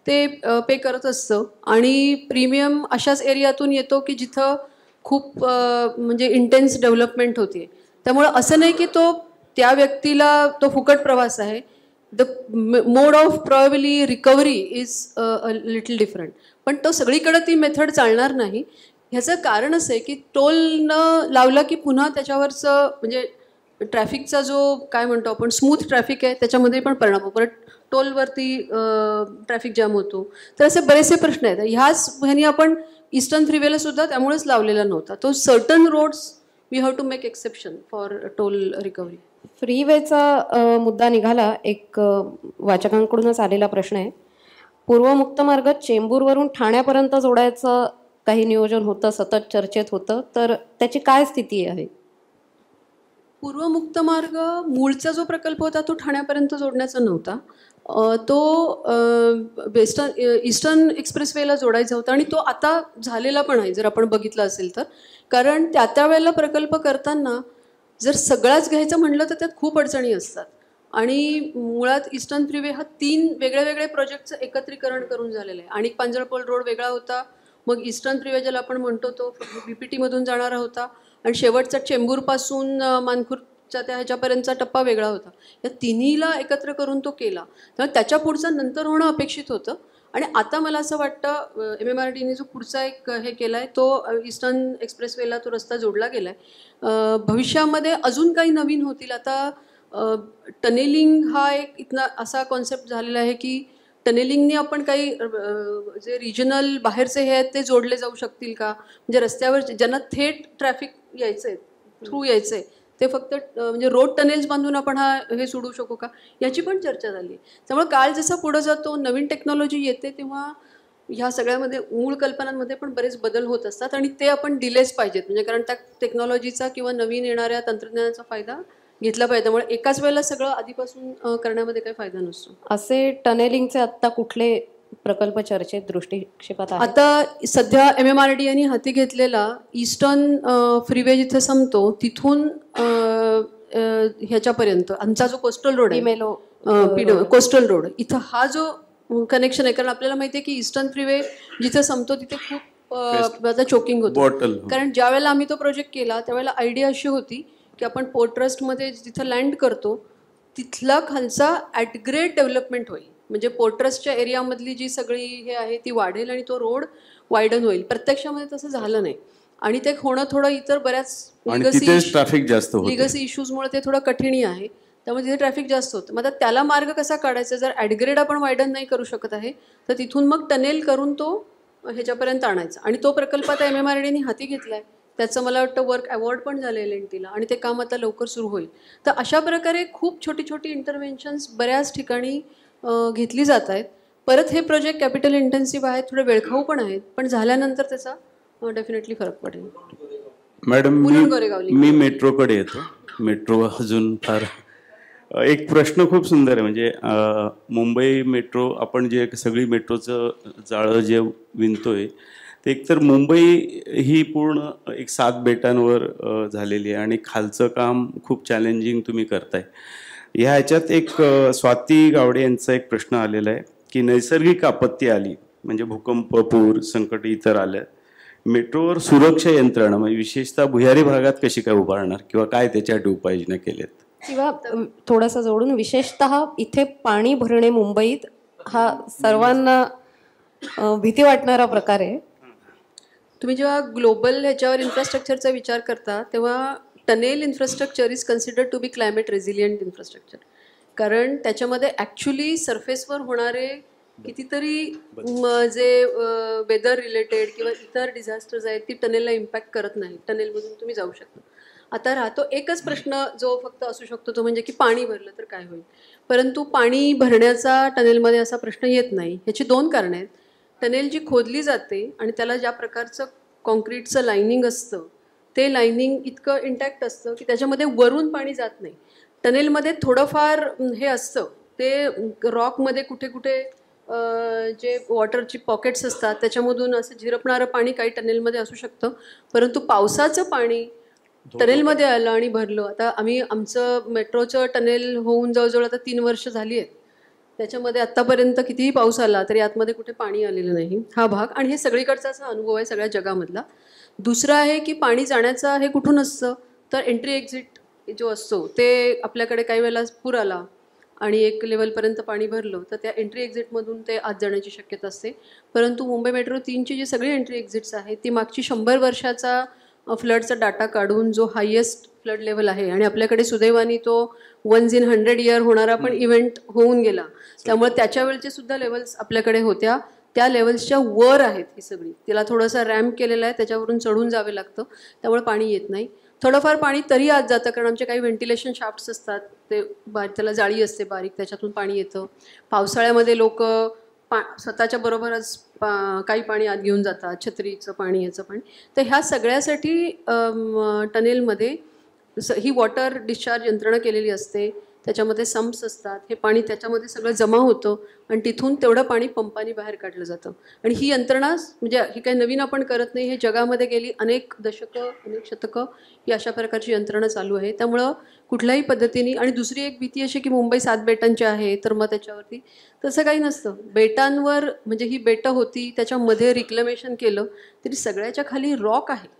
ते पे करत असतं. आणि प्रीमियम अशाच एरियातून येतो की जिथं खूप म्हणजे इंटेन्स डेव्हलपमेंट होते. त्यामुळं असं नाही की त्या व्यक्तीला तो फुकट प्रवास आहे. The mode of probably recovery is a little different, पण तो सगळीकडे ती मेथड चालणार नाही. ह्याचं कारण असं आहे की टोल न लावला की पुन्हा त्याच्यावरचं म्हणजे ट्रॅफिकचा जो काय म्हणतो आपण स्मूथ ट्रॅफिक आहे त्याच्यामध्ये पण परिणाम होतो. परत टोलवरती ट्रॅफिक जाम होतो. तर असे बरेचसे प्रश्न आहेत. ह्यानी आपण ईस्टर्न फ्रीवेला सुद्धा त्यामुळेच लावलेला नव्हता. तो certain roads we have to make exception for toll recovery. फ्रीवेचा मुद्दा निघाला. एक वाचकांकडूनच आलेला प्रश्न आहे. पूर्व मुक्त मार्ग चेंबूरवरून ठाण्यापर्यंत जोडायचं काही नियोजन होतं, सतत चर्चेत होतं, तर त्याची काय स्थिती आहे? पूर्व मुक्त मार्ग मूळचा जो प्रकल्प होता तो ठाण्यापर्यंत जोडण्याचा नव्हता. तो ईस्टर्न एक्सप्रेसवेला जोडायचा होता आणि तो आता झालेला पण आहे, जर आपण बघितलं असेल तर. कारण त्या वेळेला प्रकल्प करताना जर सगळाच घ्यायचं म्हणलं तर त्यात खूप अडचणी असतात. आणि मुळात ईस्टर्न फ्रीवे हा 3 वेगळे प्रोजेक्टचं एकत्रीकरण करून झालेलं आहे. आणि पांजरपोल रोड वेगळा होता, मग ईस्टर्न फ्रीवे ज्याला आपण म्हणतो तो BPTमधून जाणारा होता, आणि शेवटचा चेंबूरपासून मानखुर्दच्या त्या ह्याच्यापर्यंतचा टप्पा वेगळा होता. या तिन्हीला एकत्र करून तो केला. त्यामुळे त्याच्या पुढचं नंतर होणं अपेक्षित होतं. आणि आता मला असं वाटतं MMRDने जो पुढचा एक हे केला आहे तो ईस्टर्न एक्सप्रेसवेला तो रस्ता जोडला गेला आहे. भविष्यामध्ये अजून काही नवीन होतील. आता टनेलिंग हा एक इथला असा कॉन्सेप्ट झालेला आहे की टनेलिंगने आपण काही जे रिजनल बाहेरचे हे आहेत ते जोडले जाऊ शकतील का, म्हणजे रस्त्यावर ज्यांना थेट ट्रॅफिक यायचं आहे, थ्रू यायचं आहे, ते फक्त म्हणजे रोड टनेल्स बांधून आपण हे सोडू शकू का, याची पण चर्चा झाली. त्यामुळे काळ जसा पुढे जातो, नवीन टेक्नॉलॉजी येते, तेव्हा ह्या सगळ्यामध्ये मूळ कल्पनांमध्ये पण बरेच बदल होत असतात आणि ते आपण दिलेच पाहिजेत. म्हणजे कारण त्या टेक्नॉलॉजीचा किंवा नवीन येणाऱ्या तंत्रज्ञानाचा फायदा घेतला पाहिजे. त्यामुळे एकाच वेळेला सगळं आधीपासून करण्यामध्ये काही फायदा नसतो. असे टनेलिंगचे आत्ता कुठले प्रकल्प चर्चेत दृष्टिक्षेपात आहेत? आता सध्या MMRD यांनी हाती घेतलेला ईस्टर्न फ्रीवे जिथे संपतो तिथून ह्याच्यापर्यंत आमचा जो कोस्टल रोड आहे, कोस्टल रोड, इथं हा जो कनेक्शन आहे. कारण आपल्याला माहिती आहे की ईस्टर्न फ्रीवे जिथे संपतो तिथे खूप चोकिंग होतं. कारण ज्या वेळेला आम्ही तो प्रोजेक्ट केला त्यावेळेला आयडिया अशी होती की आपण पोर्ट ट्रस्टमध्ये जिथं लँड करतो तिथला खालचा ॲटग्रेड डेव्हलपमेंट होईल. म्हणजे पोर्ट ट्रस्टच्या एरियामधली जी सगळी हे आहे ती वाढेल आणि तो रोड वायडन होईल. प्रत्यक्षामध्ये तसं झालं नाही आणि ते होणं थोडं इतर बऱ्याच लिगसी इश्यूजमुळे ते थोडं कठीण आहे. त्यामुळे तिथे ट्रॅफिक जास्त होतं. मग आता त्याला मार्ग कसा काढायचा? जर ॲटग्रेड आपण वायडन नाही करू शकत आहे तर तिथून मग टनेल करून तो ह्याच्यापर्यंत आणायचा. आणि तो प्रकल्प आता MMRDने हाती घेतला आहे. त्याचं मला वाटतं वर्क अवॉर्ड पण झाले LNTला आणि ते काम आता लवकर सुरू होईल. तर अशा प्रकारे खूप छोटी छोटी इंटरव्हेन्शन्स बऱ्याच ठिकाणी घेतली जात आहेत. परत हे प्रोजेक्ट कॅपिटल इंटेन्सिव्ह आहेत, थोडे वेळखाऊ पण आहेत, पण झाल्यानंतर त्याचा डेफिनेटली फरक पडेल. मॅडम, मी मेट्रोकडे येतो. मेट्रो अजून फार एक प्रश्न खूप सुंदर आहे. म्हणजे मुंबई मेट्रो, आपण जे सगळी मेट्रोचं जाळं जे विणतोय ते एकतर मुंबई ही पूर्ण एक 7 बेटांवर झालेली आहे आणि खालचं काम खूप चॅलेंजिंग तुम्ही करताय. ह्याच्यात एक स्वाती गावडे यांचा एक प्रश्न आलेला आहे की नैसर्गिक आपत्ती आली म्हणजे भूकंप, पूर, संकट इतर आल्या, मेट्रोवर सुरक्षा यंत्रणा म्हणजे विशेषतः भुयारी भागात कशी काय उभारणार किंवा काय त्याच्यासाठी उपाययोजना केल्यात? किंवा थोडंसं जोडून, विशेषतः इथे पाणी भरणे मुंबईत हा सर्वांना भीती वाटणारा प्रकार आहे. तुम्ही जेव्हा ग्लोबल ह्याच्यावर इन्फ्रास्ट्रक्चरचा विचार करता तेव्हा tunnel infrastructure is considered to be climate resilient infrastructure. कारण त्याच्यामध्ये ॲक्च्युली सरफेसवर होणारे कितीतरी जे वेदर रिलेटेड किंवा इतर डिझास्टर्स आहेत ती टनेलला इम्पॅक्ट करत नाही. टनेलमधून तुम्ही जाऊ शकता. आता राहतो एकच प्रश्न जो फक्त असू शकतो तो म्हणजे की पाणी भरलं तर काय होईल. परंतु पाणी भरण्याचा टनेलमध्ये असा प्रश्न येत नाही. ह्याची 2 कारणं आहेत. टनेल जी खोदली जाते आणि त्याला ज्या प्रकारचं कॉन्क्रीटचं लायनिंग असतं ते लायनिंग इतकं इंटॅक्ट असतं की त्याच्यामध्ये वरून पाणी जात नाही. टनेलमध्ये थोडंफार हे असतं, ते रॉकमध्ये कुठे कुठे जे वॉटरची पॉकेट्स असतात त्याच्यामधून असं झिरपणारं पाणी काही टनेलमध्ये असू शकतं. परंतु पावसाचं पाणी टनेलमध्ये आलं आणि भरलं. आता आमचं मेट्रोचं टनेल होऊन जवळजवळ आता 3 वर्ष झाली आहेत. त्याच्यामध्ये आत्तापर्यंत कितीही पाऊस आला तरी आतमध्ये कुठे पाणी आलेलं नाही हा भाग. आणि हे सगळीकडचा असा अनुभव आहे सगळ्या जगामधला. दुसरं आहे की पाणी जाण्याचा हे कुठून असतं तर एंट्री एक्झिट जो असतो ते आपल्याकडे काही वेळेला पूर आला आणि एक लेवलपर्यंत पाणी भरलं तर त्या एंट्री एक्झिटमधून ते आत जाण्याची शक्यता असते. परंतु मुंबई मेट्रो 3ची जी सगळी एंट्री एक्झिट्स आहेत ती मागची 100 वर्षाचा फ्लडचा डाटा काढून जो हायेस्ट फ्लड लेवल आहे आणि आपल्याकडे सुदैवाने तो 1 in 100 year होणारा पण इव्हेंट होऊन गेला त्यामुळे त्याच्या वेळचे सुद्धा लेवल्स आपल्याकडे होत्या. त्या लेवल्सच्या वर आहेत ही सगळी. तिला थोडासा रॅम्प केलेला आहे, त्याच्यावरून चढून जावे लागतं, त्यामुळे पाणी येत नाही. थोडंफार पाणी तरी आत जातं, कारण आमचे काही व्हेंटिलेशन शाफ्ट्स असतात, ते त्याला जाळी असते बारीक, त्याच्यातून पाणी येतं. पावसाळ्यामध्ये लोक स्वतःच्या बरोबरच काही पाणी आत घेऊन जातात, छत्रीचं पाणी, ह्याचं पाणी. तर ह्या सगळ्यासाठी टनेलमध्ये ही वॉटर डिस्चार्ज यंत्रणा केलेली असते, त्याच्यामध्ये सम्प्स असतात, हे पाणी त्याच्यामध्ये सगळं जमा होतं आणि तिथून तेवढं पाणी पंपानी बाहेर काढलं जातं. आणि ही यंत्रणा म्हणजे ही काही नवीन आपण करत नाही, हे जगामध्ये गेली अनेक दशकं अनेक शतकं ही अशा प्रकारची यंत्रणा चालू आहे. त्यामुळं कुठल्याही पद्धतीने. आणि दुसरी एक भीती अशी की मुंबई 7 बेटांची आहे, तर मग त्याच्यावरती तसं काही नसतं. बेटांवर म्हणजे ही बेटं होती, त्याच्यामध्ये रिक्लेमेशन केलं तरी सगळ्याच्या खाली रॉक आहे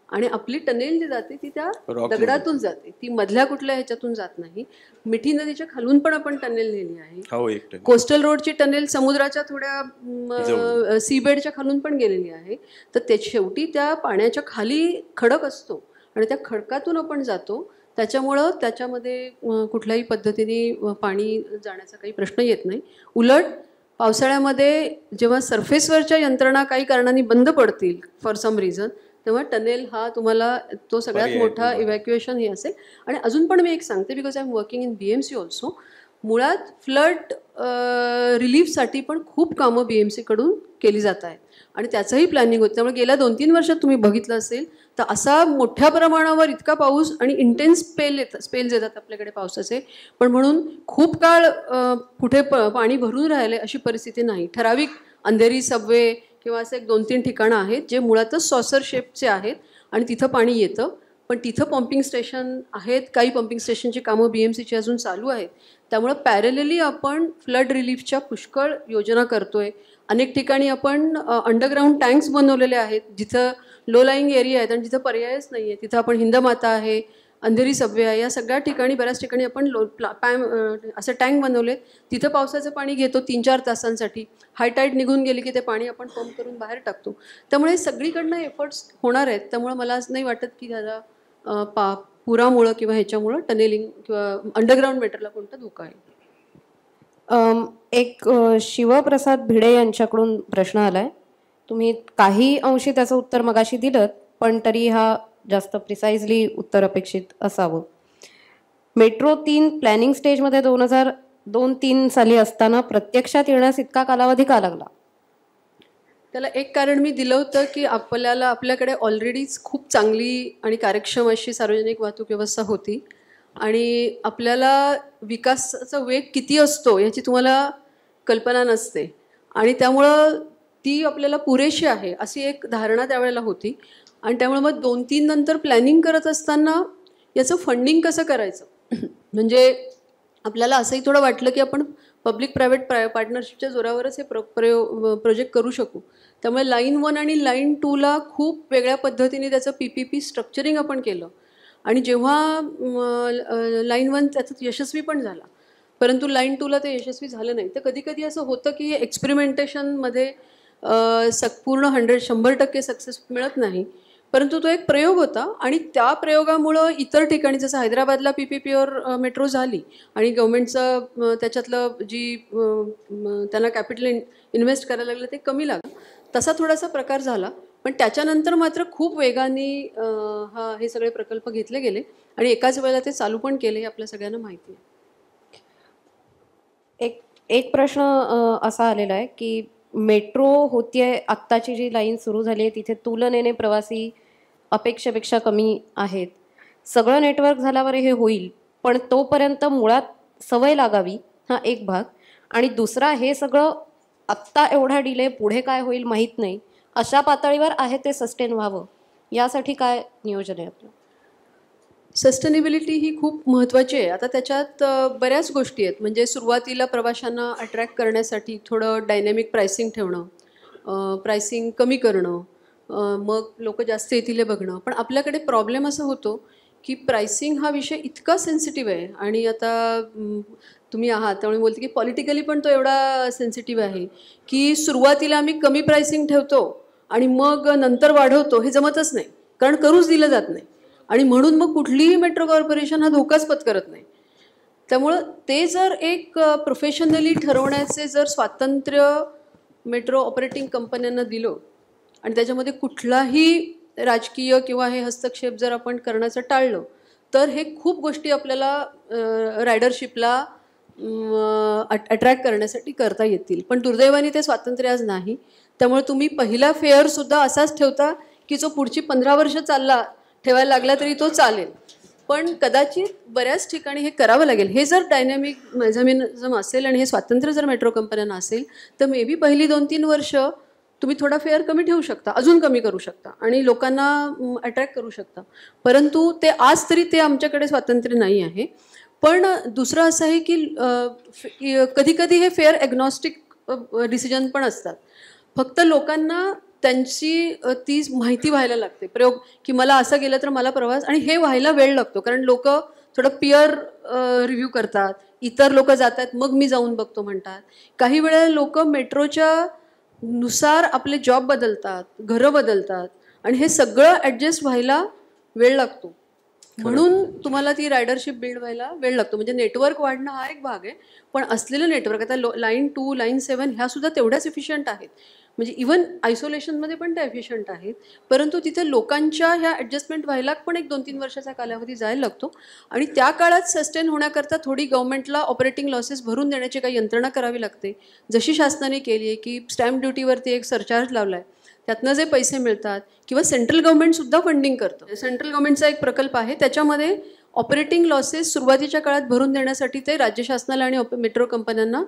आणि आपली टनेल जी जाते ती त्या दगडातून जाते, ती मधल्या कुठल्या ह्याच्यातून जात नाही. मिठी नदीच्या खालून पण आपण टनेल नेली आहे. कोस्टल रोडची टनेल समुद्राच्या थोड्या सीबेडच्या खालून पण गेलेली आहे. तर ते शेवटी त्या पाण्याच्या खाली खडक असतो आणि त्या खडकातून आपण जातो, त्याच्यामुळं त्याच्यामध्ये कुठल्याही पद्धतीने पाणी जाण्याचा काही प्रश्न येत नाही. उलट पावसाळ्यामध्ये जेव्हा सरफेसवरच्या यंत्रणा काही कारणांनी बंद पडतील फॉर सम रिझन, तेव्हा टनेल हा तुम्हाला तो सगळ्यात मोठा इव्हॅक्युएशन हे असेल. आणि अजून पण मी एक सांगते, because I am working in BMC also. मुळात फ्लड रिलीफसाठी पण खूप कामं BMC कडून केली जात आहेत आणि त्याचंही प्लॅनिंग होतं. त्यामुळे गेल्या 2-3 वर्षात तुम्ही बघितलं असेल तर असा मोठ्या प्रमाणावर इतका पाऊस आणि इंटेन्स स्पेल्स येतात आपल्याकडे पावसाचे, पण म्हणून खूप काळ कुठे पाणी भरून राहिले अशी परिस्थिती नाही. ठराविक अंधेरी, सबवे किंवा असं 1-2-3 ठिकाणं आहेत जे मुळातच सॉसर शेपचे आहेत आणि तिथं पाणी येतं. पण तिथं पंपिंग स्टेशन आहेत, काही पंपिंग स्टेशनची कामं BMCची अजून चालू आहेत. त्यामुळं पॅरलली आपण फ्लड रिलीफच्या पुष्कळ योजना करतोय. अनेक ठिकाणी आपण अंडरग्राऊंड टँक्स बनवलेले आहेत, जिथं लो लाईंग एरिया आहेत आणि जिथं पर्यायच नाही आहे, तिथं आपण हिंदमाता आहे, अंधेरी सबवे आहे, या सगळ्या ठिकाणी बऱ्याच ठिकाणी आपण असं टँक बनवले. तिथं पावसाचं पाणी घेतो 3-4 तासांसाठी. हाय टाईड निघून गेली की ते पाणी आपण पंप करून बाहेर टाकतो. त्यामुळे सगळीकडनं एफर्ट्स होणार आहेत. त्यामुळे मला असं नाही वाटत की त्याचा पुरामुळं किंवा ह्याच्यामुळं टनेलिंग किंवा अंडरग्राऊंड मेटरला कोणता धोका आहे. एक शिवप्रसाद भिडे यांच्याकडून प्रश्न आलाय. तुम्ही काही अंशी त्याचं उत्तर मगाशी दिलं, पण तरी हा जास्त प्रिसाइजली उत्तर अपेक्षित असावं. मेट्रो 3 प्लॅनिंग स्टेजमध्ये 2002-3 साली असताना प्रत्यक्षात येण्यास इतका कालावधी का लागला? त्याला एक कारण मी दिलं होतं की आपल्याकडे ऑलरेडीच खूप चांगली आणि कार्यक्षम अशी सार्वजनिक वाहतूक व्यवस्था होती आणि आपल्याला विकासाचा वेग किती असतो याची तुम्हाला कल्पना नसते आणि त्यामुळं ती आपल्याला पुरेशी आहे अशी एक धारणा त्यावेळेला होती. आणि त्यामुळे मग 2-3 नंतर प्लॅनिंग करत असताना याचं फंडिंग कसं करायचं म्हणजे आपल्याला असंही थोडं वाटलं की आपण पब्लिक प्रायव्हेट पार्टनरशिपच्या जोरावरच हे प्रोजेक्ट करू शकू. त्यामुळे लाईन 1 आणि लाईन 2ला खूप वेगळ्या पद्धतीने त्याचं PPP स्ट्रक्चरिंग आपण केलं आणि जेव्हा लाईन 1 त्याचं यशस्वी पण झाला, परंतु लाईन 2ला ते यशस्वी झालं नाही. तर कधी कधी असं होतं की एक्सपेरिमेंटेशनमध्ये पूर्ण 100% सक्सेस मिळत नाही, परंतु तो एक प्रयोग होता आणि त्या प्रयोगामुळं इतर ठिकाणी जसं हैदराबादला PPPवर मेट्रो झाली आणि गव्हर्नमेंटचं त्याच्यातलं जी त्यांना कॅपिटल इन्व्हेस्ट करायला लागलं ते कमी लागलं, तसा थोडासा प्रकार झाला. पण त्याच्यानंतर मात्र खूप वेगाने हे सगळे प्रकल्प घेतले गेले आणि एकाच वेळेला ते चालू पण केले, हे आपल्या सगळ्यांना माहिती आहे. एक प्रश्न असा आलेला आहे की मेट्रो होतीये, आत्ताची जी लाईन सुरू झाली आहे तिथे तुलनेने प्रवासी अपेक्षेपेक्षा कमी आहेत. सगळं नेटवर्क झाल्यावर हे होईल, पण तोपर्यंत मुळात सवय लागावी हा एक भाग, आणि दुसरा हे सगळं आत्ता एवढा डिले पुढे काय होईल माहीत नाही, अशा पातळीवर आहे ते सस्टेन व्हावं यासाठी काय नियोजन आहे आपलं? सस्टेनेबिलिटी ही खूप महत्त्वाची आहे. आता त्याच्यात बऱ्याच गोष्टी आहेत. म्हणजे सुरुवातीला प्रवाशांना अट्रॅक्ट करण्यासाठी थोडं डायनॅमिक प्राइसिंग ठेवणं, प्राइसिंग कमी करणं, मग लोक जास्त येतील हे बघणं. पण आपल्याकडे प्रॉब्लेम असा होतो की प्राइसिंग हा विषय इतका सेन्सिटिव्ह आहे आणि आता तुम्ही आहात त्यामुळे बोलते की पॉलिटिकली पण तो एवढा सेन्सिटिव्ह आहे की सुरुवातीला आम्ही कमी प्राइसिंग ठेवतो आणि मग नंतर वाढवतो, हे जमतच नाही, कारण करूच दिलं जात नाही आणि म्हणून मग कुठलीही मेट्रो कॉर्पोरेशन हा धोकाच पत्करत नाही. त्यामुळं ते जर एक प्रोफेशनली ठरवण्याचे जर स्वातंत्र्य मेट्रो ऑपरेटिंग कंपन्यांना दिलं आणि त्याच्यामध्ये कुठलाही राजकीय किंवा हे हस्तक्षेप जर आपण करण्याचं टाळलं तर हे खूप गोष्टी आपल्याला रायडरशिपला अट्रॅक्ट करण्यासाठी करता येतील. पण दुर्दैवाने ते स्वातंत्र्य आज नाही. त्यामुळे तुम्ही पहिला फेअरसुद्धा असाच ठेवता की जो पुढची 15 वर्ष ठेवायला लागला तरी तो चालेल. पण कदाचित बऱ्याच ठिकाणी हे करावं लागेल. हे जर डायनॅमिक मेझॅनिझम असेल आणि हे स्वातंत्र्य जर मेट्रो कंपन्यांना असेल तर मे बी पहिली 2-3 वर्ष तुम्ही थोडा फेअर कमी ठेवू शकता, अजून कमी करू शकता आणि लोकांना अट्रॅक्ट करू शकता. परंतु ते आज तरी ते आमच्याकडे स्वातंत्र्य नाही आहे. पण दुसरं असं आहे की कधी कधी हे फेअर ॲग्नॉस्टिक डिसिजन पण असतात. फक्त लोकांना त्यांची ती माहिती व्हायला लागते. प्रयोग की मला असं गेलं तर मला प्रवास, आणि हे व्हायला वेळ लागतो कारण लोक थोडं पिअर रिव्ह्यू करतात, इतर लोक जातात मग मी जाऊन बघतो म्हणतात. काही वेळा लोक मेट्रोच्या नुसार आपले जॉब बदलतात, घरं बदलतात आणि हे सगळं ॲडजस्ट व्हायला वेळ लागतो. म्हणून तुम्हाला ती रायडरशिप बिल्ड व्हायला वेळ लागतो. म्हणजे नेटवर्क वाढणं हा एक भाग आहे, पण असलेलं नेटवर्क आता लाईन 2, लाईन 7 ह्या सुद्धा तेवढ्याच एफिशियंट आहेत. म्हणजे इव्हन आयसोलेशनमध्ये पण त्या एफिशियंट आहेत. परंतु तिथे लोकांच्या ह्या ॲडजस्टमेंट व्हायला पण एक 2-3 वर्षाचा कालावधी जायला लागतो आणि त्या काळात सस्टेन होण्याकरता थोडी गव्हर्नमेंटला ऑपरेटिंग लॉसेस भरून देण्याची काही यंत्रणा करावी लागते. जशी शासनाने केली आहे की स्टॅम्प ड्युटीवरती एक सरचार्ज लावला आहे, त्यातनं जे पैसे मिळतात किंवा सेंट्रल गव्हर्नमेंटसुद्धा फंडिंग करतं. सेंट्रल गव्हर्नमेंटचा एक प्रकल्प आहे, त्याच्यामध्ये ऑपरेटिंग लॉसेस सुरुवातीच्या काळात भरून देण्यासाठी ते राज्य शासनाला आणि मेट्रो कंपन्यांना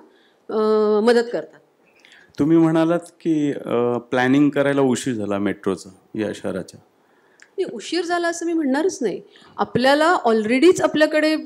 मदत करतात. तुम्ही म्हणालात की प्लॅनिंग करायला उशीर झाला मेट्रोचा या शहराच्या. नाही, उशीर झाला असं मी म्हणणारच नाही. आपल्याला ऑलरेडीच आपल्याकडे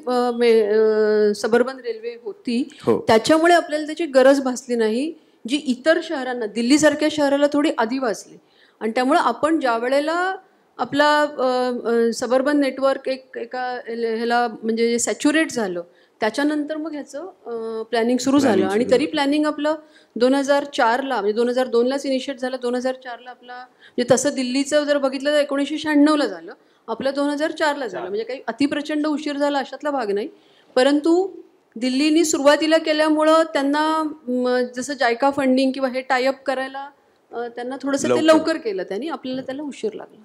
सबर्बन रेल्वे होती, त्याच्यामुळे आपल्याला त्याची गरज भासली नाही, जी इतर शहरांना, दिल्लीसारख्या शहराला थोडी आधी वाचली. आणि त्यामुळं आपण ज्या वेळेला आपला सबर्बन नेटवर्क एका ह्याला म्हणजे सॅच्युरेट झालं त्याच्यानंतर मग ह्याचं प्लॅनिंग सुरू झालं. आणि तरी प्लॅनिंग आपलं 2004ला म्हणजे 2002लाच इनिशिएट झालं. 2004ला आपला म्हणजे तसं दिल्लीचं जर बघितलं तर 1996ला झालं, आपलं 2004ला झालं. म्हणजे काही अतिप्रचंड उशीर झाला अशातला भाग नाही. परंतु दिल्लीनी सुरुवातीला केल्यामुळं त्यांना जसं जायका फंडिंग किंवा हे टायअप करायला त्यांना थोडंसं ते लवकर केलं त्यांनी, आपल्याला त्याला उशीर लागला.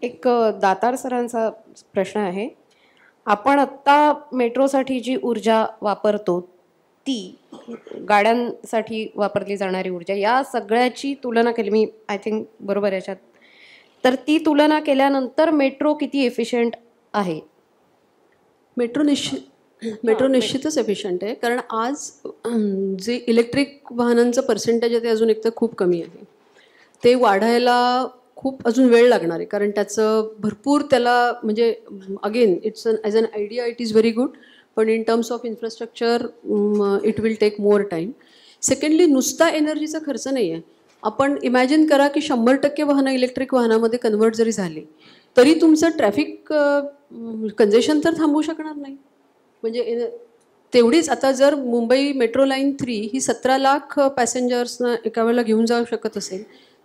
एक दातार सरांचा प्रश्न आहे. आपण आत्ता मेट्रोसाठी जी ऊर्जा वापरतो ती गाड्यांसाठी वापरली जाणारी ऊर्जा या सगळ्याची तुलना केली, मी आय थिंक बरोबर याच्यात, तर ती तुलना केल्यानंतर मेट्रो किती एफिशियंट आहे? मेट्रो निश्चितच एफिशियंट आहे. कारण आज जे इलेक्ट्रिक वाहनांचं पर्सेंटेज आहे ते अजून एक तर खूप कमी आहे. ते वाढायला खूप अजून वेळ लागणार आहे कारण त्याचं भरपूर त्याला म्हणजे again it's as an idea it is very good, पण in terms of infrastructure it will take more time. Secondly नुसता एनर्जीचा खर्च नाही आहे. आपण इमॅजिन करा की 100% वाहनं इलेक्ट्रिक वाहनामध्ये कन्वर्ट जरी झाली तरी तुमचं ट्रॅफिक कंजेशन तर थांबवू शकणार नाही. म्हणजे तेवढीच आता जर मुंबई मेट्रो लाईन 3 ही 17 लाख पॅसेंजर्सना एका वेळेला घेऊन जाऊ शकत असेल,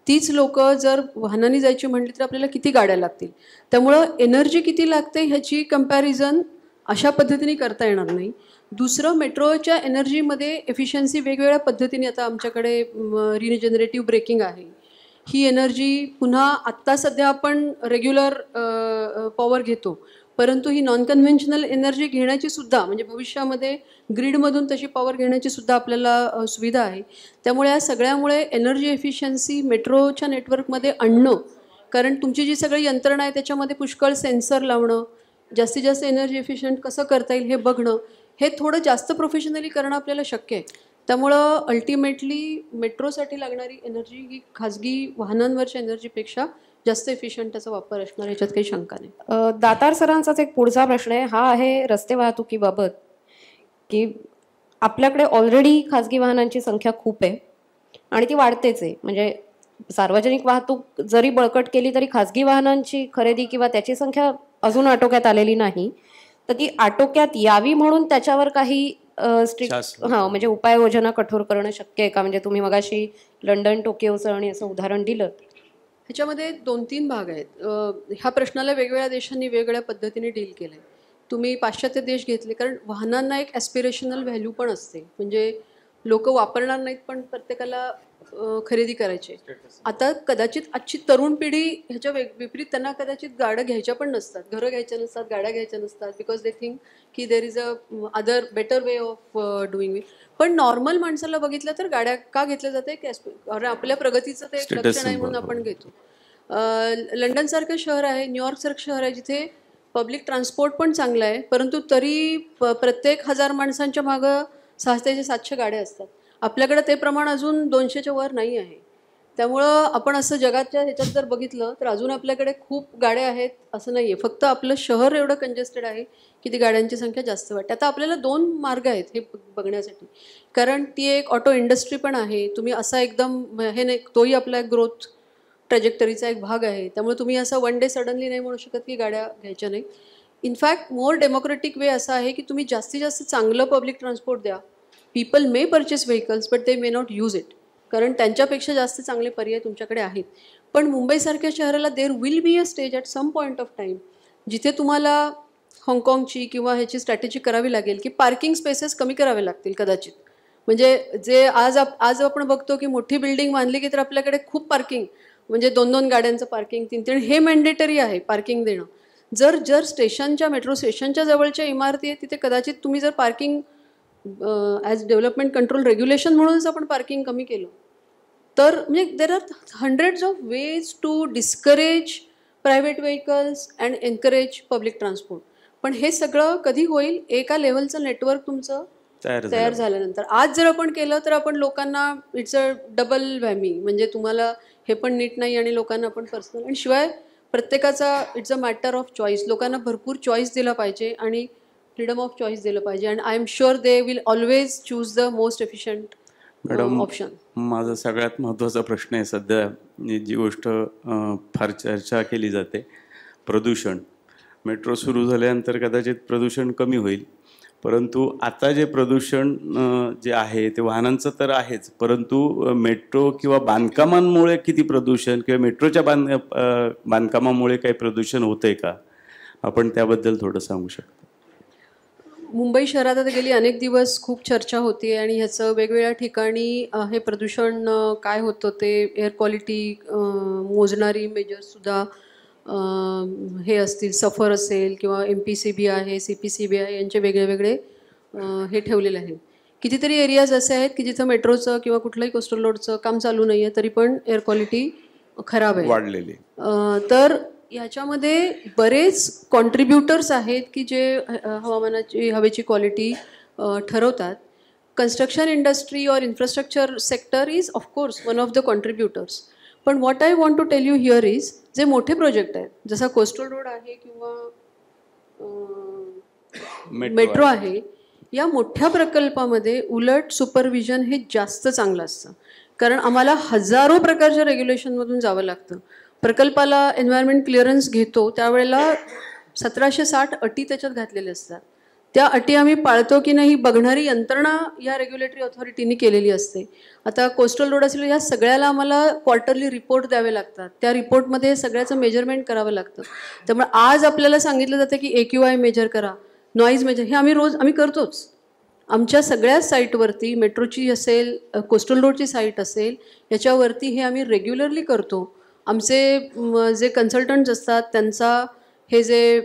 तीच लोक जर वाहनाने जायची म्हटली तर आपल्याला किती गाड्या लागतील. त्यामुळं एनर्जी किती लागते ह्याची कंपॅरिझन अशा पद्धतीने करता येणार नाही. दुसरं, मेट्रोच्या एनर्जीमध्ये एफिशियन्सी वेगवेगळ्या पद्धतीने आता आमच्याकडे रिजनरेटिव्ह ब्रेकिंग आहे. ही एनर्जी पुन्हा आत्ता सध्या आपण रेग्युलर पॉवर घेतो, परंतु ही नॉन कन्व्हेन्शनल एनर्जी घेण्याची सुद्धा म्हणजे भविष्यामध्ये ग्रीडमधून तशी पॉवर घेण्याची सुद्धा आपल्याला सुविधा आहे. त्यामुळे या सगळ्यामुळे एनर्जी एफिशियन्सी मेट्रोच्या नेटवर्कमध्ये आणणं, कारण तुमची जी सगळी यंत्रणा आहे त्याच्यामध्ये पुष्कळ सेन्सर लावणं, जास्तीत जास्त एनर्जी एफिशियंट कसं करता येईल हे बघणं, हे थोडं जास्त प्रोफेशनली करणं आपल्याला शक्य आहे. त्यामुळं अल्टिमेटली मेट्रोसाठी लागणारी एनर्जी ही खाजगी वाहनांवरच्या एनर्जीपेक्षा जास्त एफिशियंट त्याचा वापर असणार, याच्यात काही शंका नाही. दातार सरांचाच एक पुढचा प्रश्न आहे, हा आहे रस्ते वाहतुकीबाबत, की आपल्याकडे ऑलरेडी खाजगी वाहनांची संख्या खूप आहे आणि ती वाढतेच आहे. म्हणजे सार्वजनिक वाहतूक जरी बळकट केली तरी खाजगी वाहनांची खरेदी किंवा त्याची संख्या अजून आटोक्यात आलेली नाही. तर ती आटोक्यात यावी म्हणून त्याच्यावर काही स्ट्रिक्ट म्हणजे उपाययोजना कठोर करणं शक्य आहे का? म्हणजे तुम्ही मगाशी लंडन टोकियोचं आणि असं उदाहरण दिलं. ह्याच्यामध्ये 2-3 भाग आहेत. ह्या प्रश्नाला वेगवेगळ्या देशांनी वेगवेगळ्या पद्धतीने डील केलं आहे. तुम्ही पाश्चात्य देश घेतले, कारण वाहनांना एक ॲस्पिरेशनल व्हॅल्यू पण असते. म्हणजे लोक वापरणार नाहीत, पण प्रत्येकाला खरेदी करायची. आता कदाचित आजची तरुण पिढी ह्याच्या विपरीत, त्यांना कदाचित गाड्या घ्यायच्या पण नसतात, घरं घ्यायच्या नसतात, गाड्या घ्यायच्या नसतात, बिकॉज दे थिंक की देर is a other better way of doing it. पण नॉर्मल माणसाला बघितलं तर गाड्या का घेतल्या जाते की आपल्या प्रगतीचं ते एक लक्षण आहे म्हणून आपण घेतो. लंडनसारखं शहर आहे, न्यूयॉर्कसारखं शहर आहे, जिथे पब्लिक ट्रान्सपोर्ट पण चांगलं आहे, परंतु तरी प्रत्येक 1000 माणसांच्या मागं 600 ते 700 गाड्या असतात. आपल्याकडे ते प्रमाण अजून 200च्या वर नाही आहे. त्यामुळं आपण असं जगाच्या ह्याच्यात जर बघितलं तर अजून आपल्याकडे खूप गाड्या आहेत असं नाही आहे. फक्त आपलं शहर एवढं कंजेस्टेड आहे की ती गाड्यांची संख्या जास्त वाटते. आता आपल्याला 2 मार्ग आहेत हे बघण्यासाठी, कारण ती एक ऑटो इंडस्ट्री पण आहे. तुम्ही असा एकदम हे नाही, तोही आपला एक ग्रोथ ट्रॅजेक्टरीचा एक भाग आहे. त्यामुळे तुम्ही असं वन डे सडनली नाही म्हणू शकत की गाड्या घ्यायच्या नाही. इनफॅक्ट मोर डेमोक्रेटिक वे असा आहे की तुम्ही जास्तीत जास्त चांगलं पब्लिक ट्रान्सपोर्ट द्या. People may purchase vehicles but they may not use it, कारण त्यांच्यापेक्षा जास्त चांगले पर्याय तुमच्याकडे आहेत. पण मुंबईसारख्या शहराला there will be a stage at some point of time जिथे तुम्हाला हाँगकाँगची किंवा ह्याची स्ट्रॅटेजी करावी लागेल की पार्किंग स्पेसेस कमी करावे लागतील कदाचित. म्हणजे जे आज आपण बघतो की मोठी बिल्डिंग बांधली की तर आपल्याकडे खूप पार्किंग, म्हणजे 2-2 गाड्यांचं पार्किंग, 3-3, हे मॅन्डेटरी आहे पार्किंग देणं. जर स्टेशनच्या, मेट्रो स्टेशनच्या जवळच्या इमारती आहेत तिथे कदाचित तुम्ही जर parking as development control regulation म्हणूनच आपण पार्किंग कमी केलं तर, म्हणजे there are hundreds of ways to discourage private vehicles and encourage public transport. पण हे सगळं कधी होईल? एका लेवलचं नेटवर्क तुमचं तयार झाल्यानंतर. आज जर आपण केलं तर आपण लोकांना इट्स अ डबल व्हॅमी, म्हणजे तुम्हाला हे पण नीट नाही आणि लोकांना पण पर्सनल, आणि शिवाय प्रत्येकाचा it's a matter of choice. लोकांना भरपूर चॉईस दिला पाहिजे आणि फ्रीडम ऑफ चॉईस दिलं पाहिजे. And I am sure they will always choose the most efficient option. माझा सगळ्यात महत्त्वाचा प्रश्न आहे सध्या जी गोष्ट फार चर्चा केली जाते, प्रदूषण. मेट्रो सुरू झाल्यानंतर कदाचित प्रदूषण कमी होईल, परंतु आता जे प्रदूषण जे आहे ते वाहनांचं तर आहेच, परंतु मेट्रो किंवा बांधकामांमुळे किती प्रदूषण, किंवा मेट्रोच्या बांधकामामुळे काही प्रदूषण होतंय का? आपण त्याबद्दल थोडं सांगू शकता? मुंबई शहरात आता गेली अनेक दिवस खूप चर्चा होती आणि ह्याचं वेगवेगळ्या ठिकाणी हे प्रदूषण काय होतं ते एअर क्वालिटी मोजणारी मेजर्ससुद्धा हे असतील, सफर असेल किंवा MPCB आहे, CPCB आहे, यांचे वेगळे वेगळे हे ठेवलेले आहेत. कितीतरी एरियाज असे आहेत की जिथं मेट्रोचं किंवा कुठलंही कोस्टल रोडचं काम चालू नाही आहे तरी पण एअर क्वालिटी खराब आहे, वाढलेली. तर याच्यामध्ये बरेच कॉन्ट्रीब्युटर्स आहेत की जे हवामानाची, हवेची क्वालिटी ठरवतात. कन्स्ट्रक्शन इंडस्ट्री और infrastructure sector is of course one of the contributors. पण what I want to tell you here is, जे मोठे प्रोजेक्ट आहेत जसा कोस्टल रोड आहे किंवा मेट्रो आहे, या मोठ्या प्रकल्पामध्ये उलट सुपरविजन हे जास्त चांगलं असतं, कारण आम्हाला हजारो प्रकारच्या रेग्युलेशनमधून जावं लागतं. प्रकल्पाला एन्व्हायरमेंट क्लिअरन्स घेतो त्यावेळेला 1760 अटी त्याच्यात घातलेल्या असतात. त्या अटी आम्ही पाळतो की नाही बघणारी यंत्रणा या रेग्युलेटरी ऑथॉरिटीने केलेली असते. आता कोस्टल रोड असेल, या सगळ्याला आम्हाला क्वार्टरली रिपोर्ट द्यावे लागतात. त्या रिपोर्टमध्ये सगळ्याचं मेजरमेंट करावं लागतं. त्यामुळे आज आपल्याला सांगितलं जातं की AQI मेजर करा, नॉईज मेजर, हे आम्ही करतोच. आमच्या सगळ्या साईटवरती, मेट्रोची असेल, कोस्टल रोडची साईट असेल, याच्यावरती हे आम्ही रेग्युलरली करतो. आमचे जे कन्सल्टंट्स असतात त्यांचा हे जे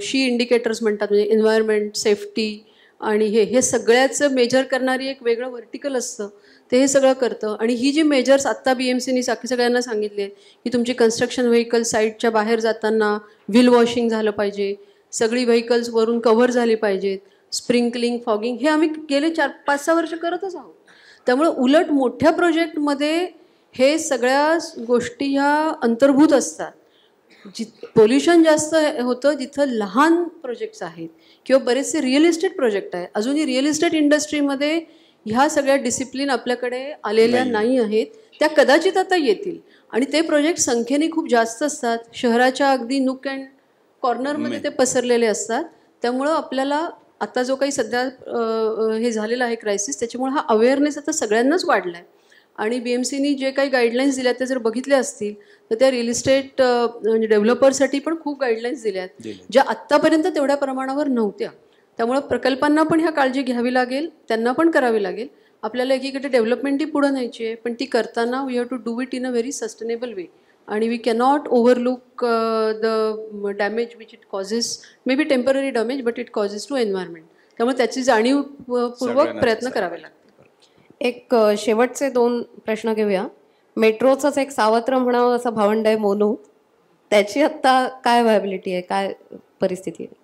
शी इंडिकेटर्स म्हणतात, म्हणजे एन्व्हायरमेंट, सेफ्टी आणि हे सगळ्याचं मेजर करणारी एक वेगळं व्हर्टिकल असतं, ते हे सगळं करतं. आणि ही जी मेजर्स आत्ता BMCनी सगळ्यांना सांगितले की तुमची कन्स्ट्रक्शन व्हेकल साईटच्या बाहेर जाताना व्हील वॉशिंग झालं पाहिजे, सगळी व्हेकल्स वरून कव्हर झाली पाहिजेत, स्प्रिंकलिंग, फॉगिंग, हे आम्ही गेले 4-5-6 वर्ष करतच आहोत. त्यामुळे उलट मोठ्या प्रोजेक्टमध्ये हे सगळ्या गोष्टी ह्या अंतर्भूत असतात. पोल्युशन जास्त होतं जिथं लहान प्रोजेक्ट्स आहेत किंवा बरेचसे रिअल इस्टेट प्रोजेक्ट आहेत. अजूनही रिअल इस्टेट इंडस्ट्रीमध्ये ह्या सगळ्या डिसिप्लिन आपल्याकडे आलेल्या नाही आहेत. त्या कदाचित आता येतील आणि ते प्रोजेक्ट संख्येने खूप जास्त असतात, शहराच्या अगदी नूक अँड कॉर्नरमध्ये ते पसरलेले असतात. त्यामुळं आपल्याला आता जो काही सध्या हे झालेलं आहे क्रायसिस, त्याच्यामुळे हा अवेअरनेस आता सगळ्यांनाच वाढला आहे. आणि BMCनी जे काही गाईडलाईन्स दिल्या ते जर बघितले असतील तर त्या रिअल इस्टेट म्हणजे डेव्हलपरसाठी पण खूप गाईडलाईन्स दिल्यात ज्या आत्तापर्यंत तेवढ्या प्रमाणावर नव्हत्या. त्यामुळं प्रकल्पांना पण ह्या काळजी घ्यावी लागेल, त्यांना पण करावी लागेल. आपल्याला एकीकडे डेव्हलपमेंटही पुढं न्यायची आहे, पण ती करताना we have to do it in a very sustainable way. आणि we cannot overlook the damage which it causes, may be temporary damage but it causes to environment. त्यामुळे त्याची जाणीवपूर्वक प्रयत्न करावे लागतात. एक शेवटचे 2 प्रश्न घेऊया. मेट्रोचंच एक सावत्र म्हणावं असं भावंड आहे मोनू, त्याची आत्ता काय व्हायबिलिटी आहे, काय परिस्थिती आहे?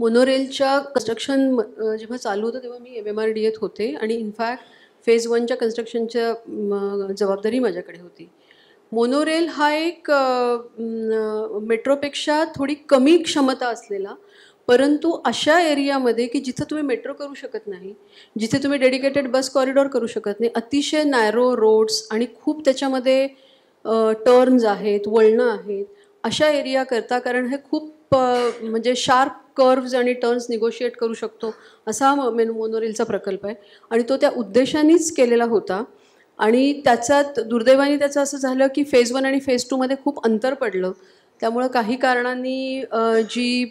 मोनोरेलच्या कन्स्ट्रक्शन जेव्हा चालू होतं तेव्हा मी MMRDAत होते आणि इनफॅक्ट फेज 1च्या कन्स्ट्रक्शनच्या जबाबदारी माझ्याकडे होती. मोनोरेल हा एक मेट्रोपेक्षा थोडी कमी क्षमता असलेला, परंतु अशा एरियामध्ये की जिथं तुम्ही मेट्रो करू शकत नाही, जिथे तुम्ही डेडिकेटेड बस कॉरिडॉर करू शकत नाही, अतिशय नॅरो रोड्स आणि खूप त्याच्यामध्ये टर्न्स आहेत, वळणं आहेत, अशा एरिया करता, कारण हे खूप म्हणजे शार्प कर्व्ज आणि टर्न्स निगोशिएट करू शकतो असा हा मोनोरेलचा प्रकल्प आहे आणि तो त्या उद्देशानेच केलेला होता. आणि त्याच्यात दुर्दैवाने त्याचं असं झालं की फेज 1 आणि फेज 2मध्ये खूप अंतर पडलं. त्यामुळं काही कारणांनी जी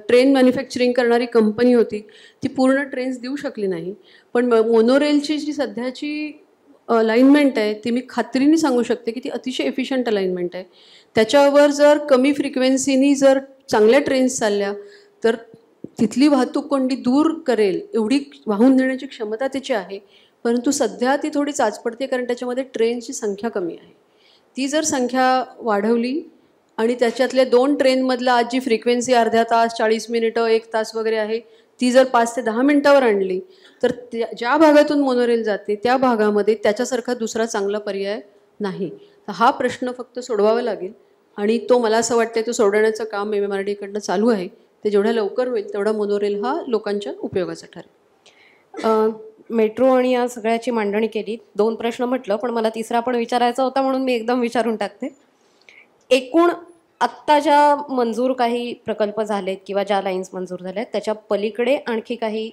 ट्रेन मॅन्युफॅक्चरिंग करणारी कंपनी होती ती पूर्ण ट्रेन्स देऊ शकली नाही. पण मोनोरेलची जी सध्याची अलाइनमेंट आहे ती मी खात्रीने सांगू शकते की ती अतिशय एफिशियंट अलाइनमेंट आहे. त्याच्यावर जर कमी फ्रिक्वेन्सीनी जर चांगल्या ट्रेन्स चालल्या तर तिथली वाहतूक कोंडी दूर करेल एवढी वाहून नेण्याची क्षमता त्याची आहे. परंतु सध्या ती थोडी चाचपडते कारण त्याच्यामध्ये ट्रेनची संख्या कमी आहे. ती जर संख्या वाढवली आणि त्याच्यातल्या 2 ट्रेनमधला आज जी फ्रिक्वेन्सी अर्ध्या तास, 40 मिनिटं, 1 तास वगैरे आहे, ती जर 5 ते 10 मिनिटावर आणली तर ज्या भागातून मोनोरेल जाते त्या भागामध्ये त्याच्यासारखा दुसरा चांगला पर्याय नाही. तर हा प्रश्न फक्त सोडवावा लागेल आणि तो मला असं वाटतं तो सोडवण्याचं काम MMRDAकडनं चालू आहे. ते जेवढ्या लवकर होईल तेवढा मोनोरेल हा लोकांच्या उपयोगाचा ठरेल. मेट्रो आणि या सगळ्याची मांडणी केली. 2 प्रश्न म्हटलं, पण मला तिसरा पण विचारायचा होता म्हणून मी एकदम विचारून टाकते. एकूण आत्ता ज्या मंजूर काही प्रकल्प झालेत किंवा ज्या लाईन्स मंजूर झाल्या आहेत त्याच्या पलीकडे आणखी काही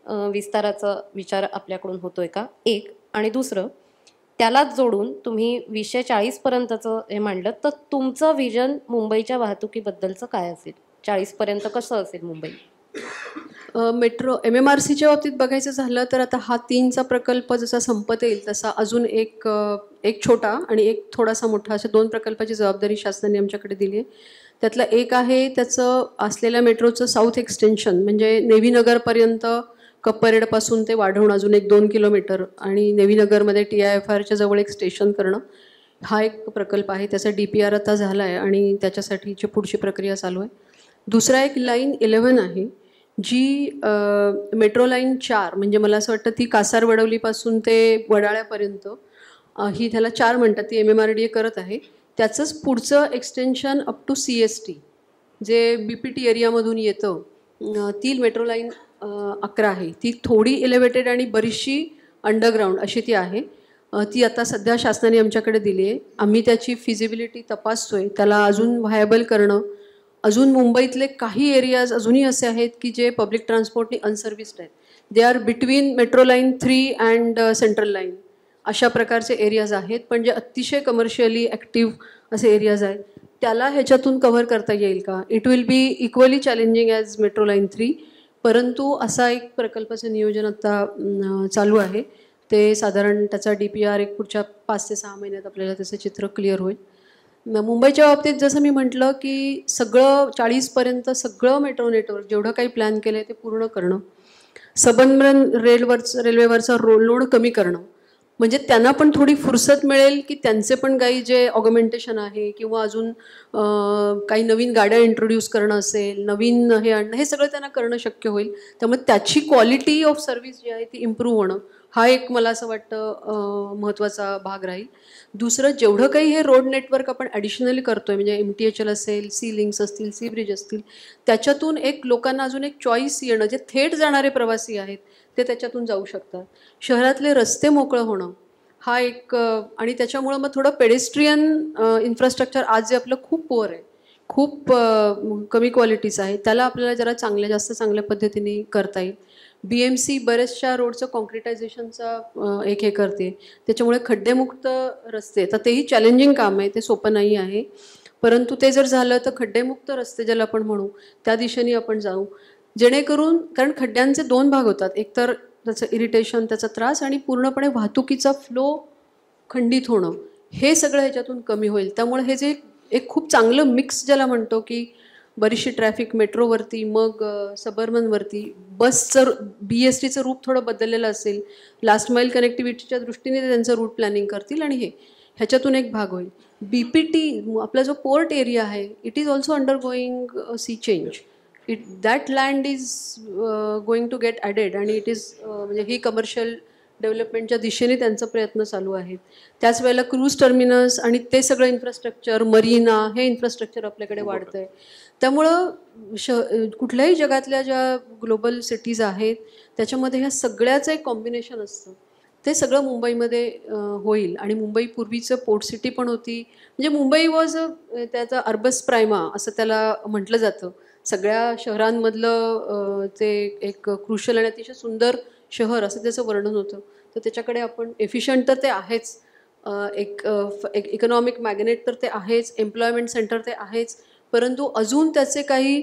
विस्ताराचा विचार आपल्याकडून होतोय का? एक. आणि दुसरं, त्यालाच जोडून तुम्ही 2040 पर्यंतचं हे मांडलं, तर तुमचं विजन मुंबईच्या वाहतुकीबद्दलचं काय असेल? 40 पर्यंत कसं असेल मुंबई? मेट्रो MMRCच्या बाबतीत बघायचं झालं तर आता हा 3चा प्रकल्प जसा संपत येईल तसा अजून एक छोटा आणि एक थोडासा मोठा अशा 2 प्रकल्पाची जबाबदारी शासनाने आमच्याकडे दिली आहे. त्यातला एक आहे त्याचं असलेल्या मेट्रोचं साऊथ एक्सटेन्शन, म्हणजे नेव्हीनगरपर्यंत कप्परेडपासून ते वाढवणं अजून 1-2 किलोमीटर आणि नेव्हीनगरमध्ये TIFRच्या जवळ एक स्टेशन करणं, हा एक प्रकल्प आहे. त्याचा DPR आता झाला आहे आणि त्याच्यासाठीची पुढची प्रक्रिया चालू आहे. दुसरा एक लाईन 11 आहे जी मेट्रो लाईन 4, म्हणजे मला असं वाटतं ती कासारवडवलीपासून ते वडाळ्यापर्यंत ही त्याला 4 म्हणतात, ती MMRDA करत आहे. त्याचंच पुढचं एक्सटेन्शन अप टू CST जे BPT एरियामधून येतं, ती मेट्रो लाईन 11 आहे. ती थोडी एलिव्हेटेड आणि बरीचशी अंडरग्राऊंड अशी ती आहे. ती आता सध्या शासनाने आमच्याकडे दिली आहे. आम्ही त्याची फिजिबिलिटी तपासतोय, त्याला अजून व्हायबल करणं. अजून मुंबईतले काही एरियाज अजूनही असे आहेत की जे पब्लिक ट्रान्सपोर्टनी अनसर्व्हिस्ड आहेत. They are between metro line 3 and central line, अशा प्रकारचे एरियाज आहेत. पण जे अतिशय कमर्शियली ॲक्टिव्ह असे एरियाज आहेत त्याला ह्याच्यातून कव्हर करता येईल का? It will be equally challenging as metro line 3. परंतु असा एक प्रकल्पाचं नियोजन आता चालू आहे. ते साधारण त्याचा DPR एक पुढच्या 5 ते 6 महिन्यात आपल्याला त्याचं चित्र क्लिअर होईल. मुंबईच्या बाबतीत जसं मी म्हटलं की सगळं 40पर्यंत सगळं मेट्रो नेटवर्क जेवढं काही प्लॅन केलं आहे ते पूर्ण करणं, सबअर्बन रेल्वेवरचा लोड कमी करणं, म्हणजे त्यांना पण थोडी फुरसत मिळेल की त्यांचे पण काही जे ऑगमेंटेशन आहे किंवा अजून काही नवीन गाड्या इंट्रोड्यूस करणं असेल, नवीन हे आणणं, हे सगळं त्यांना करणं शक्य होईल. त्यामुळे त्याची क्वालिटी ऑफ सर्व्हिस जी आहे ती इम्प्रूव्ह होणं हा एक मला असं वाटतं महत्त्वाचा भाग राहील. दुसरं, जेवढं काही हे रोड नेटवर्क आपण ॲडिशनली करतो आहे, म्हणजे MTHL असेल, सी लिंक्स असतील, सी ब्रिज असतील, त्याच्यातून एक लोकांना अजून एक चॉईस येणं, जे थेट जाणारे प्रवासी आहेत ते त्याच्यातून जाऊ शकतात. शहरातले रस्ते मोकळं होणं हा एक, आणि त्याच्यामुळं मग थोडं पेडेस्ट्रियन इन्फ्रास्ट्रक्चर आज जे आपलं खूप पुअर आहे, खूप कमी क्वालिटीचं आहे, त्याला आपल्याला जरा जास्त चांगल्या पद्धतीने करता येईल. BMC बऱ्याचशा रोडचं कॉन्क्रिटायझेशनचा एक हे करते, त्याच्यामुळे खड्डेमुक्त रस्ते, तर तेही चॅलेंजिंग काम आहे, ते सोपं नाही आहे. परंतु ते जर झालं तर खड्डेमुक्त रस्ते ज्याला आपण म्हणू त्या दिशेने आपण जाऊ, जेणेकरून, कारण खड्ड्यांचे 2 भाग होतात. एक तर त्याचं इरिटेशन, त्याचा त्रास आणि पूर्णपणे वाहतुकीचा फ्लो खंडित होणं, हे सगळं ह्याच्यातून कमी होईल. त्यामुळे हे जे एक खूप चांगलं मिक्स ज्याला म्हणतो की बरीचशी ट्रॅफिक मेट्रोवरती, मग सबअर्बनवरती, बसचं BSTचं रूप थोडं बदललेलं असेल, लास्ट माईल कनेक्टिव्हिटीच्या दृष्टीने ते त्यांचं रूट प्लॅनिंग करतील आणि हे ह्याच्यातून एक भाग होईल. BPT आपला जो पोर्ट एरिया आहे, it is also undergoing sea change. That land is going to get added आणि इट इज म्हणजे ही कमर्शियल डेव्हलपमेंटच्या दिशेने त्यांचा प्रयत्न चालू आहेत. त्याच वेळेला क्रूज टर्मिनस आणि ते सगळं इन्फ्रास्ट्रक्चर, मरीना, हे इन्फ्रास्ट्रक्चर आपल्याकडे वाढतं आहे. त्यामुळं कुठल्याही जगातल्या ज्या ग्लोबल सिटीज आहेत त्याच्यामध्ये ह्या सगळ्याचं एक कॉम्बिनेशन असतं. ते सगळं मुंबईमध्ये होईल. आणि मुंबई पूर्वीचं पोर्ट सिटी पण होती. म्हणजे मुंबई वॉज त्याचा अर्बस प्रायमा असं त्याला म्हटलं जातं. सगळ्या शहरांमधलं ते एक क्रुशल आणि अतिशय सुंदर शहर असं त्याचं वर्णन होतं. तर त्याच्याकडे आपण एफिशियंट तर ते आहेच, एक इकॉनॉमिक मॅग्नेट तर ते आहेच, एम्प्लॉयमेंट सेंटर ते आहेच, परंतु अजून त्याचे काही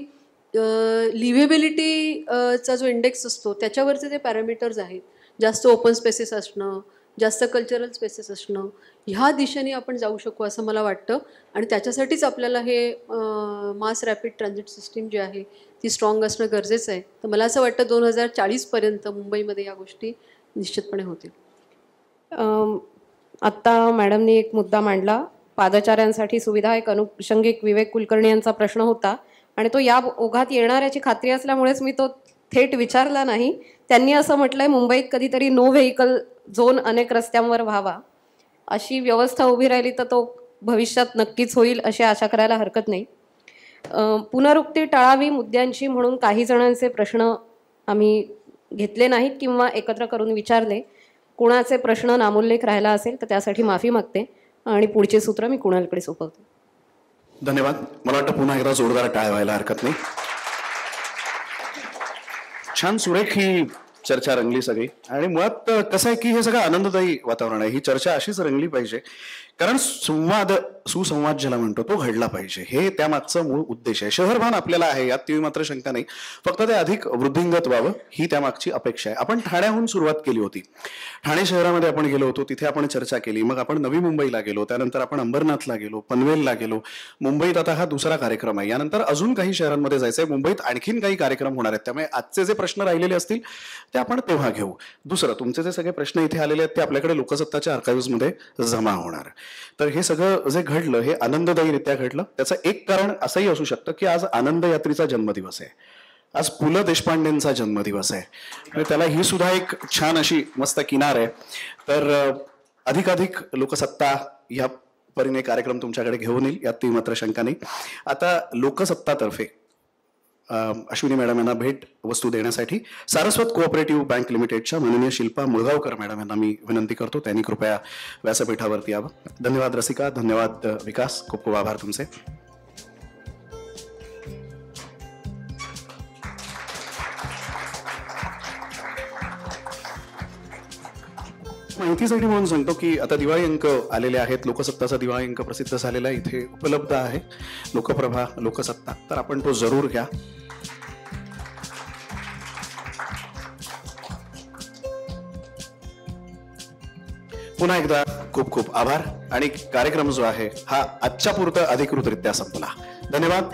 लिव्हेबिलिटीचा जो इंडेक्स असतो त्याच्यावरचे ते पॅरामीटर्स आहेत. जास्त ओपन स्पेसेस असणं, जास्त कल्चरल स्पेसेस असणं, ह्या दिशेने आपण जाऊ शकू असं मला वाटतं. आणि त्याच्यासाठीच आपल्याला हे मास रॅपिड ट्रान्झिट सिस्टीम जी आहे ती स्ट्रॉंग असणं गरजेचं आहे. तर मला असं वाटतं 2040पर्यंत मुंबईमध्ये या गोष्टी निश्चितपणे होतील. आत्ता मॅडमनी एक मुद्दा मांडला, पादचाऱ्यांसाठी सुविधा, एक अनुषंगिक विवेक कुलकर्णी यांचा प्रश्न होता आणि तो या ओघात येणाऱ्याची खात्री असल्यामुळेच मी तो थेट विचारला नाही. त्यांनी असं म्हटलंय, मुंबईत कधीतरी नो व्हेकल झोन अनेक रस्त्यांवर व्हावा, अशी व्यवस्था उभी राहिली तर तो भविष्यात नक्कीच होईल अशी आशा करायला हरकत नाही. पुनरुक्ती टाळावी मुद्द्यांची म्हणून काही जणांचे प्रश्न आम्ही घेतले नाहीत किंवा एकत्र करून विचारले. कुणाचे प्रश्न नामोल्लेख राहिला असेल तर त्यासाठी माफी मागते आणि पुढचे सूत्र मी कुणालकडे सोपवते. धन्यवाद. मला वाटतं पुन्हा एकदा जोरदार टाळ व्हायला हरकत नाही. छान सुरेख ही चर्चा रंगली सगळी. आणि मुळात कसं आहे की हे सगळं आनंददायी वातावरण आहे. ही चर्चा अशीच रंगली पाहिजे, कारण सुसंवाद ज्याला म्हणतो तो घडला पाहिजे, हे त्यामागचं मूळ उद्देश आहे. शहरभान आपल्याला आहे, यात ती मात्र शंका नाही. फक्त ते अधिक वृद्धिंगत व्हावं ही त्यामागची अपेक्षा आहे. आपण ठाण्याहून सुरुवात केली होती. ठाणे शहरामध्ये आपण गेलो होतो, तिथे आपण चर्चा केली. मग आपण नवी मुंबईला गेलो, त्यानंतर आपण अंबरनाथला गेलो, पनवेलला गेलो. मुंबईत आता हा दुसरा कार्यक्रम आहे. यानंतर अजून काही शहरांमध्ये जायचंय. मुंबईत आणखीन काही कार्यक्रम होणार आहेत. त्यामुळे आजचे जे प्रश्न राहिलेले असतील ते आपण तेव्हा घेऊ. दुसरं, तुमचे जे सगळे प्रश्न इथे आलेले आहेत ते आपल्याकडे लोकसत्ताच्या आर्काइव्हमध्ये जमा होणार. तर हे सगळं जे घडलं हे आनंददायीरित्या घडलं. त्याचं एक कारण असंही असू शकतं की आज आनंद यात्रीचा जन्मदिवस आहे, आज पु ल देशपांडेंचा जन्मदिवस आहे. आणि त्याला ही सुद्धा एक छान अशी मस्त किनार आहे. तर अधिकाधिक लोकसत्ता या परीने कार्यक्रम तुमच्याकडे घेऊन येईल, यात ती मात्र शंका नाही. आता लोकसत्तातर्फे अश्विनी मॅडम यांना भेट वस्तू देण्यासाठी सारस्वत कोऑपरेटिव्ह बँक लिमिटेडच्या माननीय शिल्पा मुळगावकर मॅडम यांना मी विनंती करतो, त्यांनी कृपया व्यासपीठावरती यावं. धन्यवाद रसिका, धन्यवाद विकास, खूप खूप आभार तुमचे. माहितीसाठी म्हणून सांगतो की आता दिवाळी अंक आलेले आहेत. लोकसत्ताचा दिवाळी अंक प्रसिद्ध झालेला इथे उपलब्ध आहे, लोकप्रभा लोकसत्ता. तर आपण तो जरूर घ्या. पुन्हा एकदा खूप खूप आभार. आणि कार्यक्रम जो आहे हा आजच्या पुरता अधिकृतरित्या संपला. धन्यवाद.